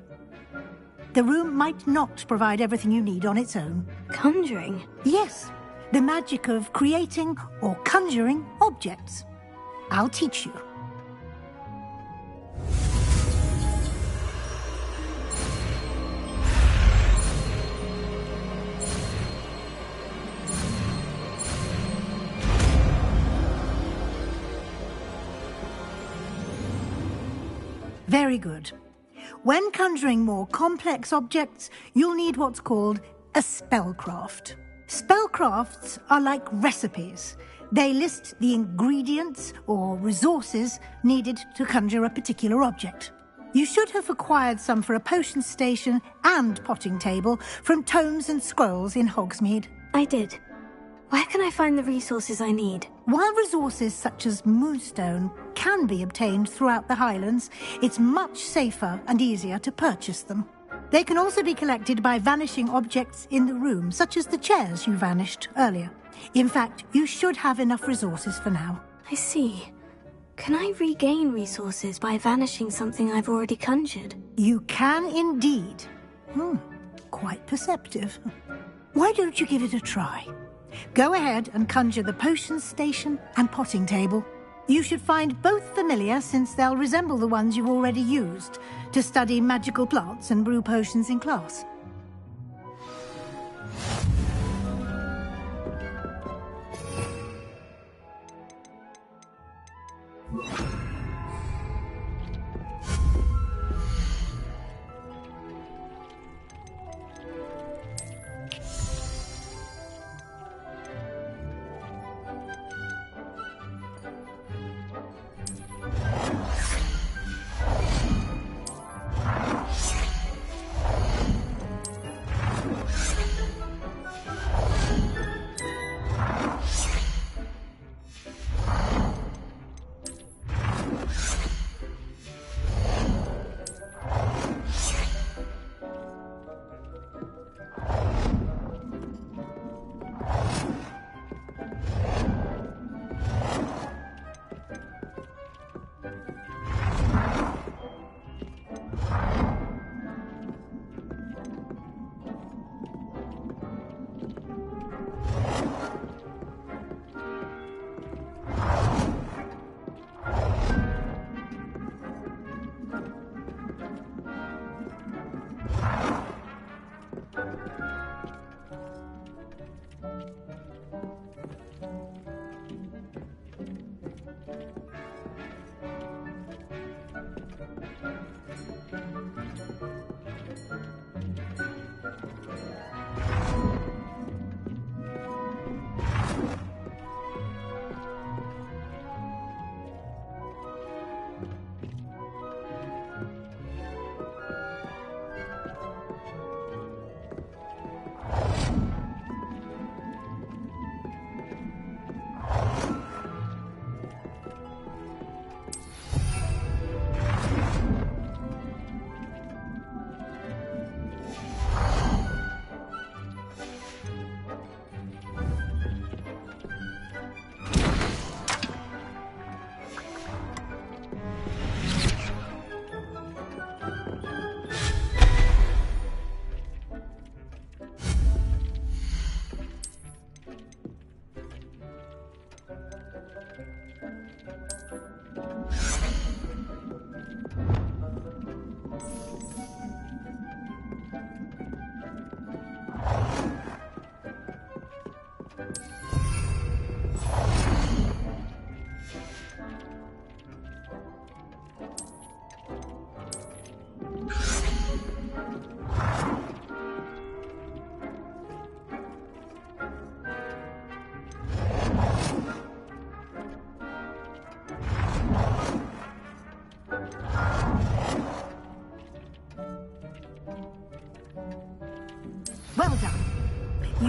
The room might not provide everything you need on its own. Conjuring? Yes, the magic of creating or conjuring objects. I'll teach you. Very good. When conjuring more complex objects, you'll need what's called a spellcraft. Spellcrafts are like recipes. They list the ingredients or resources needed to conjure a particular object. You should have acquired some for a potion station and potting table from tomes and scrolls in Hogsmeade. I did. Where can I find the resources I need? While resources such as moonstone can be obtained throughout the Highlands, it's much safer and easier to purchase them. They can also be collected by vanishing objects in the room, such as the chairs you vanished earlier. In fact, you should have enough resources for now. I see. Can I regain resources by vanishing something I've already conjured? You can indeed. Quite perceptive. Why don't you give it a try? Go ahead and conjure the potion station and potting table. You should find both familiar, since they'll resemble the ones you've already used to study magical plants and brew potions in class.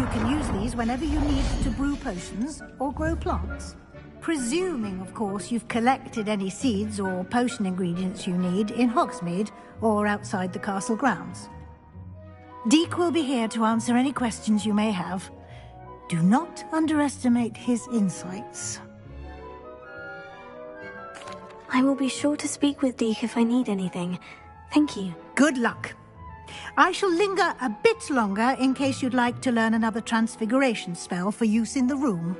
You can use these whenever you need to brew potions or grow plants. Presuming, of course, you've collected any seeds or potion ingredients you need in Hogsmeade or outside the castle grounds. Deek will be here to answer any questions you may have. Do not underestimate his insights. I will be sure to speak with Deek if I need anything. Thank you. Good luck. I shall linger a bit longer in case you'd like to learn another transfiguration spell for use in the room.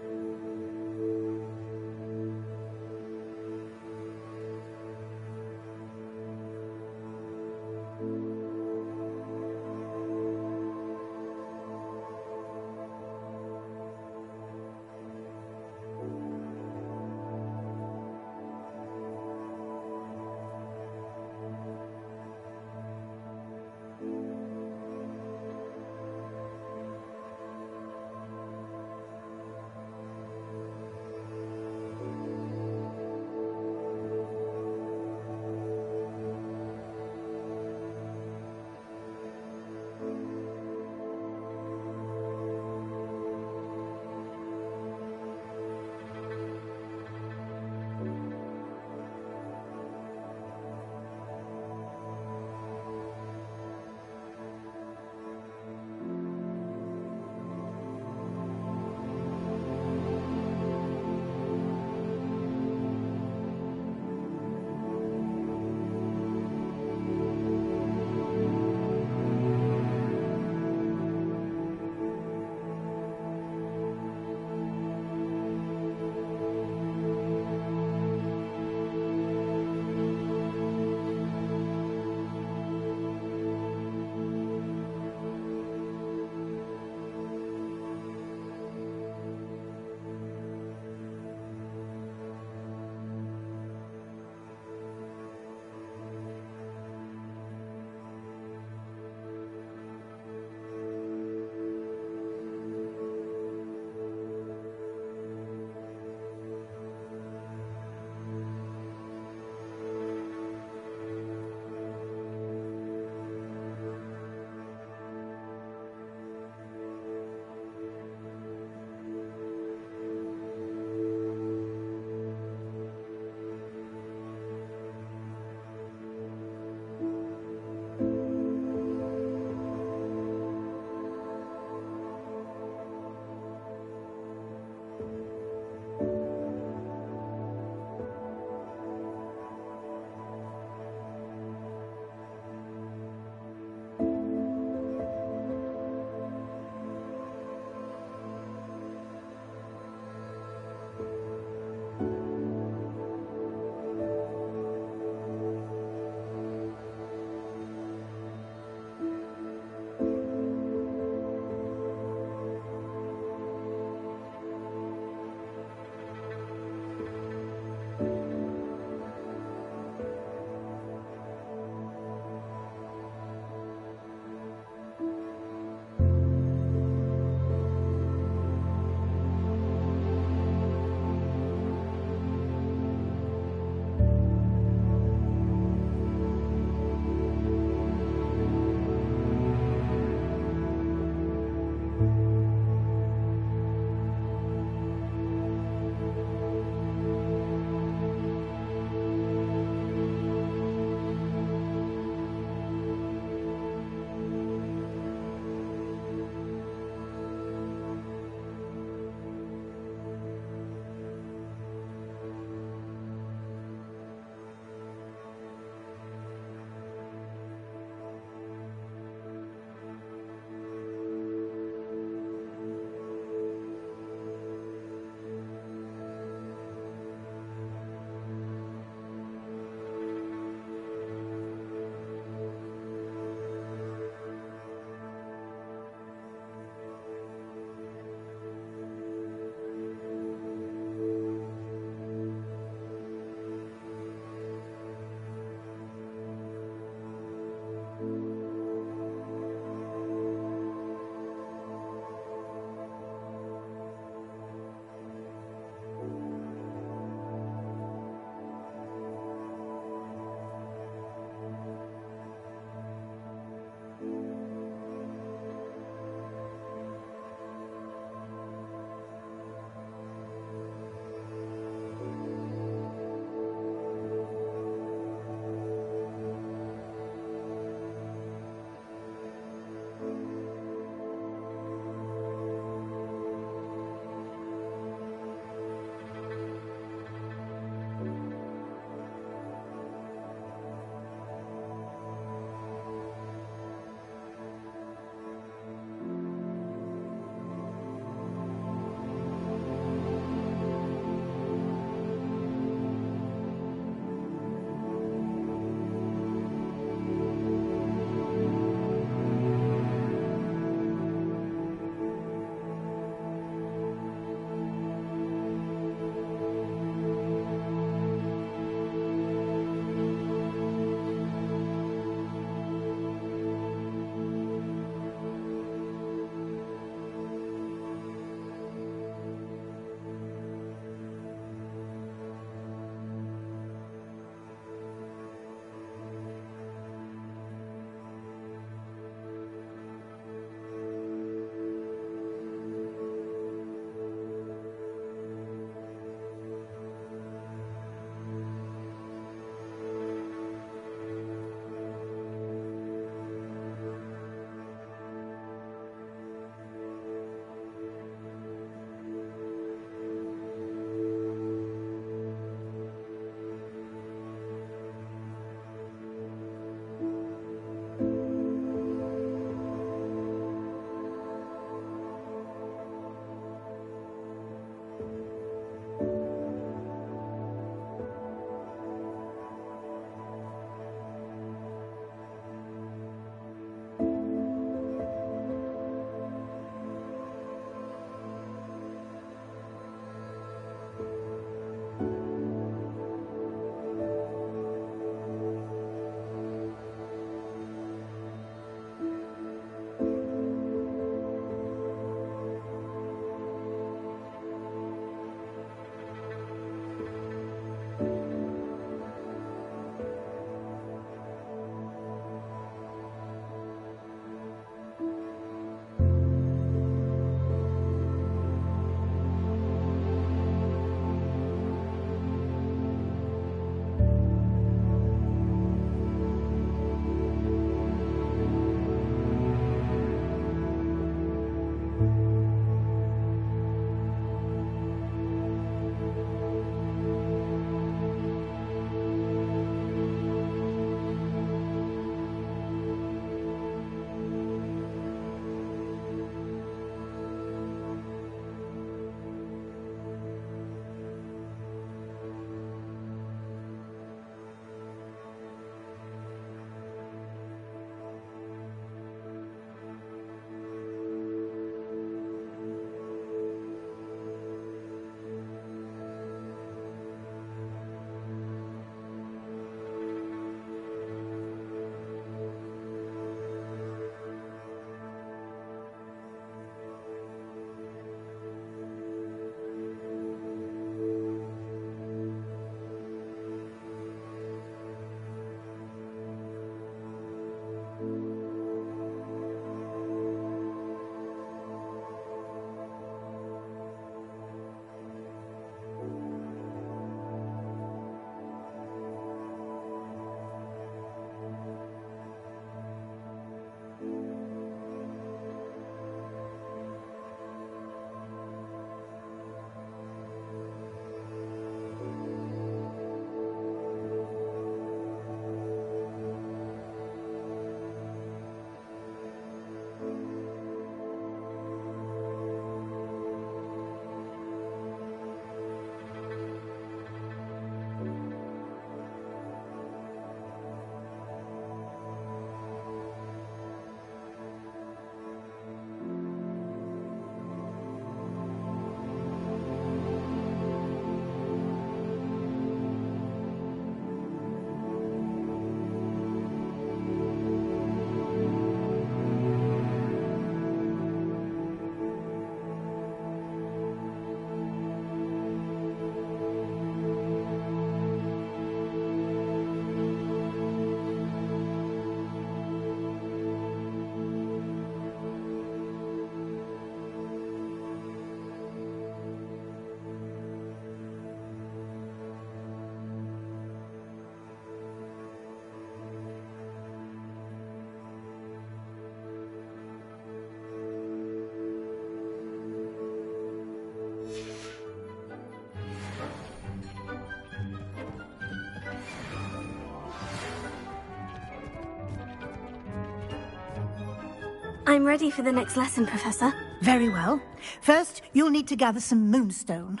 I'm ready for the next lesson, Professor. Very well. First, you'll need to gather some moonstone.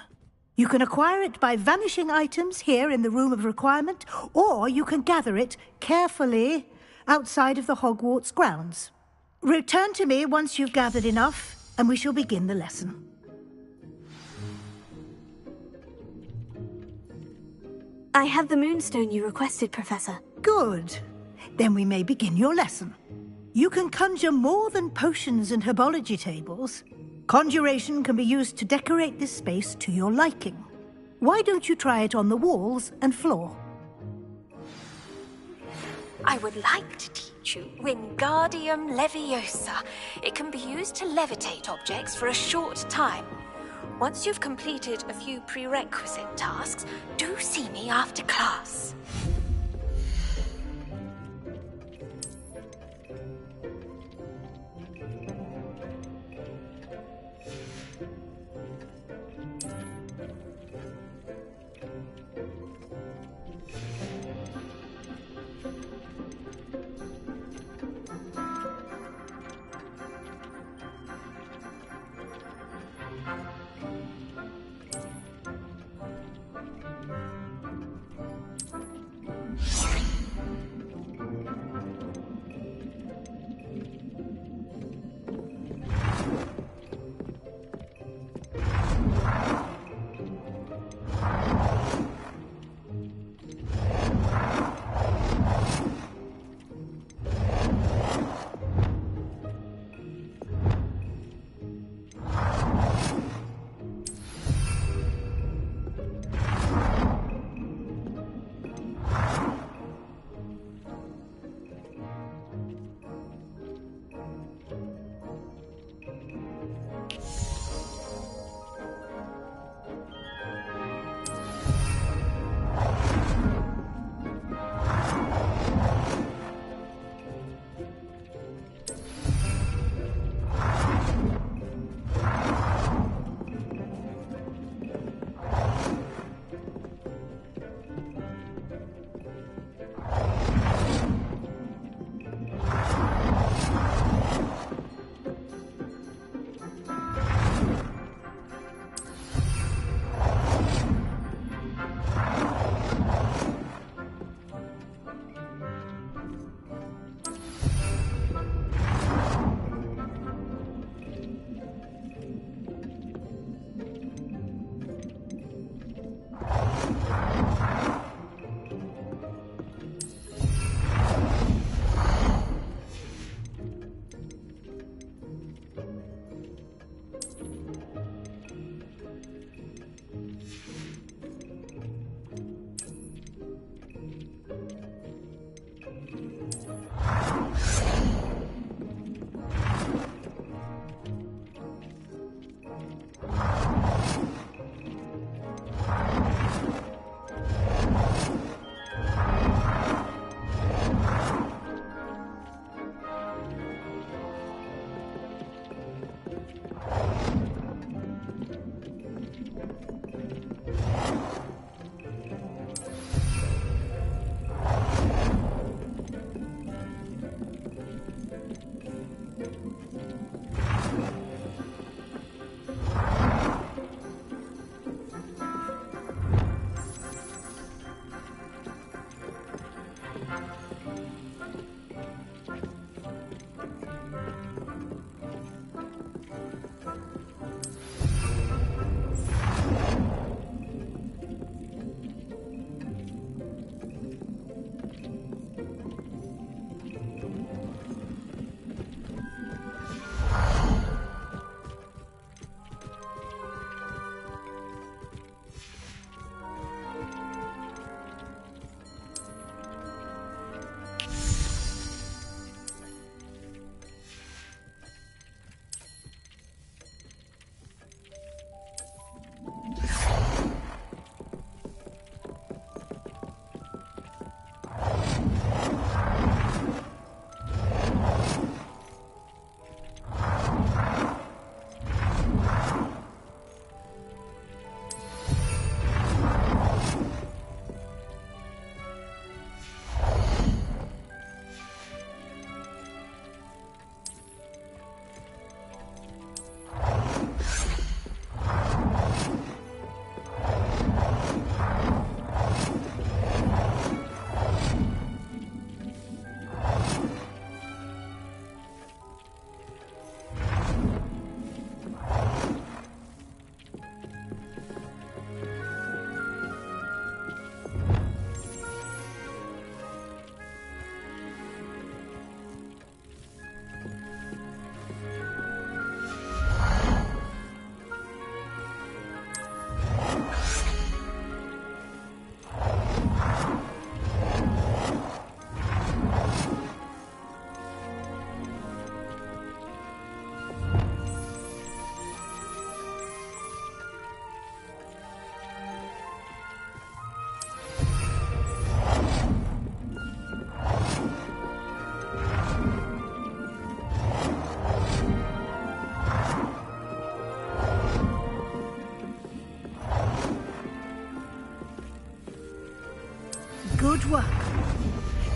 You can acquire it by vanishing items here in the Room of Requirement, or you can gather it carefully outside of the Hogwarts grounds. Return to me once you've gathered enough, and we shall begin the lesson. I have the moonstone you requested, Professor. Good. Then we may begin your lesson. You can conjure more than potions and herbology tables. Conjuration can be used to decorate this space to your liking. Why don't you try it on the walls and floor? I would like to teach you Wingardium Leviosa. It can be used to levitate objects for a short time. Once you've completed a few prerequisite tasks, do see me after class.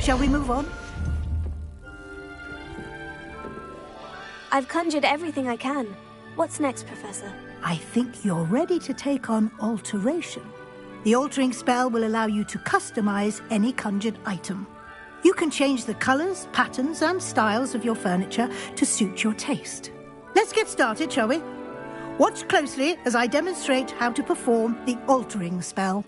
Shall we move on? I've conjured everything I can. What's next, Professor? I think you're ready to take on alteration. The altering spell will allow you to customize any conjured item. You can change the colors, patterns, and styles of your furniture to suit your taste. Let's get started, shall we? Watch closely as I demonstrate how to perform the altering spell.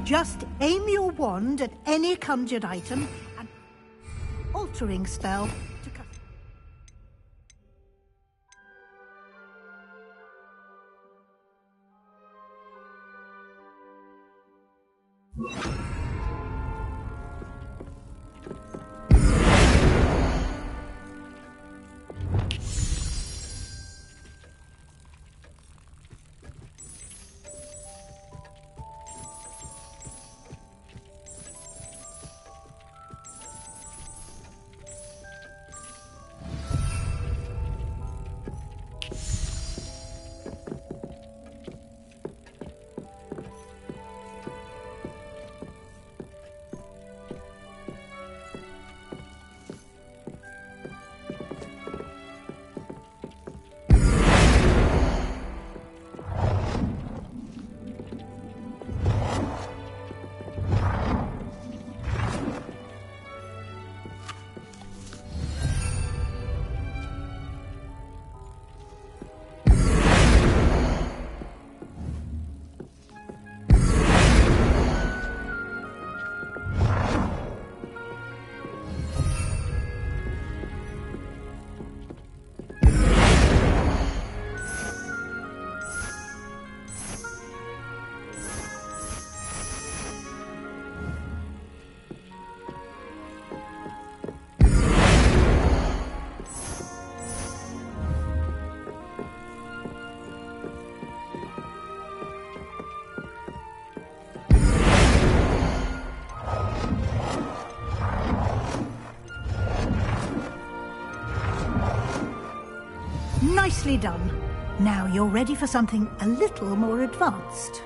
Just aim your wand at any conjured item and altering spell to cast. Nicely done. Now you're ready for something a little more advanced.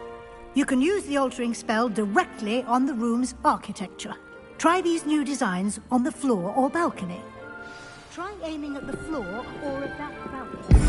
You can use the altering spell directly on the room's architecture. Try these new designs on the floor or balcony. Try aiming at the floor or at that balcony.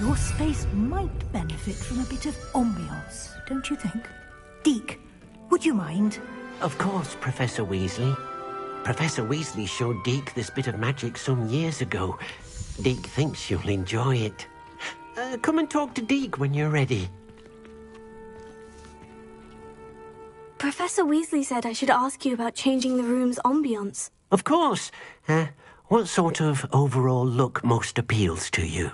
Your space might benefit from a bit of ambiance, don't you think? Deke, would you mind? Of course, Professor Weasley. Professor Weasley showed Deke this bit of magic some years ago. Deke thinks you'll enjoy it. Come and talk to Deke when you're ready. Professor Weasley said I should ask you about changing the room's ambiance. Of course. What sort of overall look most appeals to you?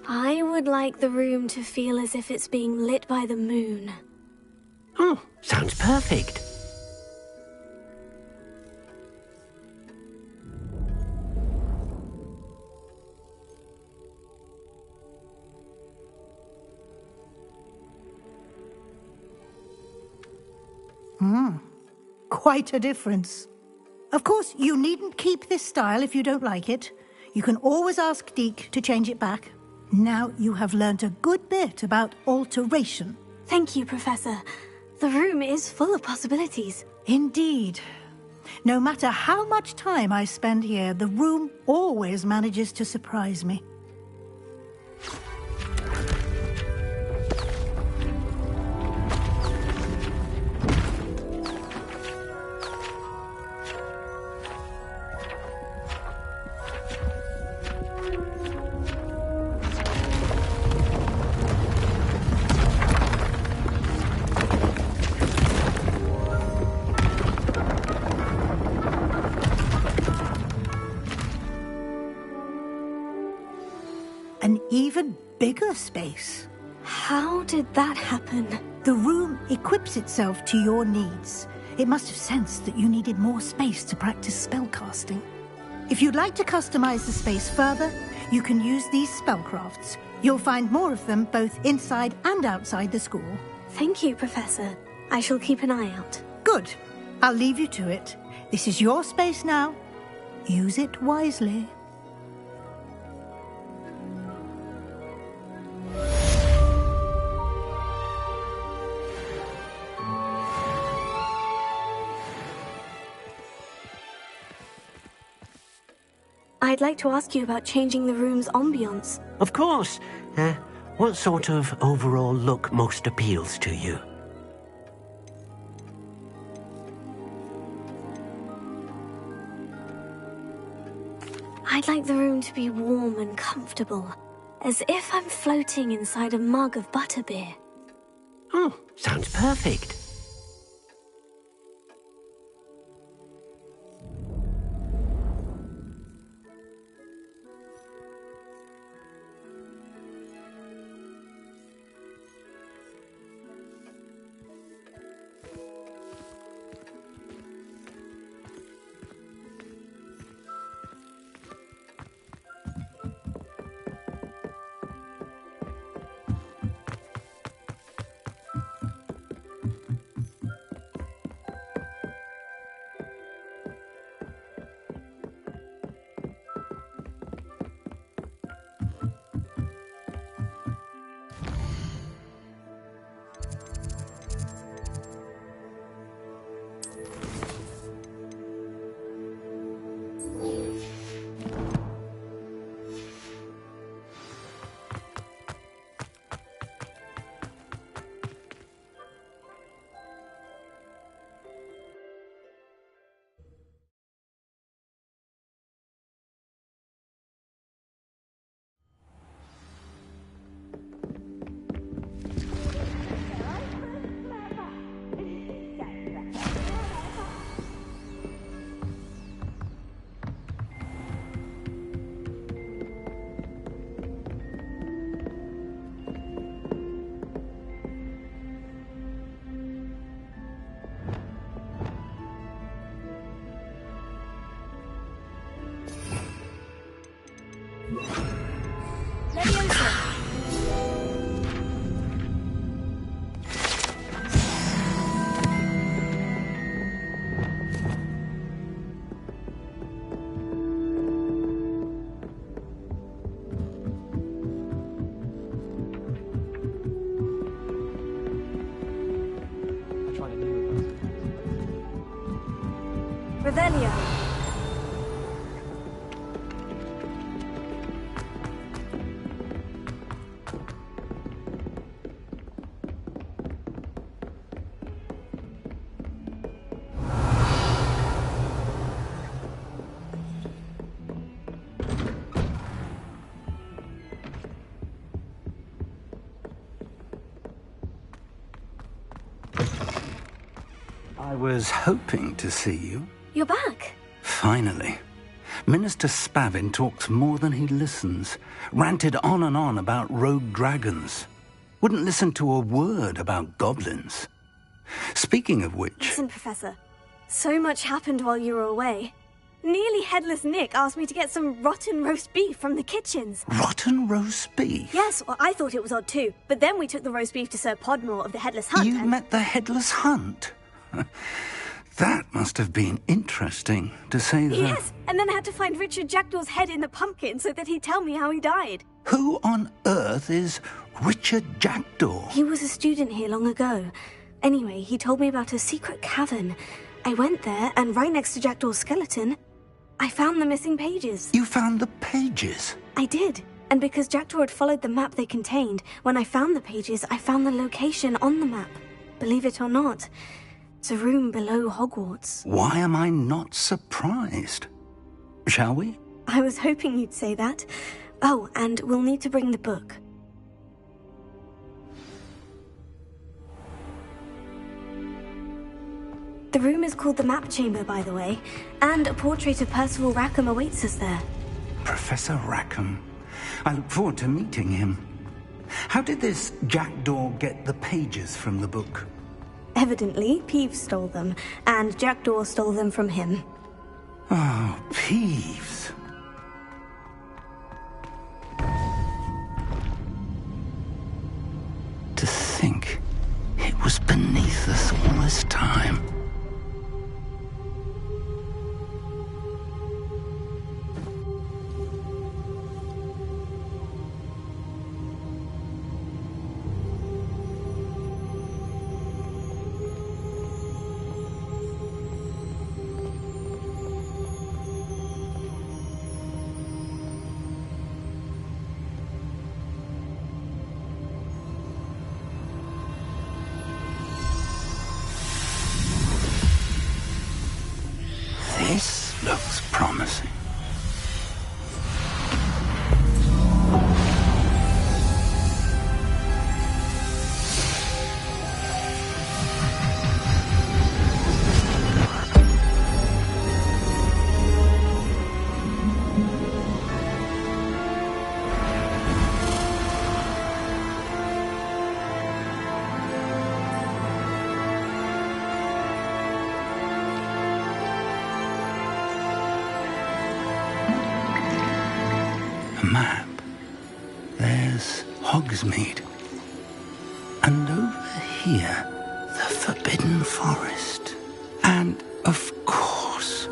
I would like the room to feel as if it's being lit by the moon. Oh, sounds perfect. Quite a difference. Of course, you needn't keep this style if you don't like it. You can always ask Deke to change it back. Now you have learnt a good bit about alteration. Thank you, Professor. The room is full of possibilities. Indeed. No matter how much time I spend here, the room always manages to surprise me. bigger space. How did that happen? The room equips itself to your needs. It must have sensed that you needed more space to practice spellcasting. If you'd like to customize the space further, you can use these spellcrafts. You'll find more of them both inside and outside the school. Thank you, Professor. I shall keep an eye out. Good. I'll leave you to it. This is your space now. Use it wisely. I'd like to ask you about changing the room's ambience. Of course. What sort of overall look most appeals to you? I'd like the room to be warm and comfortable, as if I'm floating inside a mug of butterbeer. Oh, sounds perfect. Revelio. I was hoping to see you. You're back. Finally. Minister Spavin talks more than he listens. Ranted on and on about rogue dragons. Wouldn't listen to a word about goblins. Speaking of which... Listen, Professor. So much happened while you were away. Nearly Headless Nick asked me to get some rotten roast beef from the kitchens. Rotten roast beef? Yes, well, I thought it was odd too. But then we took the roast beef to Sir Podmore of the Headless Hunt. You met the Headless Hunt? That must have been interesting, to say the... Yes, and then I had to find Richard Jackdaw's head in the pumpkin so that he'd tell me how he died. Who on earth is Richard Jackdaw? He was a student here long ago. Anyway, he told me about a secret cavern. I went there, and right next to Jackdaw's skeleton, I found the missing pages. You found the pages? I did. And because Jackdaw had followed the map they contained, when I found the pages, I found the location on the map. Believe it or not, it's a room below Hogwarts. Why am I not surprised? Shall we? I was hoping you'd say that. Oh, and we'll need to bring the book. The room is called the Map Chamber, by the way, and a portrait of Percival Rackham awaits us there. Professor Rackham. I look forward to meeting him. How did this jackdaw get the pages from the book? Evidently, Peeves stole them, and Jackdaw stole them from him. Oh, Peeves. To think it was beneath us all this time. This looks promising. Map. There's Hogsmeade. And over here, the Forbidden Forest. And, of course,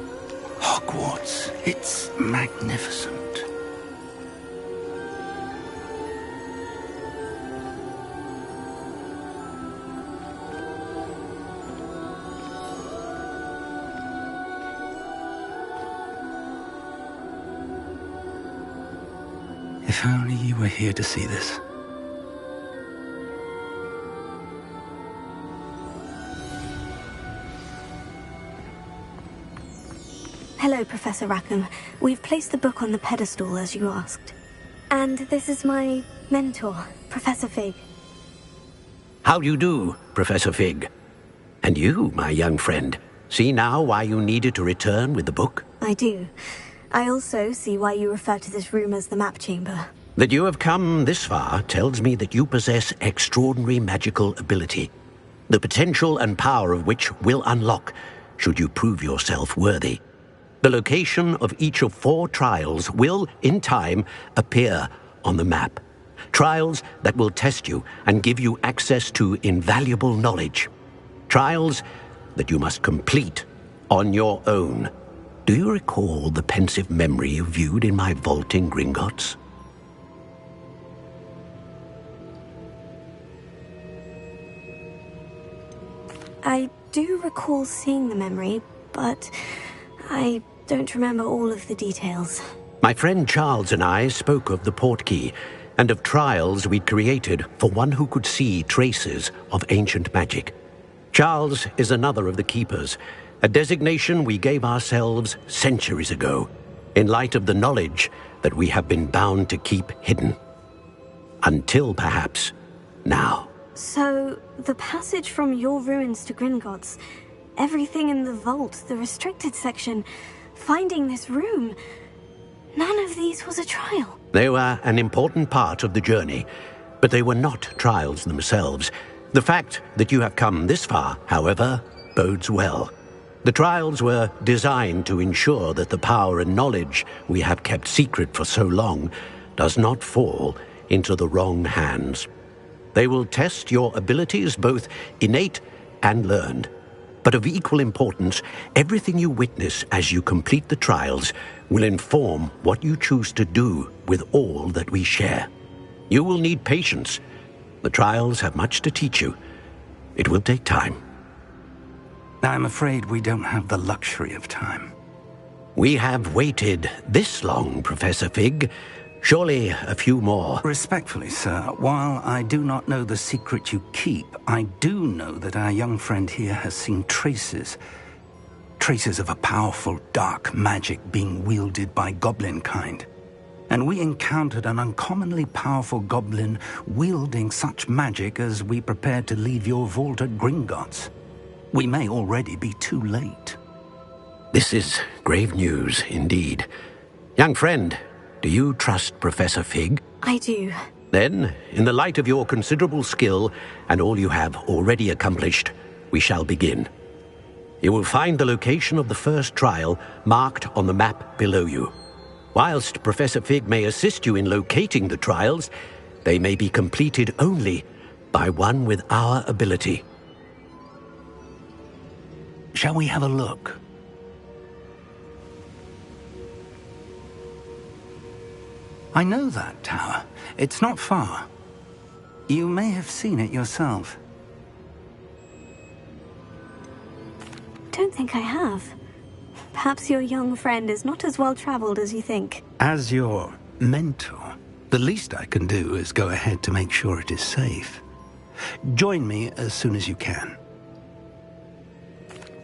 Hogwarts. It's magnificent. If only you were here to see this. Hello, Professor Rackham. We've placed the book on the pedestal, as you asked. And this is my mentor, Professor Fig. How do you do, Professor Fig? And you, my young friend, see now why you needed to return with the book? I do. I also see why you refer to this room as the map chamber. That you have come this far tells me that you possess extraordinary magical ability, the potential and power of which will unlock should you prove yourself worthy. The location of each of 4 trials will, in time, appear on the map. Trials that will test you and give you access to invaluable knowledge. Trials that you must complete on your own. Do you recall the pensive memory you viewed in my vault in Gringotts? I do recall seeing the memory, but I don't remember all of the details. My friend Charles and I spoke of the portkey and of trials we'd created for one who could see traces of ancient magic. Charles is another of the keepers, a designation we gave ourselves centuries ago, in light of the knowledge that we have been bound to keep hidden. Until, perhaps, now. So, the passage from your ruins to Gringotts, everything in the vault, the restricted section, finding this room, none of these was a trial. They were an important part of the journey, but they were not trials themselves. The fact that you have come this far, however, bodes well. The trials were designed to ensure that the power and knowledge we have kept secret for so long does not fall into the wrong hands. They will test your abilities, both innate and learned. But of equal importance, everything you witness as you complete the trials will inform what you choose to do with all that we share. You will need patience. The trials have much to teach you. It will take time. I'm afraid we don't have the luxury of time. We have waited this long, Professor Fig. Surely a few more. Respectfully, sir, while I do not know the secret you keep, I do know that our young friend here has seen traces of a powerful dark magic being wielded by goblin kind. And we encountered an uncommonly powerful goblin wielding such magic as we prepared to leave your vault at Gringotts. We may already be too late. This is grave news indeed. Young friend, do you trust Professor Fig? I do. Then, in the light of your considerable skill and all you have already accomplished, we shall begin. You will find the location of the first trial marked on the map below you. Whilst Professor Fig may assist you in locating the trials, they may be completed only by one with our ability. Shall we have a look? I know that tower. It's not far. You may have seen it yourself. Don't think I have. Perhaps your young friend is not as well-traveled as you think. As your mentor, the least I can do is go ahead to make sure it is safe. Join me as soon as you can.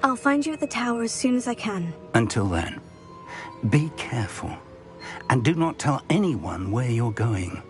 I'll find you at the tower as soon as I can. Until then, be careful. And do not tell anyone where you're going.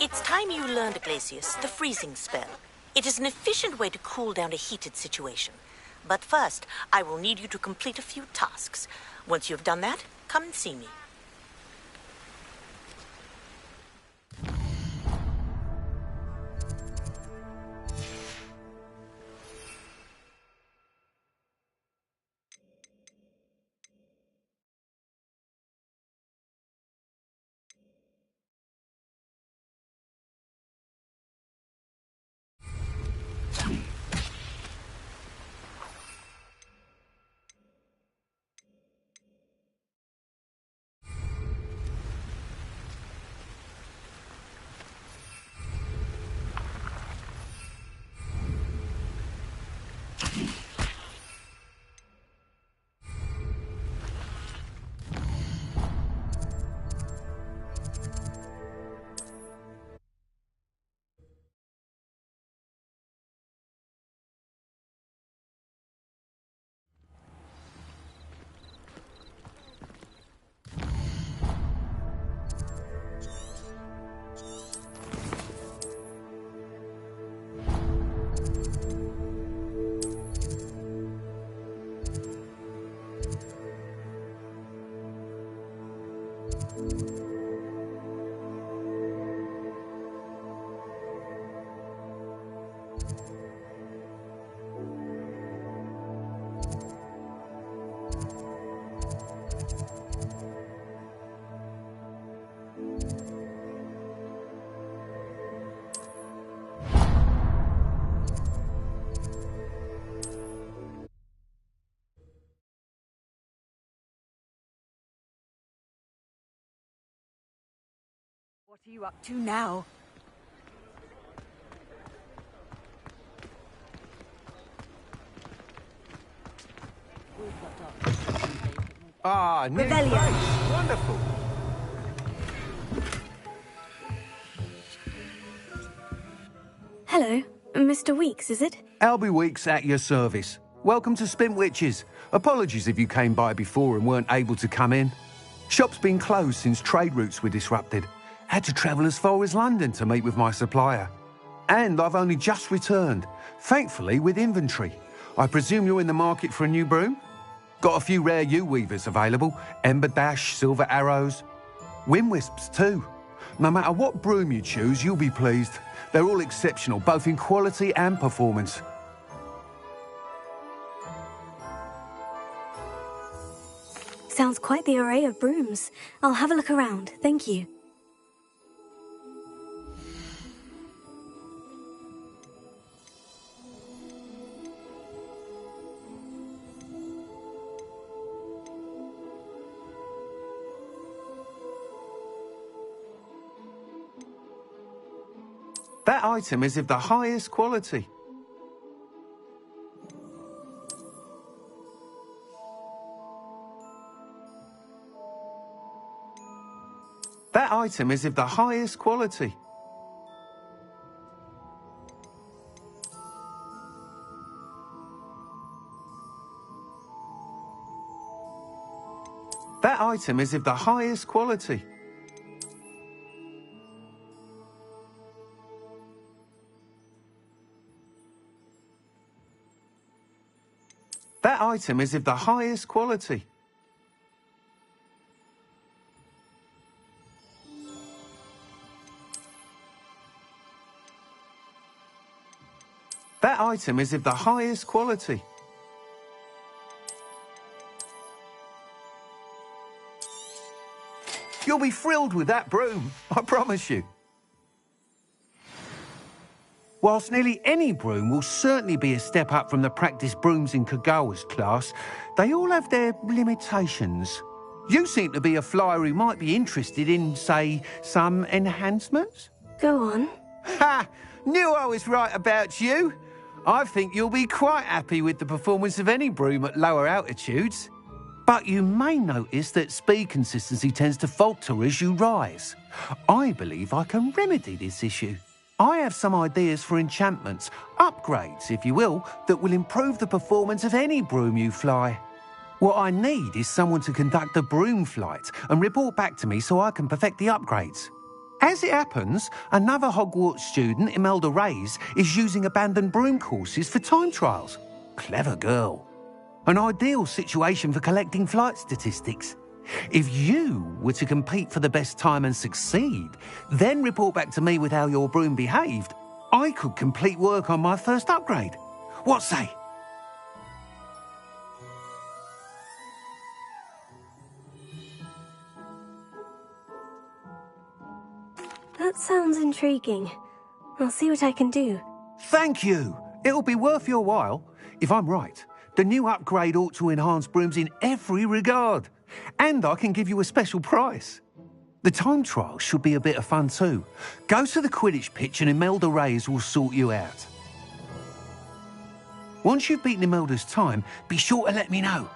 It's time you learned, Glacius, the freezing spell. It is an efficient way to cool down a heated situation. But first, I will need you to complete a few tasks. Once you've done that, come and see me. What are you up to now? Ah, new Rebellion. place. Wonderful. Hello, Mr. Weeks, is it? Albie Weeks at your service. Welcome to Spintwitches. Apologies if you came by before and weren't able to come in. Shop's been closed since trade routes were disrupted. Had to travel as far as London to meet with my supplier. And I've only just returned, thankfully with inventory. I presume you're in the market for a new broom? Got a few rare yew-weavers available. Ember Dash, Silver Arrows. Wind-wisps too. No matter what broom you choose, you'll be pleased. They're all exceptional, both in quality and performance. Sounds quite the array of brooms. I'll have a look around, thank you. That item is of the highest quality. That item is of the highest quality. That item is of the highest quality. That item is of the highest quality. That item is of the highest quality. You'll be thrilled with that broom, I promise you. Whilst nearly any broom will certainly be a step up from the practice brooms in Kagawa's class, they all have their limitations. You seem to be a flyer who might be interested in, say, some enhancements? Go on. Ha! Knew I was right about you. I think you'll be quite happy with the performance of any broom at lower altitudes. But you may notice that speed consistency tends to falter as you rise. I believe I can remedy this issue. I have some ideas for enchantments, upgrades, if you will, that will improve the performance of any broom you fly. What I need is someone to conduct a broom flight and report back to me so I can perfect the upgrades. As it happens, another Hogwarts student, Imelda Reyes, is using abandoned broom courses for time trials. Clever girl. An ideal situation for collecting flight statistics. If you were to compete for the best time and succeed, then report back to me with how your broom behaved, I could complete work on my first upgrade. What say? That sounds intriguing. I'll see what I can do. Thank you. It'll be worth your while. If I'm right, the new upgrade ought to enhance brooms in every regard. And I can give you a special price. The time trial should be a bit of fun too. Go to the Quidditch pitch and Imelda Reyes will sort you out. Once you've beaten Imelda's time, be sure to let me know.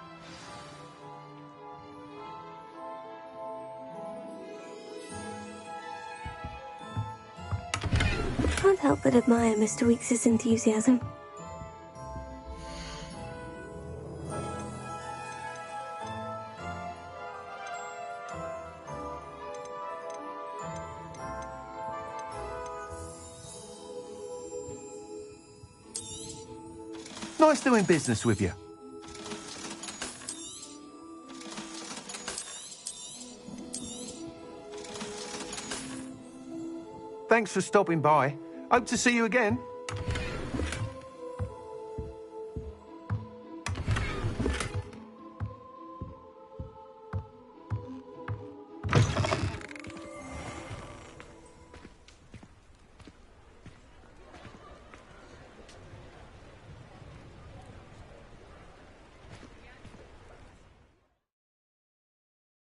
Can't help but admire Mr. Weekes' enthusiasm. Nice doing business with you. Thanks for stopping by. Hope to see you again.